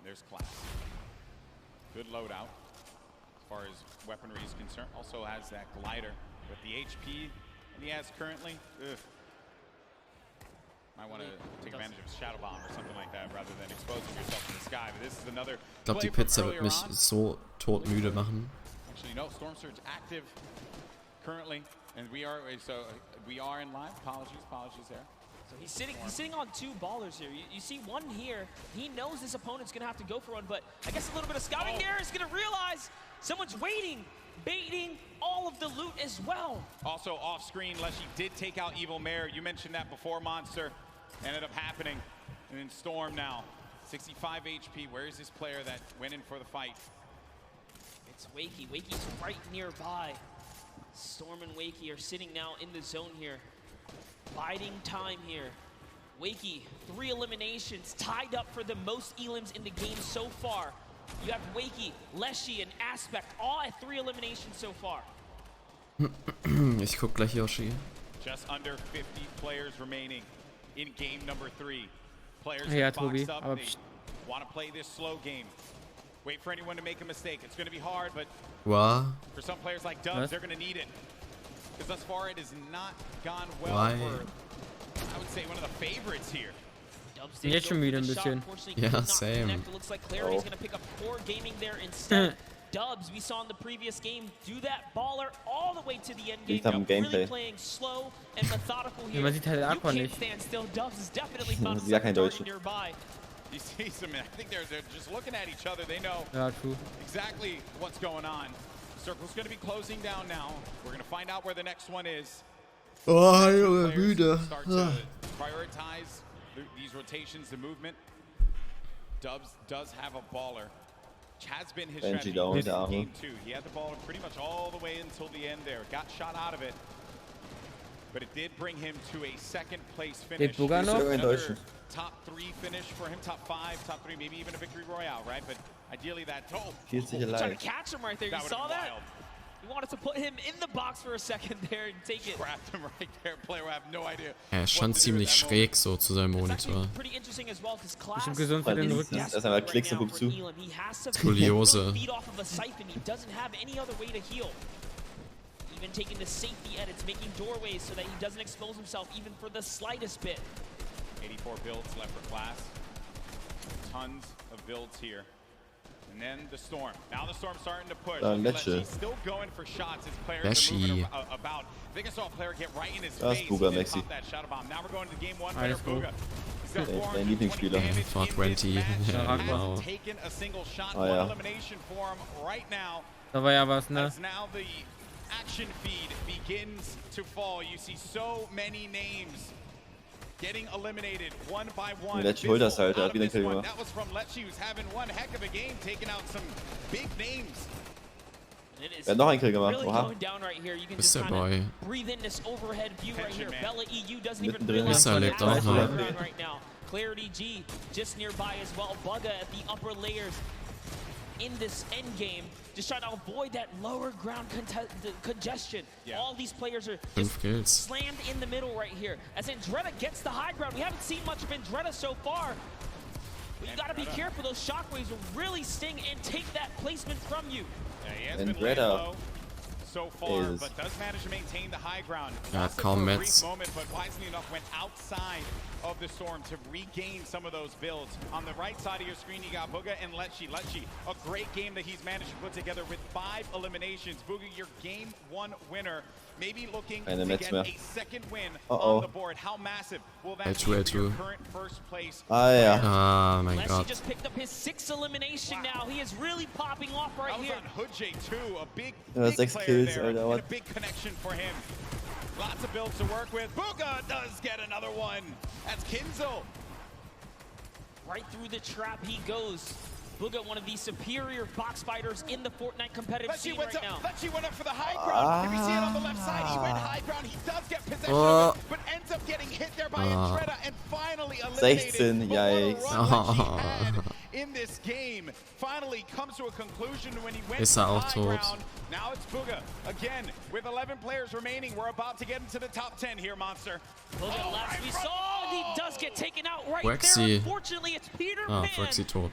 There's Clash. Good loadout as far as weaponry is concerned. Also has that glider with the HP that he has currently. Might want to take advantage of Shadow Bomb or something like that rather than exposing yourself to the sky. But this is another. Ich glaube, die Pizza wird mich so todmüde machen. Actually, no. Storm Surge active currently, and we are in live. Apologies there. So he's sitting on 2 ballers here. You see one here. He knows his opponent's gonna have to go for one, but I guess a little bit of scouting there is gonna realize someone's waiting, baiting all of the loot as well. Also off screen, Lechi did take out Evil Mare. You mentioned that before, Monster. Ended up happening. And then Storm now, 65 HP. Where is this player that went in for the fight? It's Wakey. Wakey's right nearby. Storm and Wakey are sitting now in the zone here. Biding time here. Wakey, 3 eliminations, tied up for the most elims in the game so far. You have Wakey, Lechi, and Aspect, all at 3 eliminations so far. Ich guck gleich Yoshi. Just under 50 players remaining in game number 3. Players Ja, boxed Tobi, up. aber They want to play this slow game. Wait for anyone to make a mistake. It's going to be hard, but for some players like Dubs, they're going to need it. Because thus far, it has not gone well for, I would say, one of the favorites here. Bin jetzt schon müde ein bisschen. Ja, same. Looks like Clarity's going to pick up Core Gaming there instead. Dubs, we saw in the previous game, do that baller all the way to the end game. Really playing slow and methodical here. Man sieht halt You Aqua can't nicht. stand still. Dubs is definitely found Ja, kein target Deutsch. nearby. You see some, I think they're just looking at each other. They know True. exactly what's going on. The circle's going to be closing down now. We're going to find out where the next one is. Oh, Junge, müde. Start to prioritize these rotations, the movement. Dubs does have a baller. Has been his strategy in game 2. He had the ball pretty much all the way until the end there. Got shot out of it. But it did bring him to a second place finish. Another top 3 finish for him, top 5, top 3, maybe even a victory royale, right? But ideally that, trying to catch him right there. You saw that? He wanted to put him in the box for a second there and take it. Grabbed him right there. Player will have no idea. Er ist schon ziemlich schräg so zu seinem Monitor. Pretty interesting as well, because Class Bestimmt gesund für den Rücken. Das ist einfach Klicks und guck zu. Skoliose. Feed off of a siphon. He doesn't have any other way to heal. Even taking the safety edits, making doorways so that he doesn't expose himself even for the slightest bit. 84 builds left for Class. Tons of builds here. And then the Storm. Now the Storm's starting to push. Lechi's still going for shots as players are moving about. I think I saw a player get right in his face and then pop that Shadow Bomb. Now we're going to game 1 player, Booga. He's got 400 Lieblingsspieler. For 20. Wow. Taken a single shot, one elimination for him right now. Da war ja was, ne? As now the action feed begins to fall. You see so many names getting eliminated one by one. Lechi holt das halt, hat wieder einen Kill gemacht. That was from Lechi, who's having one heck of a game, taking out some big names. Er hat noch einen Kill gemacht. Oha. Ist der Boy. Mittendrin. Ist er lebt auch noch. Clarity G just nearby as well. Bugga at the upper layers in this end game, just trying to avoid that lower ground congestion. All these players are just slammed in the middle right here. As Andretta gets the high ground, we haven't seen much of Andretta so far. But you gotta be careful, those shockwaves will really sting and take that placement from you. Yeah, he has been laying low so far, but does manage to maintain the high ground. Ja, kaum Metz. Moment, but wisely enough went outside of the storm to regain some of those builds. On the right side of your screen, you got Booga and Lechy. Lechy, a great game that he's managed to put together with 5 eliminations. Booga, your game 1 winner. Maybe looking to get a second win on the board. How massive will that be for your current first place? Oh my Lechy god. just picked up his 6th elimination now. He is really popping off right here. On Hoodjay too, a big, Ja, 6 Kills, and Alter. a big connection for him. Lots of builds to work with. Booga does get another one. That's Kinzel. Right through the trap he goes. Booga, one of the superior box fighters in the Fortnite competitive scene right now. Lechy went up for the high ground. If you see it on the left side, he went high ground. He does get possession of it, but ends up getting hit there by Entreda and finally eliminated. 16, yikes. In this game, finally comes to a conclusion when he went Ist to auch high tot. ground. Now it's Booga again with 11 players remaining. We're about to get into the top 10 here, Monster. Booga left. We saw he does get taken out right Waxy. there. Unfortunately, it's Peter Pan Waxy tot.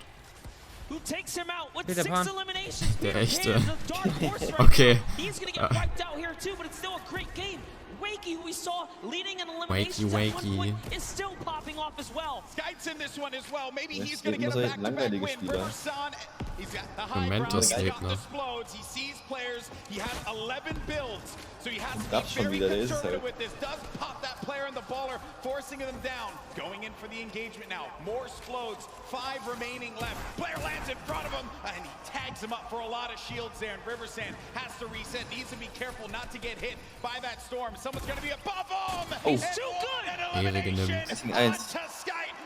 who takes him out with Peter 6 Pan. eliminations. Der Peter echte. Pan is a dark horse right Okay. now. He's gonna get wiped out here too, but it's still a great game. Wakey, who we saw leading in eliminations at one point, is still popping off as well. Skype's in this one as well. Maybe he's Jetzt going to get a muss back-to-back langweilige win. Spieler. Riverson, he's got the high ground. Momentus The shot Gegner. explodes. He sees players. He has 11 builds, so he has to Das be schon very wieder, der ist conservative halt. with this. Does pop that player in the baller, forcing them down. Going in for the engagement now. More explodes. 5 remaining left. Player lands in front of him, and he tags him up for a lot of shields there. And Riversand has to reset. Needs to be careful not to get hit by that storm. Someone's going to be above him. Oh. He's too good. Ewige nimmt.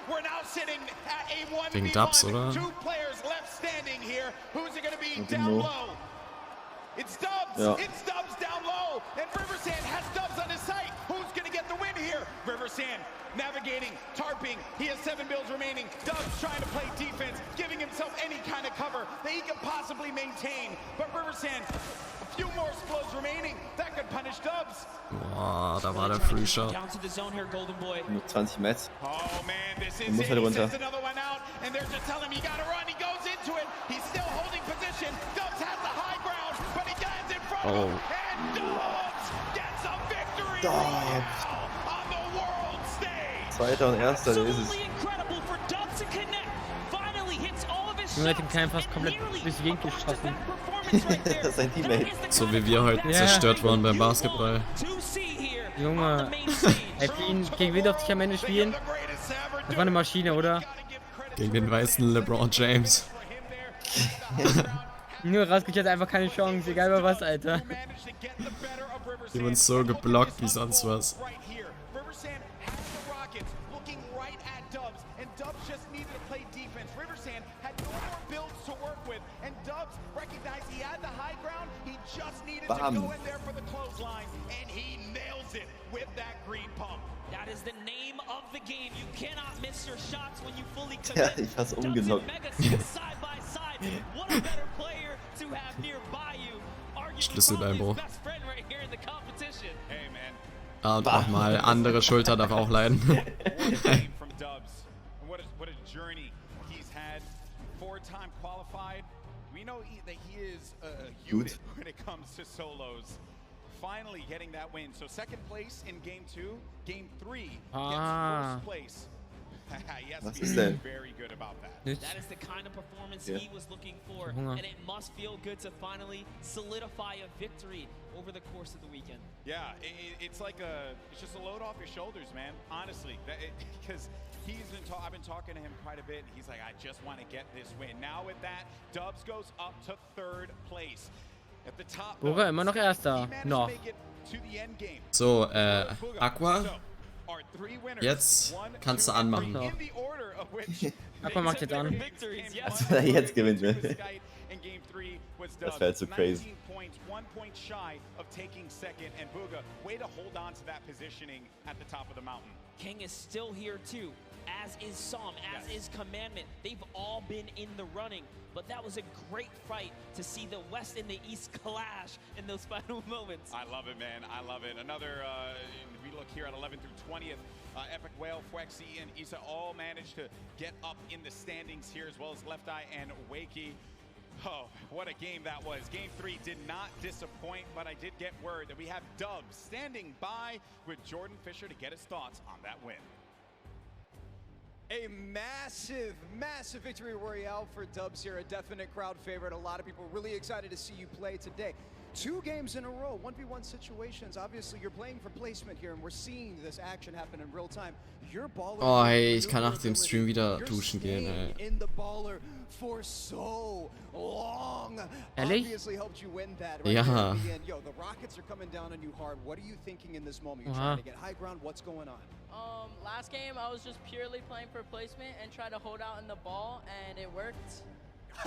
We're now sitting at a 1v1. Wegen Dubs, oder? 2 players left standing here. Who's it going to be down low? It's Dubs. Ja. It's Dubs down low. And Riversand has Dubs on his site. Who's going to get the win here? Riversand navigating, tarping. He has 7 builds remaining. Dubs trying to play defense, giving himself any kind of cover that he can possibly maintain. But Riversand, a few more explodes remaining. That could punish Dubs. Boah, da war der Free Shot. Down to the zone here, Golden Boy. Nur 20 Metz. Oh man, this is muss it. halt He runter. sends another one out, and they're just telling him you gotta run. He goes into it. He's still holding position. Dubs has the high ground, but he lands in front of him. And Dubs gets a victory on the world stage. Zweiter und Erster, der ist es. Absolutely incredible for Dubs to connect. Finally hits all of his Junge hat den shots. Kleinen fast komplett durch die Gegend geschossen. Das ist sein Teammate. So wie wir heute zerstört wurden beim Basketball. Junge, ey, gegen wen durfte ich am Ende spielen? Das war eine Maschine, oder? Gegen den weißen LeBron James. Nur Raskology hat einfach keine Chance, egal bei was, Alter. Die wurden so geblockt wie sonst was. Bam. That is the name of the game. You cannot miss your shots when you fully Ja, commit. ich hab's umgelockt. Side by side. What a better player to have nearby you. Schlüsselbeinbruch. Best friend right here in the competition. Hey man. Ah, und nochmal, andere Schulter darf auch leiden. From Dubs. What a journey he's had. 4-time qualified. We know that he is a unit when it comes to solos. Finally getting that win. So second place in game 2. Game 3 gets first place. Yes, Was he's ist denn? very good about that. That is the kind of performance he was looking for, and it must feel good to finally solidify a victory over the course of the weekend. Yeah, it's like it's just a load off your shoulders, man. Honestly, because I've been talking to him quite a bit. And he's like, I just want to get this win. Now with that, Dubs goes up to 3rd place. At the top, Booga immer noch Erster. Noch. So, Aqua. Jetzt kannst du anmachen. Aqua macht jetzt an. Also, wenn er jetzt gewinnt, ne? Das wäre zu crazy. 1 point shy of taking second, and Booga way to hold on to that positioning at the top of the mountain. King is still here too. as is Psalm, as is Commandment. They've all been in the running, but that was a great fight to see the West and the East clash in those final moments. I love it, man. I love it. Another, we look here at 11th through 20th. Epic Whale, Fwexy, and Issa all managed to get up in the standings here, as well as Left Eye and Wakey. Oh, what a game that was. Game 3 did not disappoint, but I did get word that we have Dubs standing by with Jordan Fisher to get his thoughts on that win. A massive, massive victory royale for Dubs here, a definite crowd favorite. A lot of people really excited to see you play today. 2 games in a row, 1v1 situations. Obviously, you're playing for placement here, and we're seeing this action happen in real time. Your baller. Oh, hey, ich kann nach dem Stream wieder duschen gehen, ey. In the baller for so long. Ehrlich? Obviously helped you win that right Ja. there at the end. Yo, the Rockets are coming down on you hard. What are you thinking in this moment? You're trying to get high ground. What's going on? Last game I was just purely playing for placement and try to hold out in the ball, and it worked.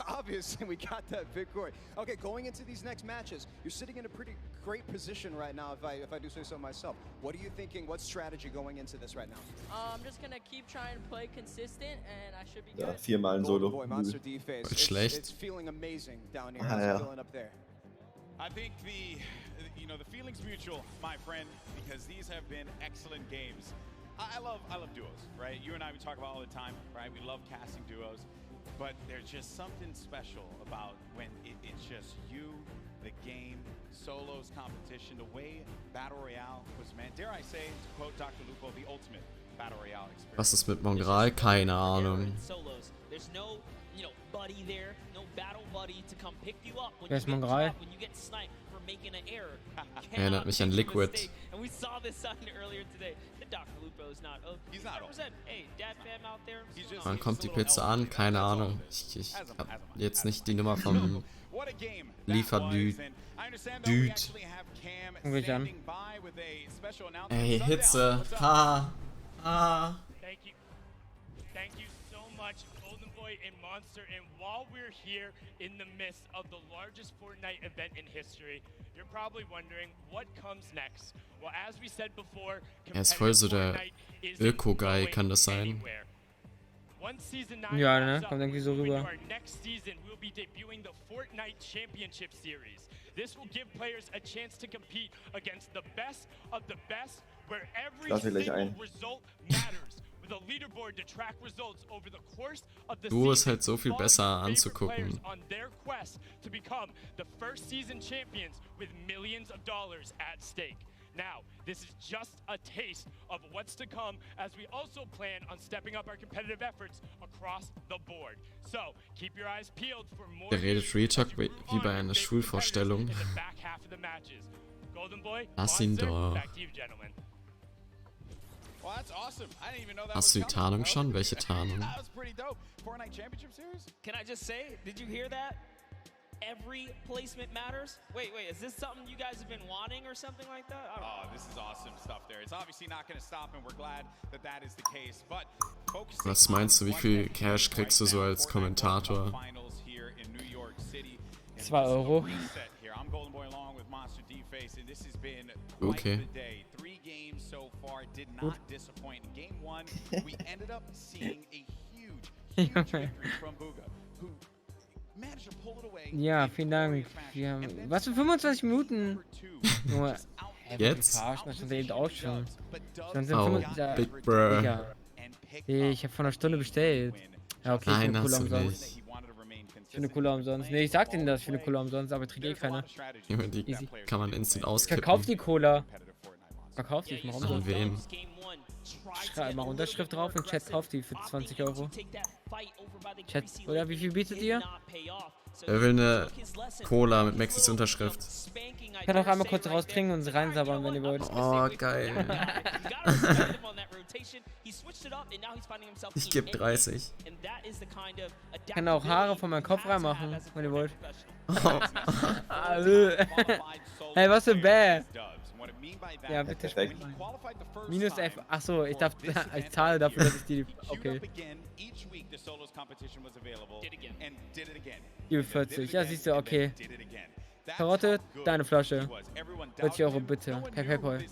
Obviously, we got that victory. Okay, going into these next matches, you're sitting in a pretty great position right now, if I do say so myself. What are you thinking? What strategy going into this right now? I'm just gonna keep trying to play consistent, and I should be Ja, good. 4-mal ein Solo. Boy, Monster D-Face. Voll schlecht. It's feeling amazing down here. Ah, How's ja. it feeling up there? I think the feeling's mutual, my friend, because these have been excellent games. I love duos, right? You and I, we talk about all the time, right? We love casting duos, but there's just something special about when it's just you, the game, solos, competition, the way Battle Royale was meant. Dare I say, to quote Dr. Lupo, the ultimate Battle Royale experience. Was ist mit Mongral? Keine Ahnung. Solos. There's no, buddy there, no battle buddy to come pick you up when Wer you ist get Mongral? dropped, when you get sniped for making an error. Erinnert mich an Liquid. And we saw this on earlier today. The Dr. Lupo is not. He's not represent. Hey, Dad fam out there. Wann kommt die Pizza an? Keine Ahnung. Ich hab jetzt nicht die Nummer vom Lieferdude. Ey, Hitze. Thank you so much, Golden Boy and Monster. And while we're here in the midst of the largest Fortnite event in history, you're probably wondering what comes next. Well, as we said before, Ist voll so der Öko-Guy, kann das sein? Ja, ne? Kommt irgendwie so rüber. Next season, we'll be debuting the Fortnite Championship Series. This will give players a chance to compete against the best of the best, where every single result matters. With a leaderboard to track results over the course of the Duo ist season, halt so viel besser anzugucken. on their quest to become the first season champions with millions of dollars at stake. Now, this is just a taste of what's to come as we also plan on stepping up our competitive efforts across the board. So, keep your eyes peeled for more. Der redet Retalk wie bei einer Schulvorstellung. Back half of the matches. Golden Boy, Lass ihn Monster, doch. back to you, gentlemen. Well, that's awesome. I didn't even know that Hast du die Tarnung schon? Welche Tarnung? That was pretty dope. Fortnite Championship Series? Can I just say, did you hear that? Every placement matters. Wait, is this something you guys have been wanting or something like that? I don't know. This is awesome stuff there. It's obviously not going to stop, and we're glad that that is the case. But Was meinst du, wie viel Cash kriegst du so als Kommentator? 2 Euro. I'm Golden Boy along with Monster D-Face, and this has been Okay. quite the day. 3 games so far did not disappoint. In game 1, we ended up seeing a huge victory from Booga, who managed to pull it away. Ja, vielen Dank. Wir haben, was für 25 Minuten? Junge, Jetzt? Das sind eben auch schon. Schon sind Oh, 25, Big Bro. Digga. Ich habe vor einer Stunde bestellt. Ja, okay, Nein, ich hast finde du Cola umsonst. Ich finde Cola umsonst. Ne, ich sag denen das, ich finde Cola umsonst, aber trägt eh keiner. Junge, die kann man instant auskippen. Verkauf die Cola. Verkauf die, ich mach An umsonst. wen? Schreib mal Unterschrift drauf und Chat kauft die für 20 Euro. Chat, oder wie viel bietet ihr? Er will eine Cola mit Maxis Unterschrift. Ich kann auch einmal kurz raustrinken und sie reinsabbern, wenn ihr wollt. Oh, geil. Ich geb 30. Ich kann auch Haare von meinem Kopf reinmachen, wenn ihr wollt. Hey, was für Bäh? Ja, bitte. Minus F. Achso, ich zahle dafür, dass ich die. Okay. Über 40. Ja, siehst du, okay. Karotte, deine Flasche. 40 Euro bitte. Per PayPal.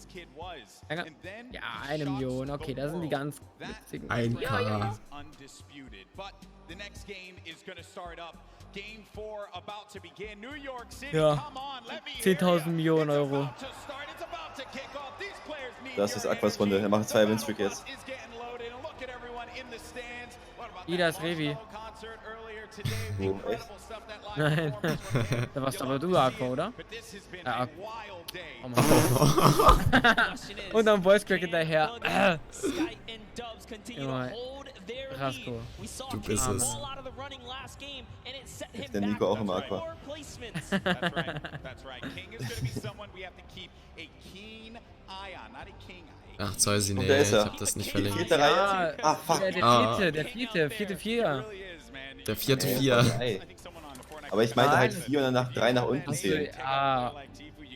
Ja, 1 Million. Okay, das sind die ganz witzigen. 1K. Ja. 10.000 Millionen Euro. Das ist Aquas Runde. Er macht 2 Winstreak jetzt. Ida ist Revi. Oh, echt? Nein. Da warst aber du, Aqua, oder? Oh mein Gott. Und dann Voice Crack hinterher. Junge. Rasko. Du bist es. Der Nico auch im Aqua. Ach, Zeusi, nee, ich hab das nicht verlinkt. Ja, ah, fuck. Der vierte, vier. Der vierte Vier. Aber ich meinte halt 4 und danach 3 nach unten zählen. Ah,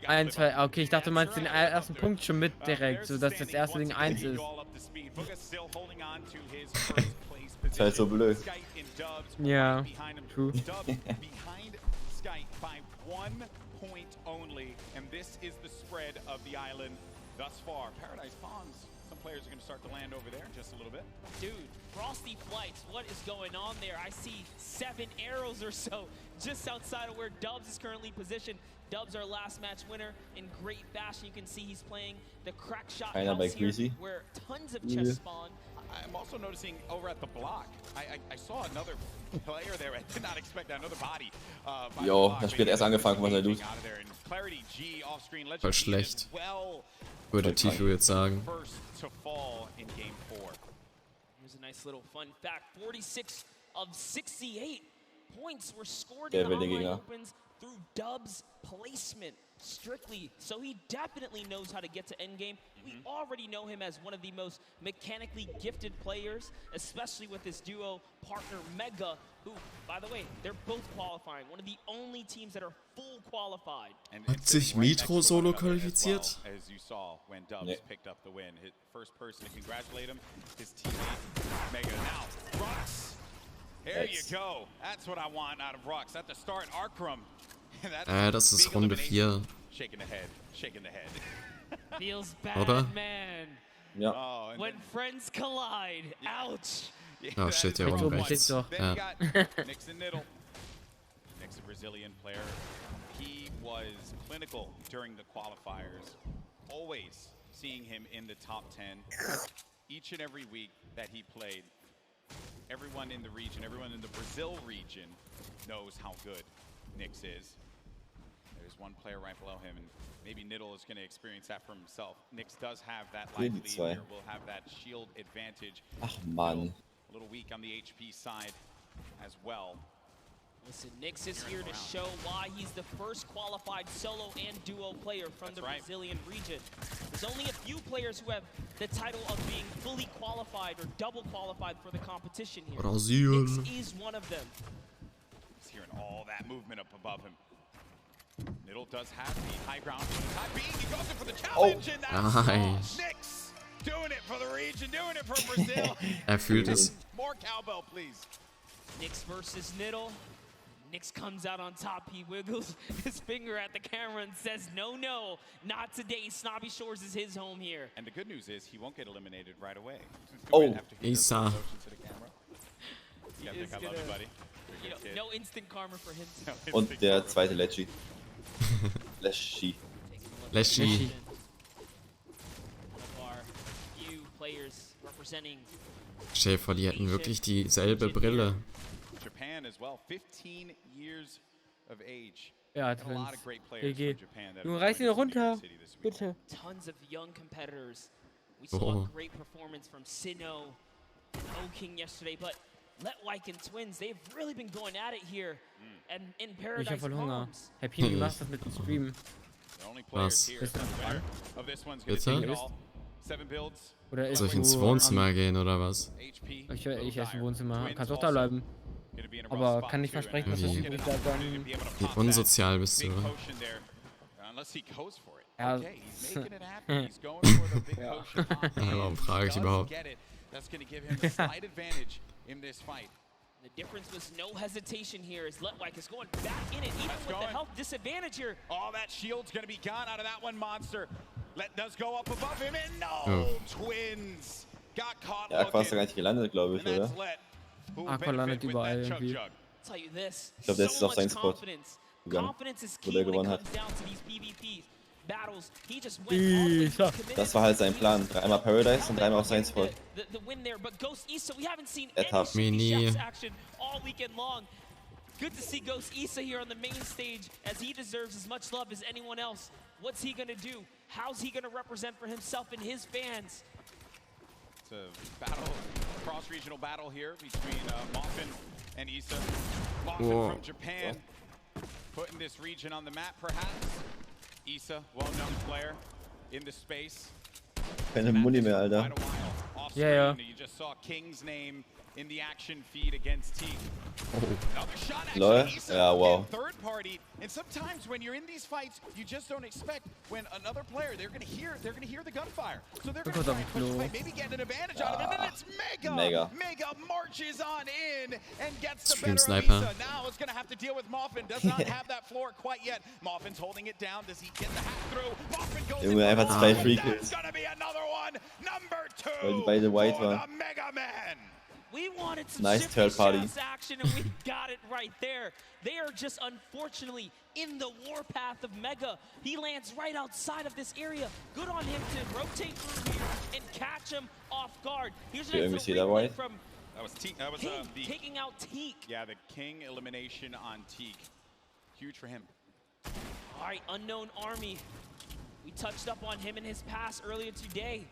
1, 2, okay, ich dachte, du meinst den ersten Punkt schon mit direkt, sodass das erste Ding 1 ist. Ist halt so blöd. Ja, true. Thus far, Paradise Palms. Some players are going to start to land over there just a little bit. Dude, Frosty Flights, what is going on there? I see 7 arrows or so just outside of where Dubs is currently positioned. Dubs, our last match winner, in great fashion. You can see he's playing the crack shot house here, where tons of chests spawn. I'm also noticing over at the block, I saw another player there. I did not expect another body. Jo, das Spiel hat erst angefangen, was er tut. Voll schlecht. Würde Tifu jetzt sagen. Here's a nice little fun fact. 46 of 68 points were scored Der in will online Gegner. opens through Dubs placement strictly. So he definitely knows how to get to endgame. We already know him as one of the most mechanically gifted players, especially with this duo partner Mega, who, by the way, they're both qualifying. One of the only teams that are full qualified. Hat sich Mitro solo qualifiziert? As you saw when Dubs picked up the win. His first person to congratulate him, his teammate Mega. Now, Rux. There you go. That's what I want out of Rux. At the start, Arkrum. Das ist Runde 4. Shaking the head, shaking the head. Feels bad, Oder? man. Ja. When friends collide. Ouch. Oh shit, der oben rechts. Ja. Nick's in middle. Nick's a Brazilian player. He was clinical during the qualifiers. Always seeing him in the top 10. Each and every week that he played. Everyone in the region, everyone in the Brazil region knows how good Nix is. There's one player right below him, and maybe Niddle is going to experience that for himself. Nix does have that life lead here, will have that shield advantage. Ach Mann. A little weak on the HP side as well. Listen, Nix is here to show why he's the first qualified solo and duo player from the Brazilian region. There's only a few players who have the title of being fully qualified or double qualified for the competition here. Brazil. Nix is one of them. He's hearing all that movement up above him. Niddle does have the high ground for the time being. He goes in for the challenge, and that's Nix doing it for the region, doing it for Brazil. Fühlt es. More cowbell, please. Nix versus Niddle. Nix comes out on top. He wiggles his finger at the camera and says, no, no, not today. Snobby Shores is his home here. And the good news is he won't get eliminated right away. Oh, Isa. No instant karma for him. Und der zweite Lecci. Leschi. Leschi. Schäfer, die hätten wirklich dieselbe Brille. Ja, Twins. GG. Junge, reiß ihn runter. Bitte. Tons of young competitors. We Oh. saw a great performance from Sinnoh and O-King yesterday, but Letwike and Twins, they've really been going at it here. And in Ich Paradise hab voll Hunger. Palms. Happy, wie machst du das mit dem Stream? Was? Bitte? Oder Soll ich ins Wohnzimmer gehen oder was? Ich esse im Wohnzimmer. Kannst auch da bleiben. Aber kann nicht versprechen, dass das übrig bleibt. Dann Wie unsozial bist du? Ja. Warum frage ich überhaupt? The difference was no hesitation here as euch is going back in it, even with the health disadvantage here. Oh, that shield's going to be gone out of that one monster. Let does go up above him, and no! Twins got caught Ja, Aqua ist ja gar nicht gelandet, glaube ich, oder? Aqua landet überall irgendwie. Tell you this, Ich glaube, der ist auf seinen Spot gegangen, wo der gewonnen hat. Das war halt sein Plan. 3-mal Paradise und 3-mal auf seinen Spot. Er tappt. Mini. Good to see Ghost Issa here on the main stage, as he deserves as much love as anyone else. What's he gonna do? How's he gonna represent for himself and his fans? It's a battle, cross-regional battle here between Moffin and Issa. Moffin from Japan, putting this region on the map, perhaps. Issa, well-known player in the space. Keine Muni mehr, Alter. Ja. You just saw King's name in the action feed against Teak. Another shot Lol. Issa Ja, wow. third party. And sometimes when you're in these fights, you just don't expect when another player they're gonna hear the gunfire. So they're gonna try and push away, maybe get an advantage out of it. And then it's Mega. Mega marches on in and gets the better of Issa. Now it's gonna have to deal with Moffin. Does not have that floor quite yet. Moffin's holding it down. Does he get the hack through? Moffin goes Junge, einfach 2 Free Kills. Gonna be another one. Number 2. Weil die beide white waren. Mega Man. We wanted some Nice third party action, and we got it right there. They are just unfortunately in the warpath of Mega. He lands right outside of this area. Good on him to rotate through here and catch him off guard. Here's an replay from that was Teak. That was taking out Teak. Yeah, the King elimination on Teak. Huge for him. All right, Unknown Army. We touched up on him in his pass earlier today.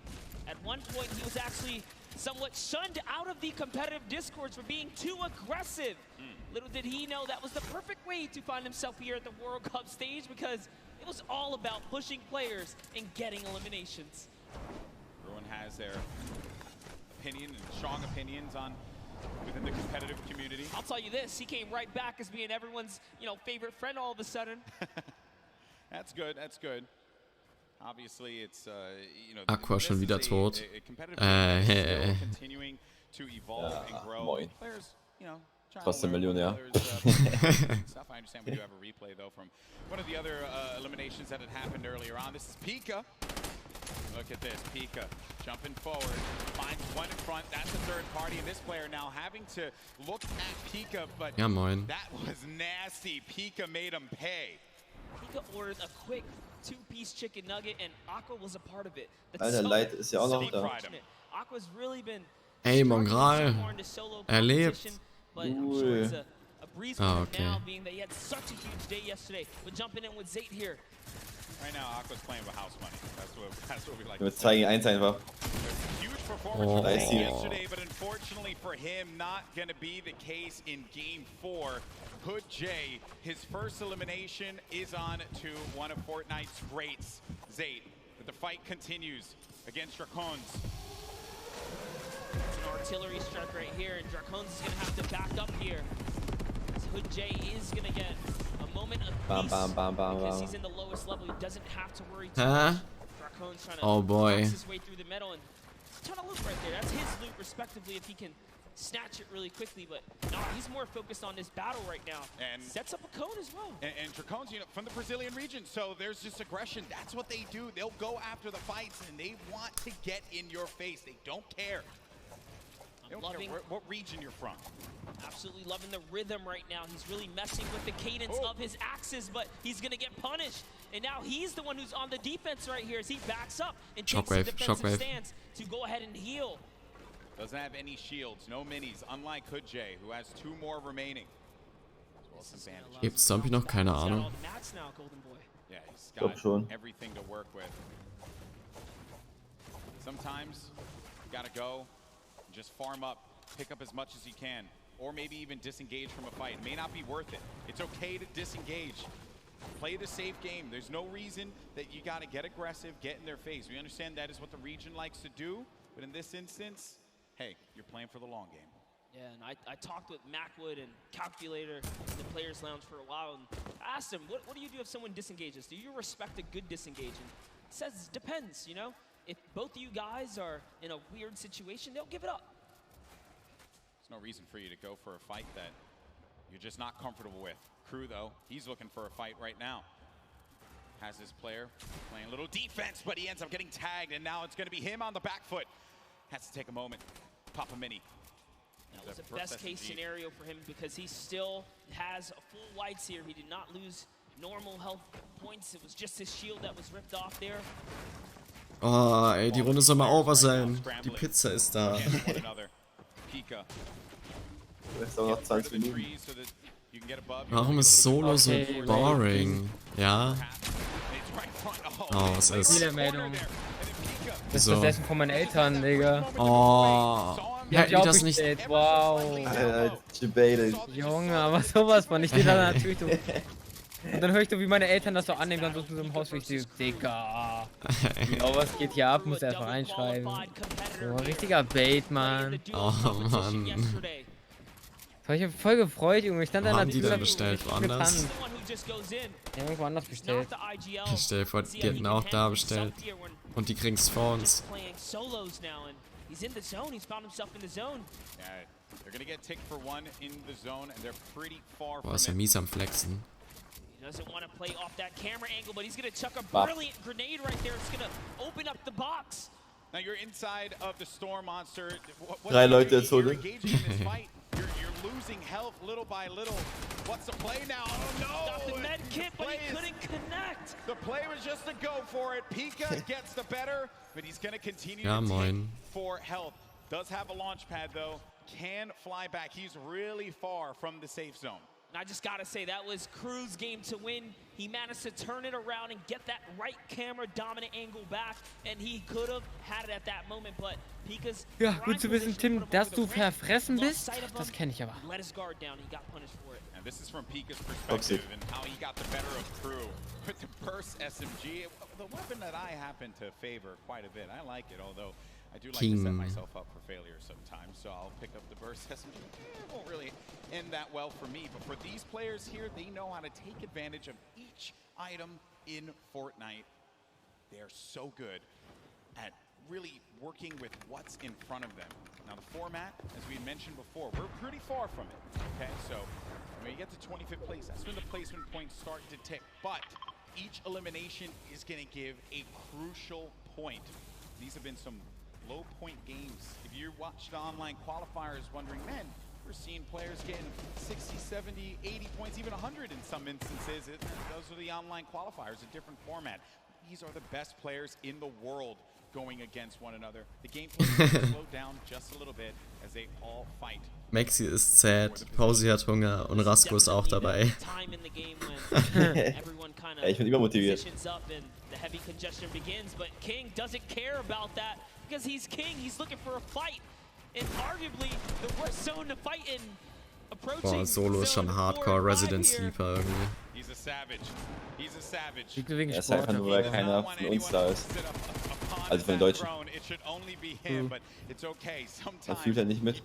At one point, he was actually somewhat shunned out of the competitive discourse for being too aggressive. Little did he know that was the perfect way to find himself here at the World Cup stage, because it was all about pushing players and getting eliminations. Everyone has their opinion and strong opinions on within the competitive community. I'll tell you this, he came right back as being everyone's, favorite friend all of a sudden. That's good, that's good. Obviously, it's Aqua schon wieder tot. Continuing to evolve and grow. Moin. Players, Trotzdem Millionär. Stuff. I understand we do have a replay though from one of the other eliminations that had happened earlier on. This is Pika. Look at this, Pika jumping forward, finds one in front. That's the third party, and this player now having to look at Pika, but ja, moin. That was nasty. Pika made him pay. Pika ordered a quick 2-piece chicken nugget, and Aqua was a part of it. Alter, Light ist ja auch noch da. Aqua's really been Ey, Mongral. Erlebt. Okay. Being that he had such a huge day yesterday, but jumping in with Zayt here. Right now, Aqua's playing with house money. That's what we like. Wir zeigen 1 einfach. Huge performance yesterday, but unfortunately for him, not going to be the case in Game 4. Hood J, his first elimination is on to one of Fortnite's greats, Zayt. But the fight continues against Dracons. It's an artillery strike right here, and Dracons is going to have to back up here. Hood J is going to get a moment of peace because he's in the lowest level. He doesn't have to worry too much. Dracons trying to box his way through the middle, and he's trying to loot right there. That's his loot, respectively, if he can snatch it really quickly, but no, he's more focused on this battle right now. And sets up a cone as well. And Dracons, from the Brazilian region, so there's just aggression. That's what they do. They'll go after the fights, and they want to get in your face. They don't care. They don't care what region you're from. Absolutely loving the rhythm right now. He's really messing with the cadence of his axes, but he's going to get punished. And now he's the one who's on the defense right here as he backs up and takes a defensive stance to go ahead and heal. Doesn't have any shields, no minis, unlike Hood J, who has 2 more remaining. Gibt's Zombie noch? Keine Ahnung. Yeah, he's got everything to work with. Sometimes you gotta go and just farm up, pick up as much as you can, or maybe even disengage from a fight. It may not be worth it. It's okay to disengage. Play the safe game. There's no reason that you gotta get aggressive, get in their face. We understand that is what the region likes to do, but in this instance, hey, you're playing for the long game. Yeah, and I talked with Macwood and Calculator in the Players Lounge for a while, and I asked him, what do you do if someone disengages? Do you respect a good disengaging? He says, it depends, If both of you guys are in a weird situation, they'll give it up. no reason for you to go for a fight that you're just not comfortable with. Crew, though, he's looking for a fight right now. Has his player playing a little defense, but he ends up getting tagged, and now it's going to be him on the back foot. Has to take a moment. Pop a mini. That was a best-case scenario for him because he still has a full whites here. He did not lose normal health points. It was just his shield that was ripped off there. Oh, ey, die Runde soll mal over sein. Die Pizza ist da. Ist auch noch 20 Minuten. Warum ist Solo so boring? Ja. Oh, was ist? Fehlermeldung. Das ist So. das Essen von meinen Eltern, Digga. Oh. Hätten die das nicht... Wow. Debated. Junge, aber sowas von. Ich stehe da natürlich so. Und dann höre ich so, wie meine Eltern das so annehmen, dann so zu so einem Haus, wie ich so, Digga. Oh, was geht hier ab? Muss er einfach reinschreiben. So, richtiger Bait, Mann. Oh, Mann. Ich hab mich voll gefreut, Junge. Ich stand da Wo in haben der die Tür. denn bestellt? Woanders? Ja, irgendwo anders bestellt. Ich stell dir vor, die hätten auch da bestellt. Und die kriegen's vor uns. He's in the zone. He's found himself in the zone. Yeah, they're gonna get ticked for one in the zone, and they're pretty far Boah, from ist ja it. mies am Flexen. He doesn't want to play off that camera angle, but he's gonna chuck a brilliant grenade right there. It's gonna open up the box. Now you're inside of the storm monster. Drei Leute in Zone. You're losing health little by little. What's the play now? Oh no! Got the med kit, but he couldn't connect. The play was just to go for it. Pika gets the better, but he's gonna continue Ja, to moin. take for health. Does have a launch pad though. Can fly back. He's really far from the safe zone. And I just gotta say, that was Crew's game to win. He managed to turn it around and get that right camera dominant angle back, and he could have had it at that moment, but Pika's Ja, gut zu wissen, Tim, dass du verfressen bist. Das kenne ich aber. let his guard down. He got punished for it. And this is from Pika's perspective and how he got the better of Crew with the burst SMG, the weapon that I happen to favor quite a bit. I like it, although I do like to set myself up for failure sometimes, so I'll pick up the burst SMG. It won't really end that well for me, but for these players here, they know how to take advantage of each item in Fortnite. They're so good at really working with what's in front of them. Now the format, as we mentioned before, we're pretty far from it, okay? So when you get to 25th place, that's when the placement points start to tick, but each elimination is gonna give a crucial point. These have been some low point games. If you watch the online qualifiers wondering, man, we're seeing players getting 60, 70, 80 points, even 100 in some instances. Those are the online qualifiers, a different format. These are the best players in the world going against one another. The gameplay will slow down just a little bit as they all fight. Maxi ist sad, Pausi hat Hunger und Rasko ist auch dabei. Ja, ich bin übermotiviert. The heavy congestion begins, but King doesn't care about that because he's King. He's looking for a fight, and arguably the worst zone to fight in. Boah, Solo ist schon Hardcore Resident Sleeper irgendwie. He's a savage. He's a savage. Er ist einfach nur, weil keiner von uns da ist. Also von den Deutschen. Man fühlt halt nicht mit.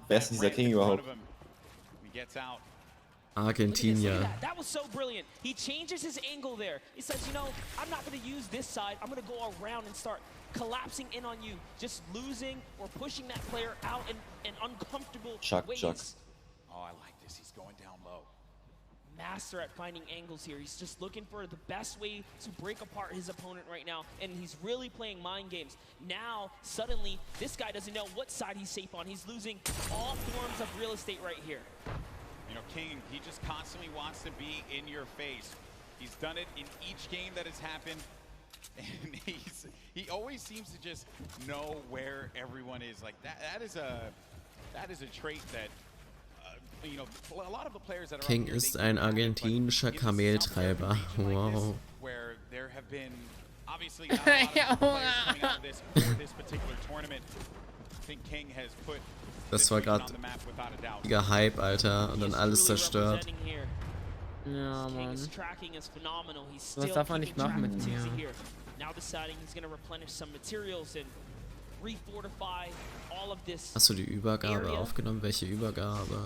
Wer ist dieser King überhaupt? Argentinier. That was so brilliant. He changes his angle there. He says, you know, I'm not going to use this side. I'm going to go around and start collapsing in on you, just losing or pushing that player out in uncomfortable ways. Oh, I like this. He's going down low. Master at finding angles here. He's just looking for the best way to break apart his opponent right now, and he's really playing mind games. Now, suddenly, this guy doesn't know what side he's safe on. He's losing all forms of real estate right here. You know, King, he just constantly wants to be in your face. He's done it in each game that has happened. And he always seems to just know where everyone is. Like that is a trait that you know, a lot of the players that are King ist ein argentinischer Kameltreiber. Wow. Where there have been obviously not a lot of players coming out of this for this particular tournament. I think King has put Das war gerade mega Hype, Alter, und dann alles zerstört. Ja, Mann. Was darf man nicht machen mit mir? Hast du die Übergabe aufgenommen? Welche Übergabe?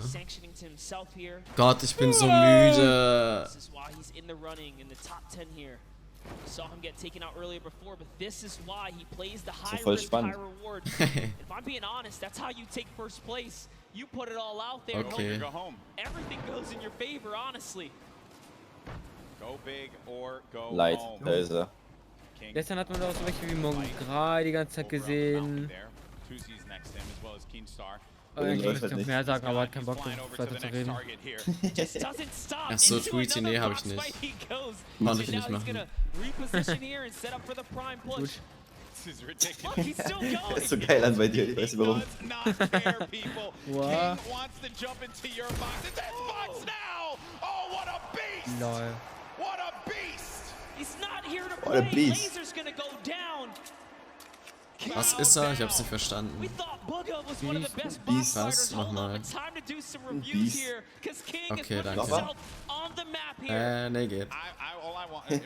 Gott, ich bin so müde. Saw him get taken out earlier before, but this is why he plays the high risk, high reward. If I'm being honest, that's how you take first place. You put it all out there. Okay. Go home. Everything goes in your favor, honestly. Go big or go Light, home. da ist er. Gestern hat man da auch so welche wie Mongra die ganze Zeit gesehen. Ich möchte noch mehr sagen, aber hat keinen Bock, weiter zu reden. Ach so, Tweety, nee, hab ich nicht. Konnte ich nicht machen. Gut. Das ist so geil an bei dir, ich weiß nicht warum. Wow. Lol. What a beast. Was ist er? Ich hab's nicht verstanden. Beast. Was? Nochmal. Beast. Okay, danke. Nee, geht.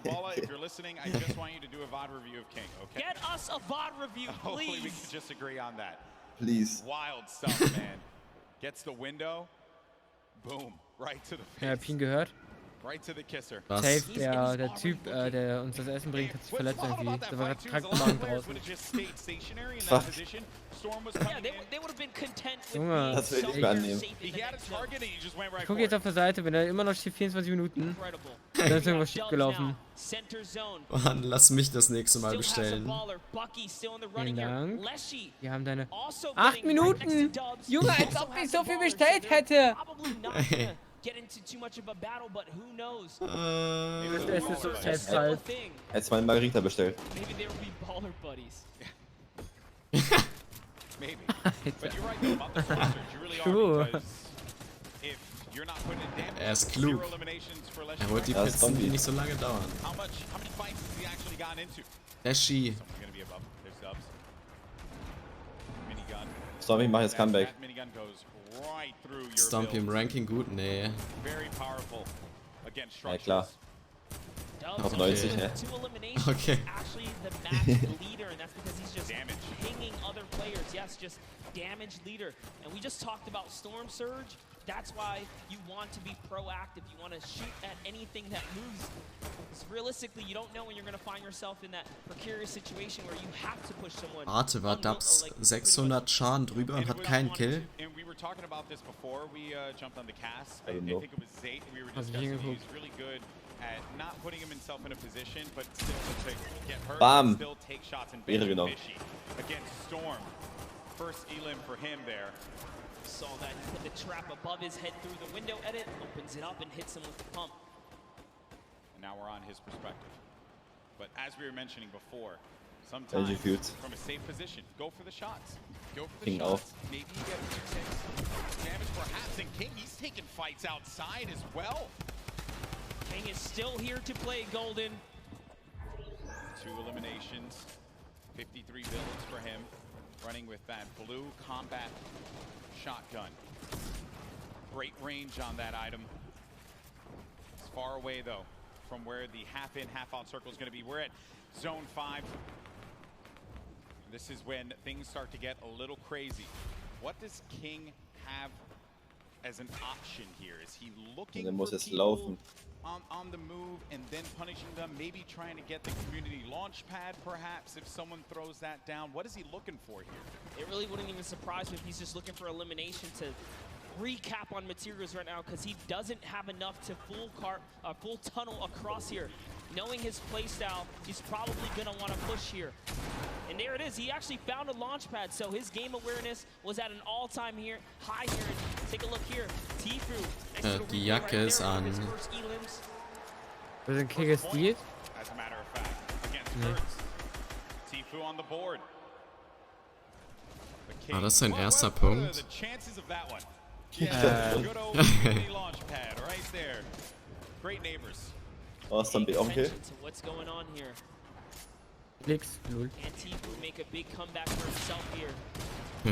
Balla, if you're listening, I just want you to do a VOD review of King, okay? Get us a VOD review, please. Hopefully we can just agree on that. Please. Wild stuff, man. Gets the window. Boom. Right to the face. Hab ich ihn gehört? Right to the kisser. Safe, der Typ, der uns das Essen bringt, hat sich verletzt irgendwie. Der war gerade Krankenwagen draußen. Fuck. Junge, das will ich mir annehmen. Ich gucke jetzt auf der Seite, wenn er immer noch steht 24 Minuten, dann ist irgendwas schief gelaufen. Mann, lass mich das nächste Mal bestellen. Vielen Dank. Wir haben deine 8 Minuten! Junge, als ob ich so viel bestellt hätte! Get into too much of a battle, but who knows? Das ist so selbst. Jetzt mal Margarita bestellt. Maybe there will be baller buddies. Maybe. But you're right though about the sponsors. You really are, because if you're not putting it down, Er ist klug. Er wollte die Pizzen, die nicht so lange dauern. How many fights has he actually gotten into? Lashy. Someone's gonna be above. There's Dubs. Minigun. Storm, ich mach jetzt Comeback. That minigun goes right through your Stompy im Ranking gut? Nee. Very powerful against Ja klar. Dubs Auf 90, ne? two eliminations Okay. is actually the match leader, and that's because he's just pinging other players. Yes, just damage leader. And we just talked about Storm Surge. That's why you want to be proactive. You want to shoot at anything that moves. Because realistically, you don't know when you're going to find yourself in that precarious situation where you have to push someone. Warte, war Dubs 600 Schaden drüber und hat keinen Kill? And we were talking about this before we jumped on the cast. I I don't know. think it was Zayt. We were discussing he's really good at not putting himself in a position, but still to get hurt, Bam. still take shots and Ehre genommen. fishy against Storm. First elim for him there. Saw that he put the trap above his head through the window edit, opens it up and hits him with the pump. And now we're on his perspective. But as we were mentioning before, Welche sometimes fühlt's? from a safe position, go for the shots. Go for the King shots. auf. Maybe you get 2 damage perhaps, and King, he's taking fights outside as well. King is still here to play Golden. 2 eliminations, 53 builds for him, running with that blue combat shotgun. Great range on that item. It's far away though from where the half in, half out circle is going to be. We're at zone 5. This is when things start to get a little crazy. What does King have as an option here? Is he looking muss for es people laufen. on the move and then punishing them, maybe trying to get the community launch pad perhaps if someone throws that down? What is he looking for here? It really wouldn't even surprise me if he's just looking for elimination to recap on materials right now, because he doesn't have enough to full tunnel across here. Knowing his playstyle, he's probably going to want to push here. And there it is. He actually found a launch pad, so his game awareness was at an all-time high here. And take a look here. Tifu. Die Jacke ist an. Wir sind King gestealt. As a matter of fact, against Nee. Kurtz. Tifu on the board. War das sein erster Punkt? The chances of that one. Yeah, good old community launch pad right there. Great neighbors. Oh, Zombie auch okay. What's going on here? Nix, null. And Tifu make a big comeback for himself here.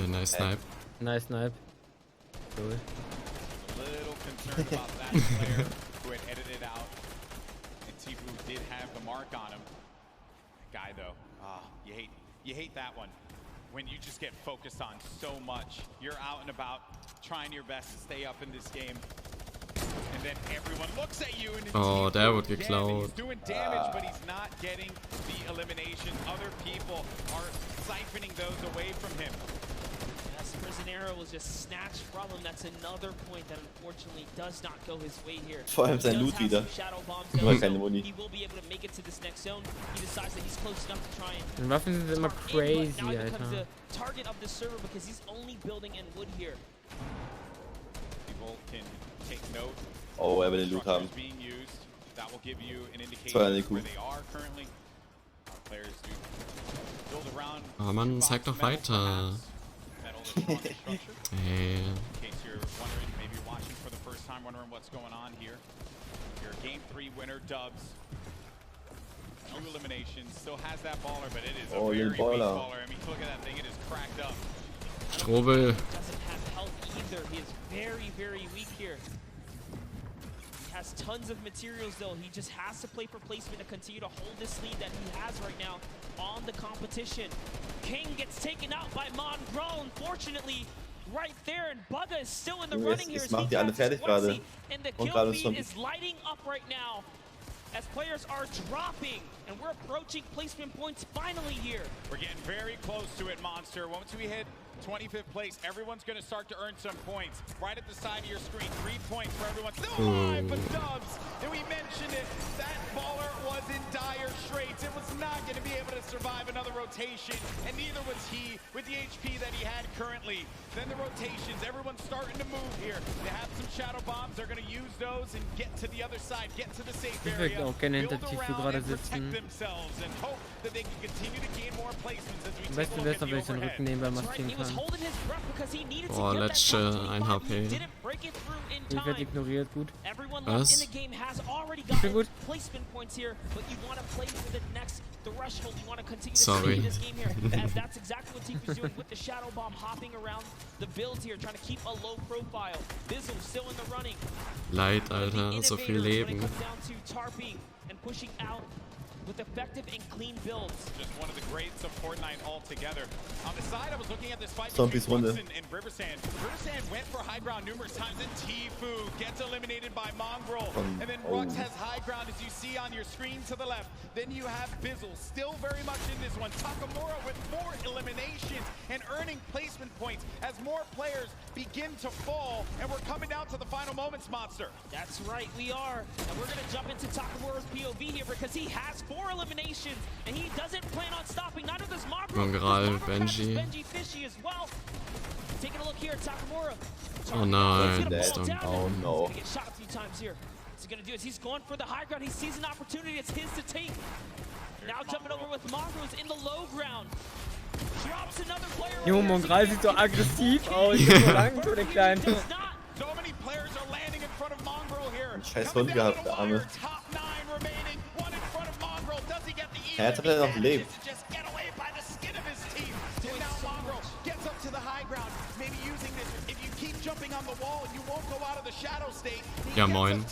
Nice snipe. Nice snipe. Cool. A little concerned about that player who had edited out. And Tifu did have the mark on him. Guy though, you hate that one. When you just get focused on so much. You're out and about, trying your best to stay up in this game. And Oh, der wird geklaut. Vor allem sein Loot wieder. Immer keine Muni. Die Waffen sind immer crazy, Alter. Oh, er will den Loot haben. 2 IQ. Oh Mann, zeig doch weiter. Hey. Oh, den Baller. Strobel. Has tons of materials though. He just has to play for placement to continue to hold this lead that he has right now on the competition. King gets taken out by Mongrel, unfortunately, right there, and Bugga is still in the running here. Jetzt macht die alle fertig gerade. And the kill feed is lighting up right now as players are dropping, and we're approaching placement points finally here. We're getting very close to it, Monster. Once we hit 25th place, everyone's going to start to earn some points. Right at the side of your screen, 3 points for everyone. Still alive, but Dubs, and we mentioned it, that baller was in dire straits. It was not going to be able to survive another rotation, and neither was he with the HP that he had currently. Then the rotations, everyone's starting to move here. They have some shadow bombs. They're going to use those and get to the other side, get to the safe area, auch gerne hinter build Tifu around gerade and protect sitzen. themselves, and hope that they can continue to gain more placements as we Am take a besten look wäre es, at wenn ich den the Rücken nebenbei maskieren kann. Boah, letzte 1 HP. Ich werde ignoriert, gut. Was? Ich bin gut. Sorry. Leid, Alter, so viel Leben. With effective and clean builds. Just one of the greats of Fortnite altogether. On the side, I was looking at this fight Zombies between Runde. Rux and Riversand. Riversand went for high ground numerous times, and Tifu gets eliminated by Mongrel. And then Rux has high ground, as you see on your screen to the left. Then you have Bizzle, still very much in this one. Takamura with 4 eliminations and earning placement points as more players begin to fall. And we're coming down to the final moments, Monster. That's right, we are. And we're going to jump into Takamura's POV here because he has 4 eliminations, and he doesn't plan on stopping. Neither does Mongrel, Benji. Fishy as well. Taking a look here at Takamura. Oh nein, oh no. Get shot a few times here. What's he gonna do is he's going for the high ground. He sees an opportunity. It's his to take. Now jumping over with Mongrel in the low ground. Drops another player. Junge, Mongrel sieht so aggressiv aus. So lang für den Kleinen. So many players are landing in front of Mongrel here. Scheiß Hund gehabt, der Arme. Er hat ja noch gelebt. Ja, moin.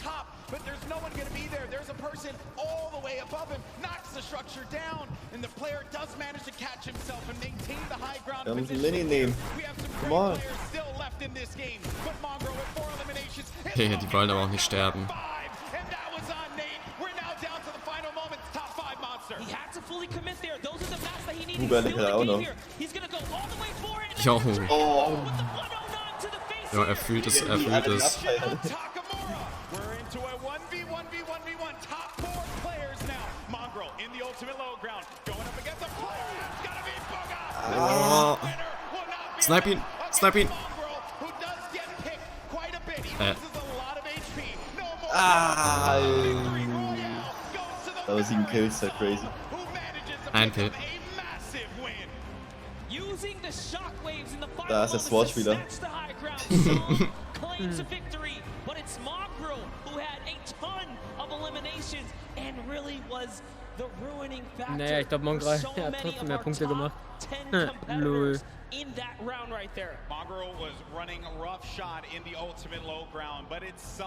But there's no one going to be there. There's a person all the way above him, knocks the structure down, and the player does manage to catch himself and maintain the high ground position. We have some great players still left in this game, but Mongrel with 4 eliminations. Hey, die wollen aber auch nicht sterben. And that was on Nate. We're now down to the final moments. Top 5 Monster. He had to fully commit there. Those are the maps that he needed. He's going to go all the way for it. Jo. Oh. Ja, er fühlt es, er fühlt es. We're into a 1v1v1v1. Top 4 players now. Mongrel in the ultimate low ground. Going up against a player. It's gotta be Bugga. Oh. Snipe ihn. Snipe ihn. Who does get picked quite a bit. He loses a lot of HP. No more. Da war 7 Kills, so crazy. Ein Kill. Da ist der Sword-Spieler. Claims a victory, but it's Mongrel who had a ton of eliminations and really was the ruining factor. Naja, ich glaube, Mongrel hat trotzdem mehr Punkte gemacht. Lol. In that round right there. Mongrel was running a rough shot in the ultimate low ground, but it's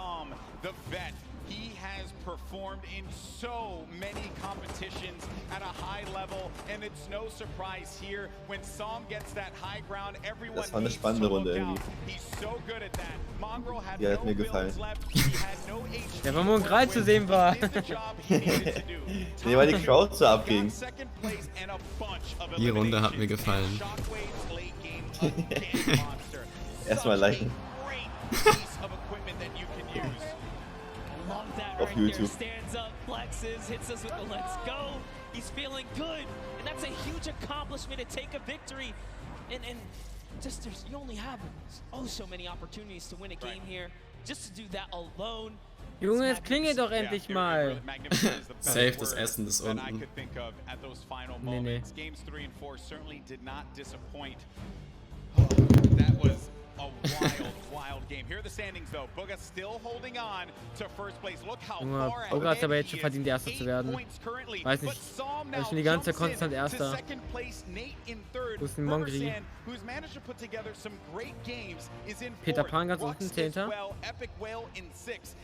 the vet He has performed in so many competitions at a high level, and it's no surprise here when Psalm gets that high ground. Everyone Das war eine needs to spannende look Runde out. irgendwie. He's so good at that. Mongrel had Die hat no mir gefallen. builds left. He had no HP. Der war Mongrel zu sehen war. Nee, weil die Crowd so abging. Die Runde hat mir gefallen. Erstmal liken. Auf YouTube. Stands up, flexes, hits us with the let's go. He's feeling good, and that's a huge accomplishment to take a victory. And just you only have so many opportunities to win a game here. Just to do that alone. Junge, es klingelt doch endlich mal. Safe, das Essen ist unten. Nee. Games 3 and 4 certainly did not disappoint. That was a wild game. Here are the standings though. Bugha still holding on to first place. Look how Junge, far Bugha hat aber ahead jetzt schon he verdient, is. Erster zu werden. 8 points currently. Weiß nicht. Ich bin die ganze Zeit konstant Erster. Wo ist denn Mongri? Peter Pan ganz unten, 10.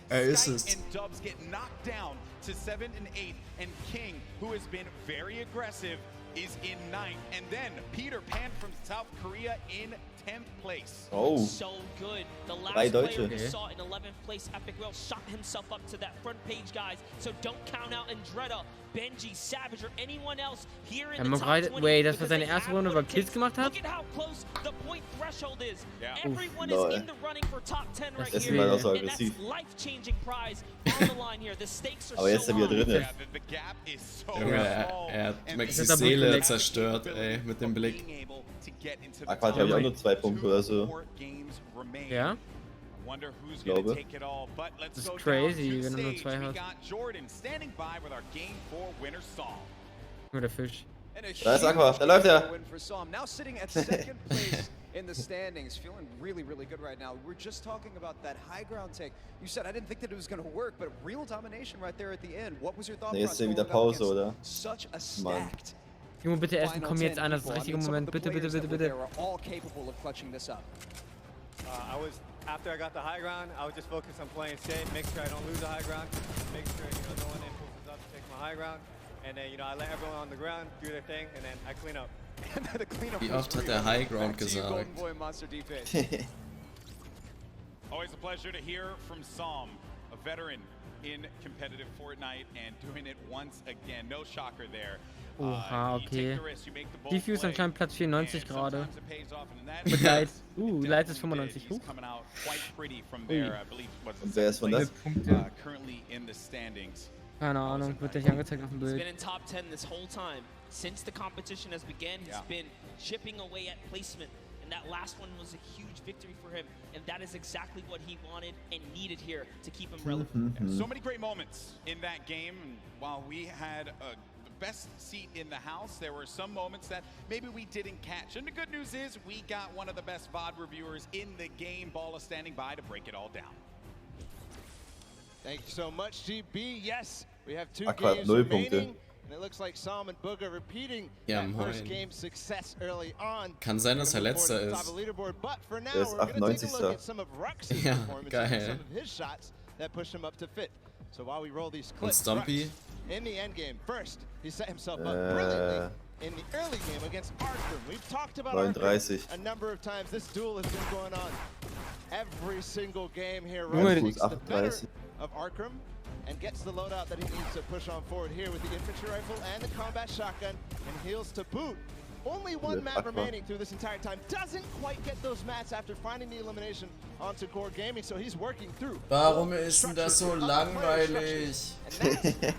Er ist es. To 7 and 8, and King, who has been very aggressive, is in 9th, and then Peter Pan from South Korea in 10th place. Oh, so good. The last player we saw in 11th place, Epic Whale, shot himself up to that front page, guys. So don't count out Andretta, Benji, Savage, or anyone else here in the top 20. Wait, das war seine erste Runde, wo er Kills gemacht hat? Look at how close the point threshold is. Yeah. Everyone is in the running for top 10 right Das here. war auch so And that's aggressiv. life-changing prize on the line here. The stakes are Aber jetzt ist er wieder drin. Junge, er hat Maxis Seele zerstört, ey, mit dem Blick. Aqua hat, glaube ich, auch nur 2 Punkte oder so. Ja? Ich glaube. Das ist crazy, wenn du nur 2 hast. Nur der Fisch. Da ist Aqua, da läuft er. Now sitting at second place in the standings, feeling really good right now. We're just talking about that high ground take. You said I didn't think that it was going to work, but real domination right there at the end. What was your thought process? Jetzt ist wieder Pause, oder? Such a stacked. Junge, bitte essen, komm jetzt an, das ist der richtige Moment. Bitte. After I got the high ground, I was just focused on playing safe, make sure I don't lose the high ground, make sure, no one impulses up to take my high ground, and then, I let everyone on the ground do their thing, and then I clean up. Wie oft hat er High Ground gesagt? Always a pleasure to hear from Psalm, a veteran in competitive Fortnite and doing it once again. No shocker there. Oha, okay. Defuse anscheinend Platz 94 gerade. Mit Light. Light ist 95. Und wer ist von das? Keine Ahnung, wird nicht angezeigt auf dem He's Bild. been in top 10 this whole time. Since the competition has begun, he's been chipping away at placement. And that last one was a huge victory for him. And that is exactly what he wanted and needed here to keep him relevant. So many great moments in that game. And while we had the best seat in the house, there were some moments that maybe we didn't catch. And the good news is we got one of the best VOD reviewers in the game. Ball is standing by to break it all down. Thank you so much, GB. Yes, we have 2 Aqua games 0 remaining. Punkte. And it looks like Psalm and Bugha repeating Ja, that first moin. game success early on. Kann sein, dass er letzter ist. Der ist 98. Ja, geil. Und Stumpy? In the end game, first, he set himself up brilliantly in the early game against Arkham. We've talked about 39. a number of times. This duel has been going on every single game here. Right? Takes the better of Arkham and gets the loadout that he needs to push on forward here with the infantry rifle and the combat shotgun and heals to boot. Only one map remaining through this entire time. Doesn't quite get those mats after finding the elimination onto Core Gaming, so he's working through. Warum ist denn das so langweilig?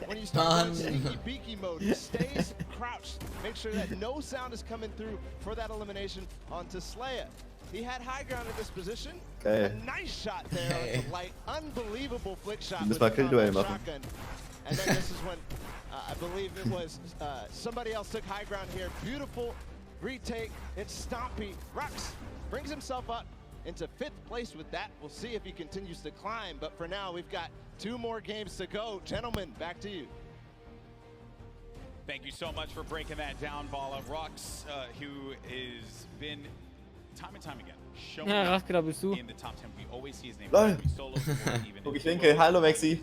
When you start going sneaky beaky mode, he stays crouched. Make sure that no sound is coming through for that elimination onto Slayer. He had high ground in this position. Geil. A nice shot there on the light. Unbelievable flick shot with Müssen wir the Killduell combat machen. shotgun. And then this is when I believe it was somebody else took high ground here. Beautiful retake. It's Stompy. Rux brings himself up into 5th place with that. We'll see if he continues to climb. But for now, we've got 2 more games to go. Gentlemen, back to you. Thank you so much for breaking that down, Bala. Rux, who has been time and time again Ja, Raske, da bist du. Lol. Guck, ich winke. Hallo, Maxi.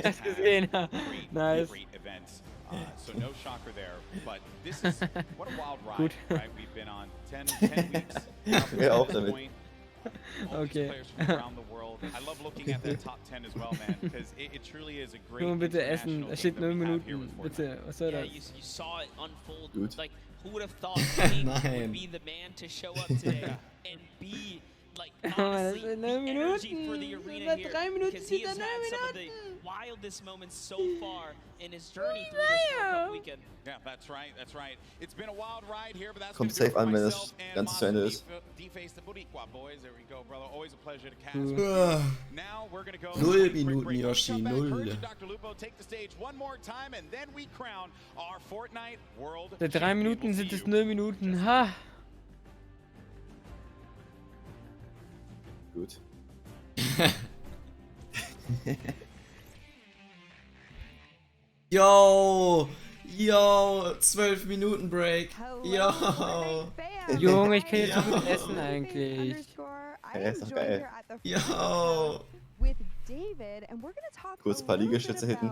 Hast gesehen, ja. Nice. So no shocker there, but this is what a wild ride, Gut. right? We've been on 10 weeks. Wer auch damit. Okay. Around the world. I love looking at that top 10 as well, man, because it truly is a great. Nur bitte essen. Es steht 9 Minuten. Bitte, was soll das? You saw it unfold. Gut. Like, who would have thought King would be the man to show up today and be like honestly the energy for the arena here, because he has had some of the wildest moments so far in his journey through this World Cup weekend. Yeah, that's right, that's right. It's been a wild ride here, but that's Kommt safe an, wenn das Ganze zu Ende ist. Deface the Boricua boys. There we go, brother. Always a pleasure to cast. Now we're gonna go 0 Minuten, Yoshi, 0. Dr. Lupo, take the stage one more time, and then we crown our Fortnite World. Seit 3 Minuten sind es 0 Minuten. Ha! Gut. Yo! Yo! 12 Minuten Break. Yo! Junge, ich kann jetzt so gut essen eigentlich. Ja, ist doch geil. Yo! Kurz ein paar Liegestütze hitten.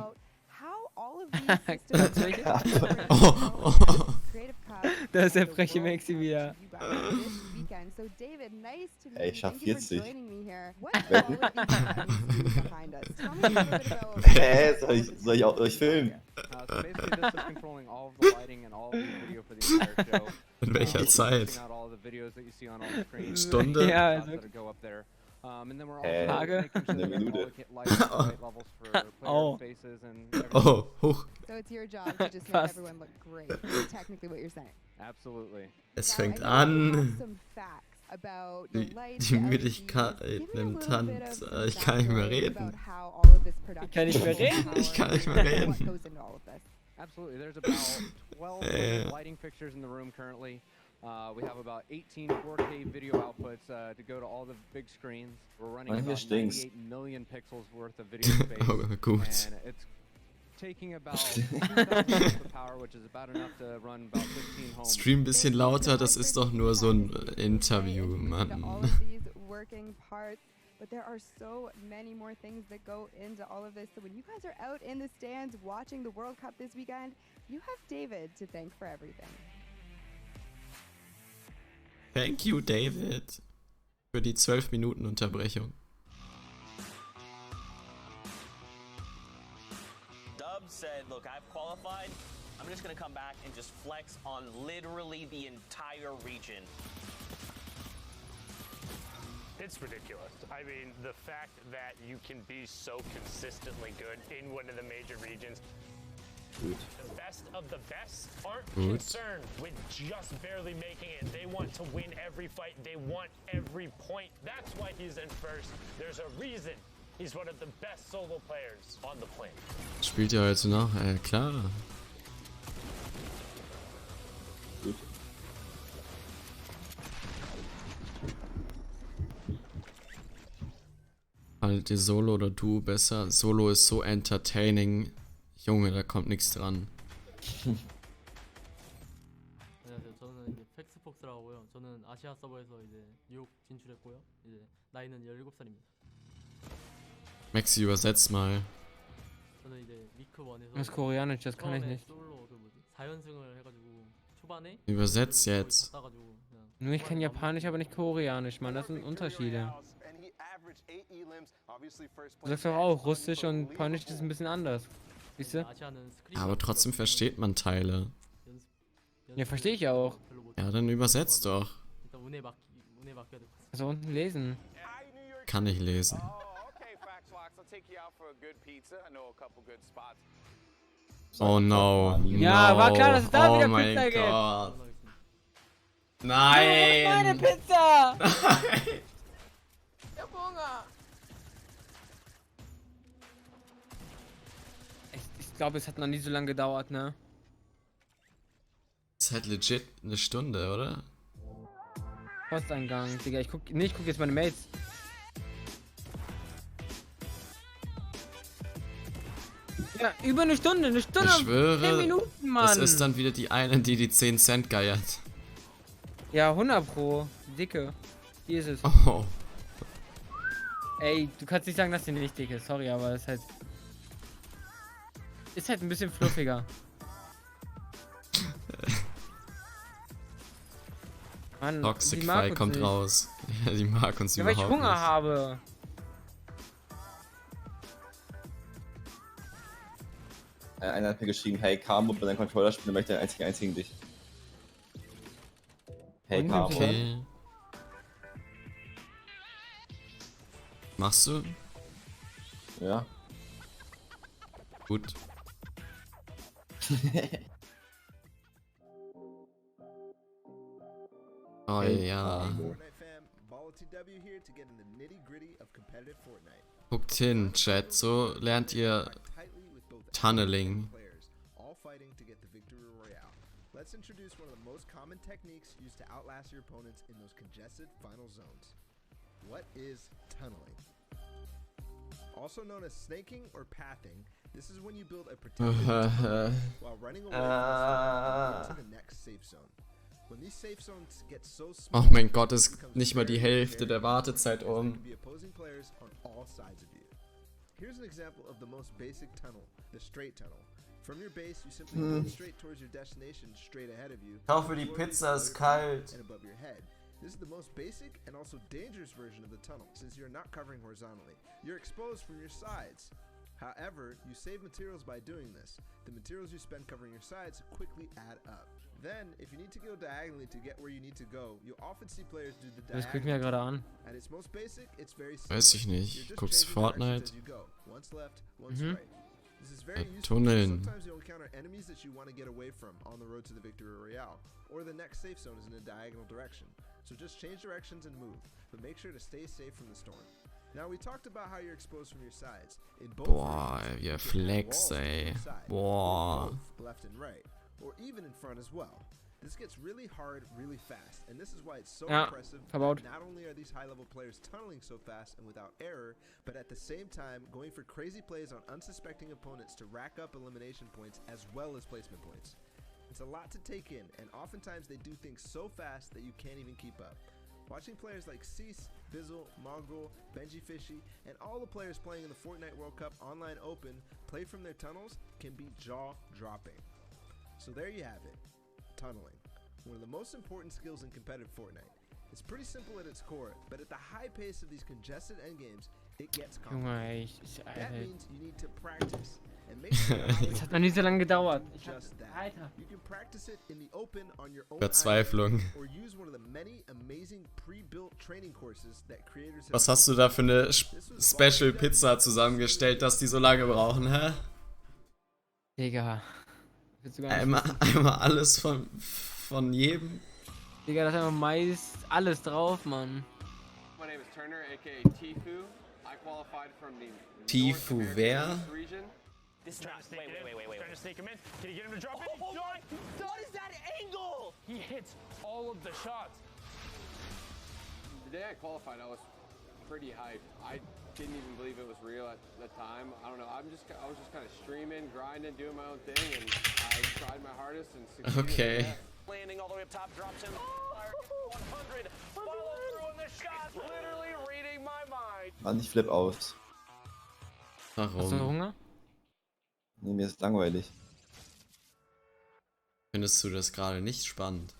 Da ist der freche Maxi wieder. Ey, ich schaff 40. Soll ich auch euch filmen? In welcher Zeit? Stunde? Ja, also. Tage? Eine Minute. Oh. Oh, huch. Fast. Es fängt an. Die Müdigkeit nimmt Hand. Ich kann nicht mehr reden. Ich kann nicht mehr reden? Ich kann nicht mehr reden. Absolutely. There's about 12 lighting fixtures in the room currently. We have about 18 4K video outputs to go to all the big screens. We're running about 98 million pixels worth of video space. Oh, gut. And it's taking about 2,000 power, which is about enough to run about 15 homes. Stream ein bisschen lauter, das ist doch nur so ein Interview, Mann. But there are so many more things that go into all of this. So when you guys are out in the stands watching the World Cup this weekend, you have David to thank for everything. Thank you, David, für die 12 Minuten Unterbrechung. Dub said, look, I've qualified. I'm just going to come back and just flex on literally the entire region. It's ridiculous. I mean, the fact that you can be so consistently good in one of the major regions. The best of the best aren't concerned with just barely making it. They want to win every fight. They want every point. That's why he's in first. There's a reason he's one of the best solo players on the planet. Spielt ihr heute noch? Klar. Gut. Halt ihr Solo oder du besser? Solo ist so entertaining. Junge, da kommt nichts dran. 안녕하세요. 저는 이제 팩스폭스라고 하고요. 저는 아시아 서버에서 이제 뉴욕 진출했고요. 이제 나이는 17살입니다. Maxi, übersetzt mal. 저는 이제 미크 1에서 Das ist Koreanisch, das kann ich nicht. 솔로 4연승을 해가지고 초반에 Übersetzt jetzt. Nur ich kann Japanisch, aber nicht Koreanisch, Mann. Das sind Unterschiede. Du sagst doch auch, Russisch und Polnisch ist ein bisschen anders. Siehst du? Aber trotzdem versteht man Teile. Ja, verstehe ich auch. Ja, dann übersetzt doch. Also unten lesen. Kann ich lesen. Oh no. Ja, no. war klar, dass es da wieder Pizza gibt. gibt. Oh mein Gott. Nein. Meine Pizza. Nein. Ich hab Hunger. Ich glaube, es hat noch nie so lange gedauert, ne? Das ist halt legit eine Stunde, oder? Posteingang, Digga. Ich guck jetzt meine Mates. Ja, über eine Stunde Ich schwöre, 10 Minuten, Mann. das ist dann wieder die eine, die 10 Cent geiert. Ja, 100 Pro. Die dicke. Die ist es. Oh. Ey, du kannst nicht sagen, dass die nicht dick ist. Sorry, aber es ist halt... Ist halt ein bisschen fluffiger. Mann, Toxify kommt nicht raus. Ja, die mag uns ja, überhaupt weil ich Hunger nicht. habe. Einer hat mir geschrieben, hey Camo, bei deinem Controller spielen, möchte den einzigen dich. Hey Camo. Okay. Machst du? Ja. Gut. Oh ja. Guckt hin, Chat, so lernt ihr Tunneling. Let's introduce one of the most common techniques used to outlast your opponents in those congested final zones. What is tunneling? Also known as snaking or pathing, this is when you build a protected tunnel while running away from the next safe zone. When these safe zones get so small, Oh mein Gott, ist nicht mal die Hälfte der Wartezeit um. Here's an example of the most basic tunnel, the straight tunnel. From your base, you simply move straight towards your destination, straight ahead of you. Kaufe die Pizza, ist kalt. And above your head. This is the most basic and also dangerous version of the tunnel, since you're not covering horizontally. You're exposed from your sides. However, you save materials by doing this. The materials you spend covering your sides quickly add up. Then, if you need to go diagonally to get where you need to go, you often see players do the Das guckt mir gerade an. At its most basic, it's very simple. Weiß ich nicht. Guckst Fortnite? Once left, once right. This is very useful. Tunneln. Sometimes you'll encounter enemies that you want to get away from on the road to the victory royale, or the next safe zone is in a diagonal direction. So just change directions and move, but make sure to stay safe from the storm. Now we talked about how you're exposed from your sides. In both Boah, ihr Flex, ey. Boah. Left and right, or even in front as well. This gets really hard really fast, and this is why it's so impressive that not only are these high-level players tunneling so fast and without error, but at the same time going for crazy plays on unsuspecting opponents to rack up elimination points as well as placement points. It's a lot to take in, and oftentimes they do things so fast that you can't even keep up. Watching players like Cease, Bizzle, Mongrel, Benji Fishy, and all the players playing in the Fortnite World Cup Online Open play from their tunnels can be jaw-dropping. So there you have it. Tunneling, one of the most important skills in competitive Fortnite. It's pretty simple at its core, but at the high pace of these congested endgames, it gets complicated. That means you need to practice and make sure das hat noch nicht so lange gedauert. Just that. You can practice it in the open on your own Verzweiflung. or use one of the many amazing pre-built training courses that creators have. Was hast du da für eine Special Pizza zusammengestellt, dass die so lange brauchen, hä? Digga. Einmal alles von jedem. Digga, das ist einfach meist alles drauf, Mann. My name is Turner, aka Tifu. I qualified from the Tifu wer? This is not. Wait. Trying to stake him in. Can you get him to drop it? Oh my! What is that angle? He hits all of the shots. The day I qualified, I was pretty hyped. I didn't even believe it was real at the time. I don't know. I was just kind of streaming, grinding, doing my own thing, and I tried my hardest and succeeded. Okay. Landing all the way up top, drops him. 100. Follow through on the shot. Literally reading my mind. Mann, ich flipp aus. Warum? Hast du Hunger? Nee, mir ist langweilig. Findest du das gerade nicht spannend?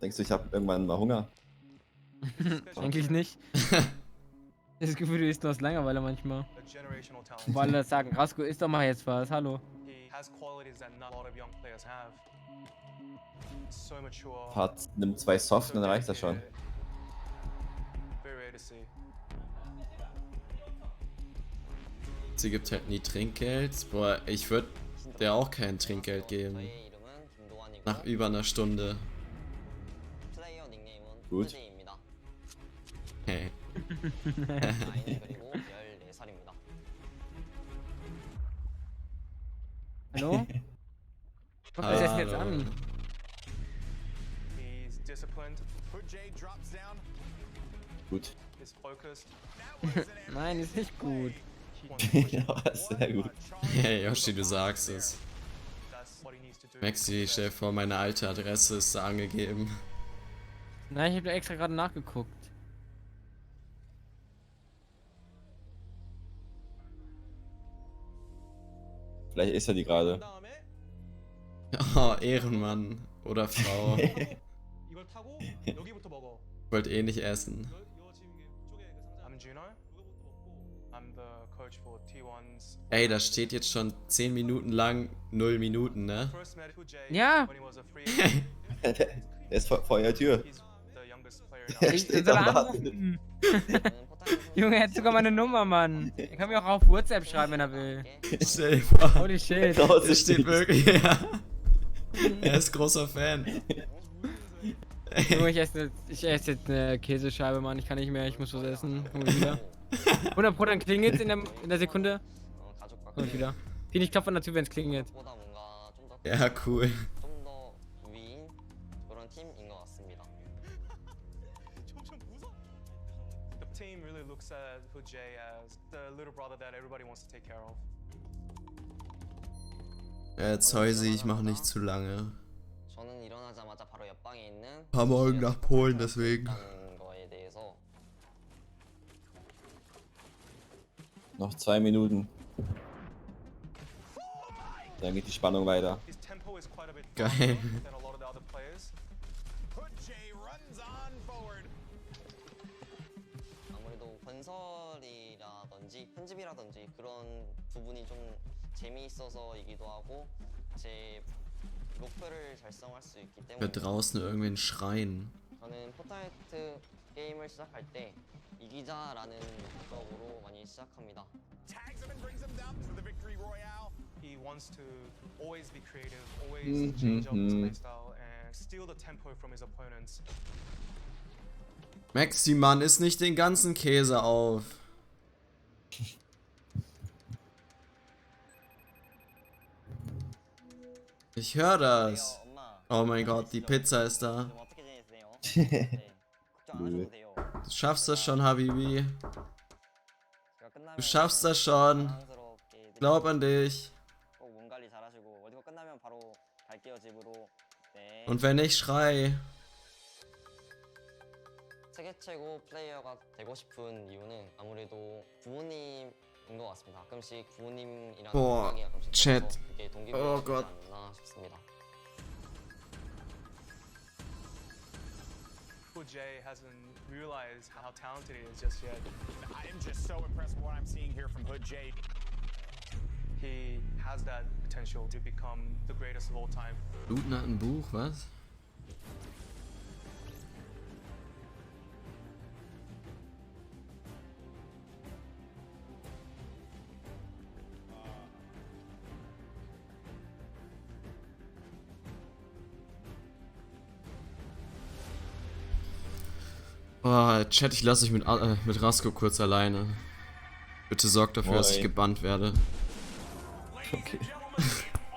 Denkst du, ich habe irgendwann mal Hunger? Eigentlich nicht. Das Gefühl, du isst nur aus Langeweile manchmal. Weil alle sagen, Rasko, isst doch mal jetzt was, hallo. Part nimmt 2 Soft und dann reicht das schon. Sie gibt halt nie Trinkgeld. Boah, ich würde der auch kein Trinkgeld geben. Nach über einer Stunde. Gut. Hey. Hallo? Guck das jetzt an. Gut. Nein, ist nicht gut. Ja, sehr gut. Hey Yoshi, du sagst es. Maxi, stell dir vor, meine alte Adresse ist da angegeben. Nein, ich habe da extra gerade nachgeguckt. Vielleicht ist er die gerade. Oh, Ehrenmann. Oder Frau. Wollt eh nicht essen. Ey, das steht jetzt schon 10 Minuten lang 0 Minuten, ne? Ja! Der ist vor der Tür. Der steht soll am er Warten. Junge, er hat sogar meine Nummer, Mann. Er kann mir auch auf WhatsApp schreiben, wenn er will. Stell dir vor. Holy shit. Der steht wirklich, ja. Er ist großer Fan. Junge, ich esse jetzt eine Käsescheibe, Mann. Ich kann nicht mehr, ich muss was essen. Komm ich wieder. 100% dann klingelt in der Sekunde. Komm ich wieder. Viel nicht klopft an der Tür, wenn es klingelt. Ja, cool. Team really looks at Jay as the little brother that everybody wants to take care of. Jetzt Häusi, ich mache nicht zu lange. Fahr morgen nach Polen, deswegen. Noch 2 Minuten. Dann geht die Spannung weiter. Geil. 편집이라든지 그런 부분이 좀 재미있어서이기도 하고 제 목표를 달성할 수 있기 때문에 draußen irgendwen schreien. 저는 포트나이트 게임을 시작할 때 이기자라는 목적으로 많이 시작합니다. He wants to always be creative, always change up his playstyle and steal the tempo from his opponents. Maxi, Mann, isst nicht den ganzen Käse auf. Ich höre das. Oh mein Gott, die Pizza ist da. Du schaffst das schon, Habibi. Du schaffst das schon. Glaub an dich. Und wenn nicht, schrei. 세계 최고 플레이어가 되고 싶은 이유는 아무래도 부모님인 것 같습니다. 가끔씩 부모님이랑 Boah, Chat. Oh Gott. 않나 싶습니다. Jay hasn't realized how talented he is just yet. I am just so impressed with what I'm seeing here from Hood Jay. He has that potential to become the greatest of all time. Luten hat ein Buch, was? Oh, Chat, ich lasse euch mit Rasko kurz alleine. Bitte sorgt dafür, dass ich gebannt werde. Okay.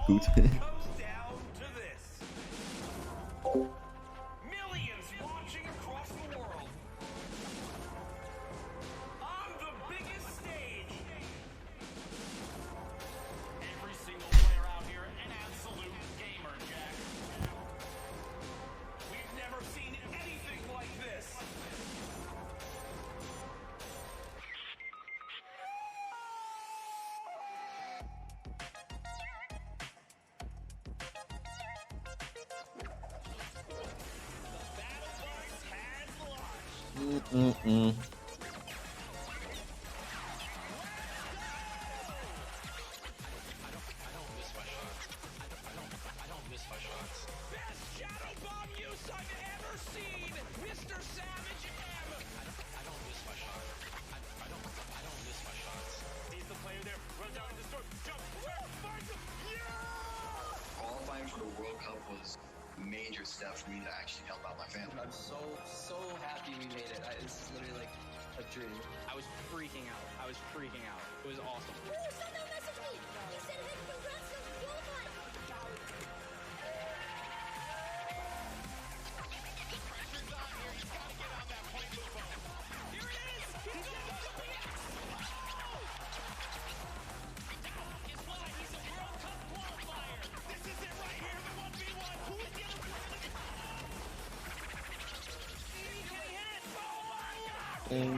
Gut. Qualifying for the World Cup was a major step for me to actually help out my family. I'm so happy we made it. This is literally like a dream. I was freaking out. It was awesome. Who sent that message to me? He said, hey, congrats on qualifying. Ladies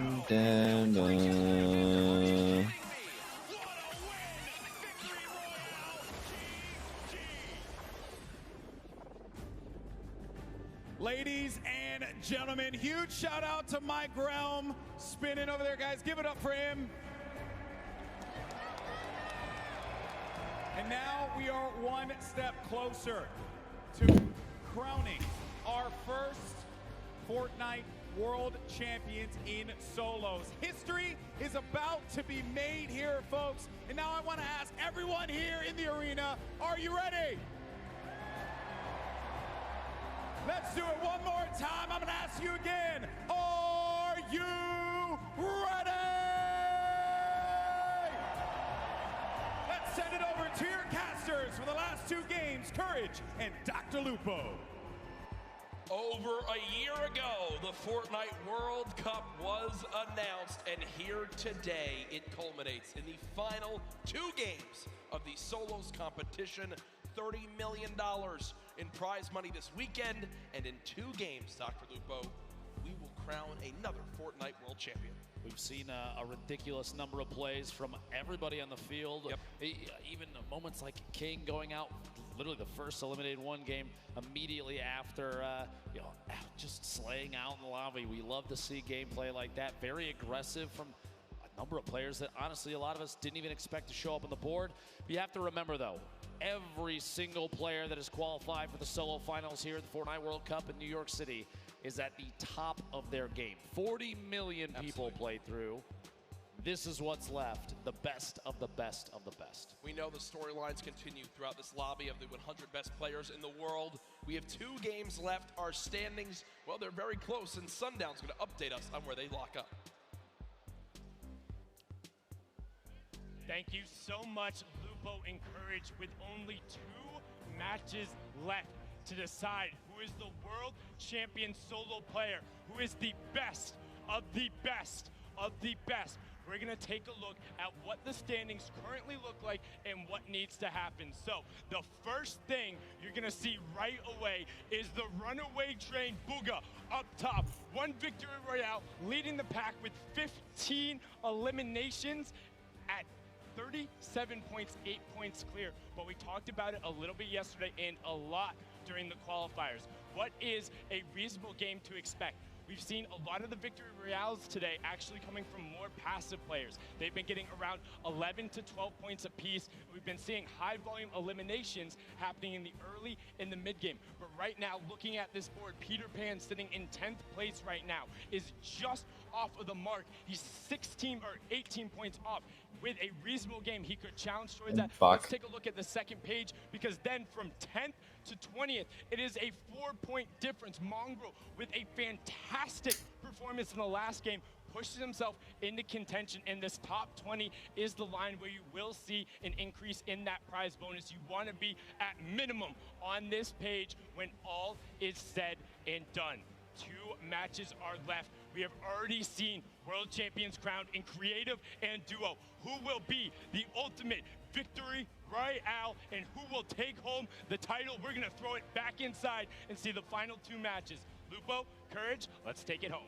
and gentlemen, huge shout out to Mike Realm spinning over there, guys. Give it up for him. And now we are one step closer to crowning our first Fortnite World Champions in solos. History is about to be made here, folks. And now I want to ask everyone here in the arena, are you ready? Let's do it one more time. I'm going to ask you again. Are you ready? Let's send it over to your casters for the last two games, Courage and Dr. Lupo. Over a year ago, the Fortnite World Cup was announced, and here today it culminates in the final two games of the solos competition. $30 million in prize money this weekend, and in 2 games, Dr. Lupo, we will crown another Fortnite World Champion. We've seen a ridiculous number of plays from everybody on the field. Yep. Even moments like King going out, literally the first eliminated one game immediately after, just slaying out in the lobby. We love to see gameplay like that. Very aggressive from a number of players that honestly a lot of us didn't even expect to show up on the board. But you have to remember though, every single player that has qualified for the solo finals here at the Fortnite World Cup in New York City is at the top of their game. 40 million people played through. This is what's left, the best of the best of the best. We know the storylines continue throughout this lobby of the 100 best players in the world. We have 2 games left. Our standings, well, they're very close, and Sundown's going to update us on where they lock up. Thank you so much, Lupo and Courage, with only 2 matches left to decide who is the world champion solo player, who is the best of the best of the best. We're gonna take a look at what the standings currently look like and what needs to happen. So the first thing you're gonna see right away is the runaway train Booga up top. 1 victory royale leading the pack with 15 eliminations at 37 points, 8 points clear. But we talked about it a little bit yesterday and a lot during the qualifiers. What is a reasonable game to expect? We've seen a lot of the victory royales today actually coming from more passive players. They've been getting around 11 to 12 points apiece. We've been seeing high volume eliminations happening in the early and the mid game. But right now, looking at this board, Peter Pan sitting in 10th place right now is just off of the mark. He's 16 or 18 points off. With a reasonable game, he could challenge towards that. Let's take a look at the second page, because then from 10th to 20th, it is a 4-point difference. Mongrel, with a fantastic performance in the last game, pushes himself into contention, and this top 20 is the line where you will see an increase in that prize bonus. You want to be at minimum on this page when all is said and done. 2 matches are left. We have already seen world champions crowned in creative and duo. Who will be the ultimate victory royale and who will take home the title? We're gonna throw it back inside and see the final 2 matches. Lupo, Courage, let's take it home.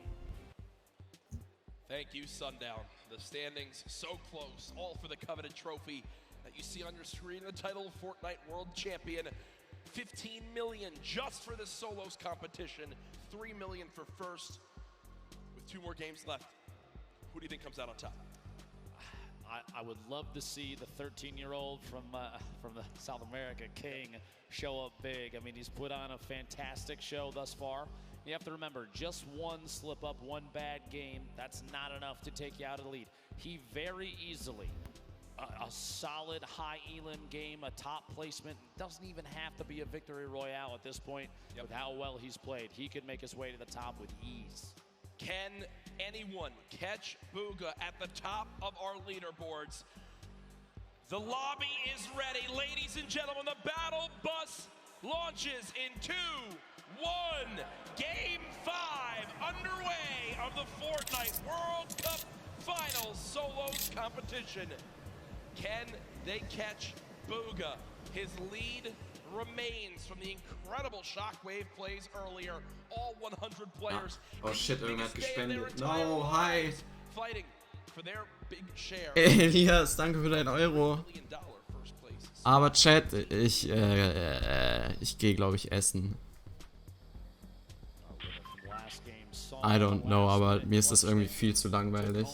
Thank you, Sundown. The standings so close, all for the coveted trophy that you see on your screen. The title, Fortnite World Champion. 15 million just for this solos competition. 3 million for first. With 2 more games left, who do you think comes out on top? I would love to see the 13-year-old from the South America, King, show up big. I mean, he's put on a fantastic show thus far. You have to remember, just 1 slip up, 1 bad game, that's not enough to take you out of the lead. He very easily, a solid high elim game, a top placement, doesn't even have to be a victory royale at this point. With how well he's played. He could make his way to the top with ease. Can anyone catch Booga at the top of our leaderboards? The lobby is ready. Ladies and gentlemen, the battle bus launches in 2, 1. Game 5 underway of the Fortnite World Cup Finals Solos competition. Can they catch Booga? His lead remains from the incredible shockwave plays earlier. All 100 players. Oh shit, irgendwer hat gespendet. No, hi. Fighting for their big share. Elias, danke für deinen Euro. Aber Chat, ich gehe, glaube ich, essen. I don't know, aber mir ist das irgendwie viel zu langweilig.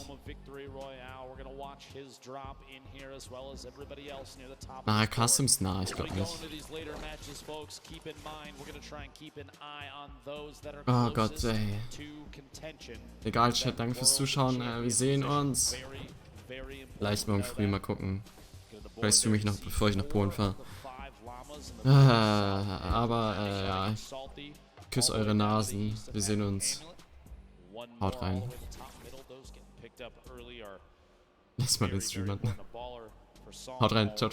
Na, Customs nah, ich glaube nicht. Oh Gott, ey. Egal, Chat, danke fürs Zuschauen. Wir sehen uns. Vielleicht morgen früh mal gucken. Vielleicht streame ich noch, bevor ich nach Polen fahre. Aber, ja. Küss eure Nasen. Wir sehen uns. Haut rein. Lass mal den Stream an. Haut rein. Ciao, ciao.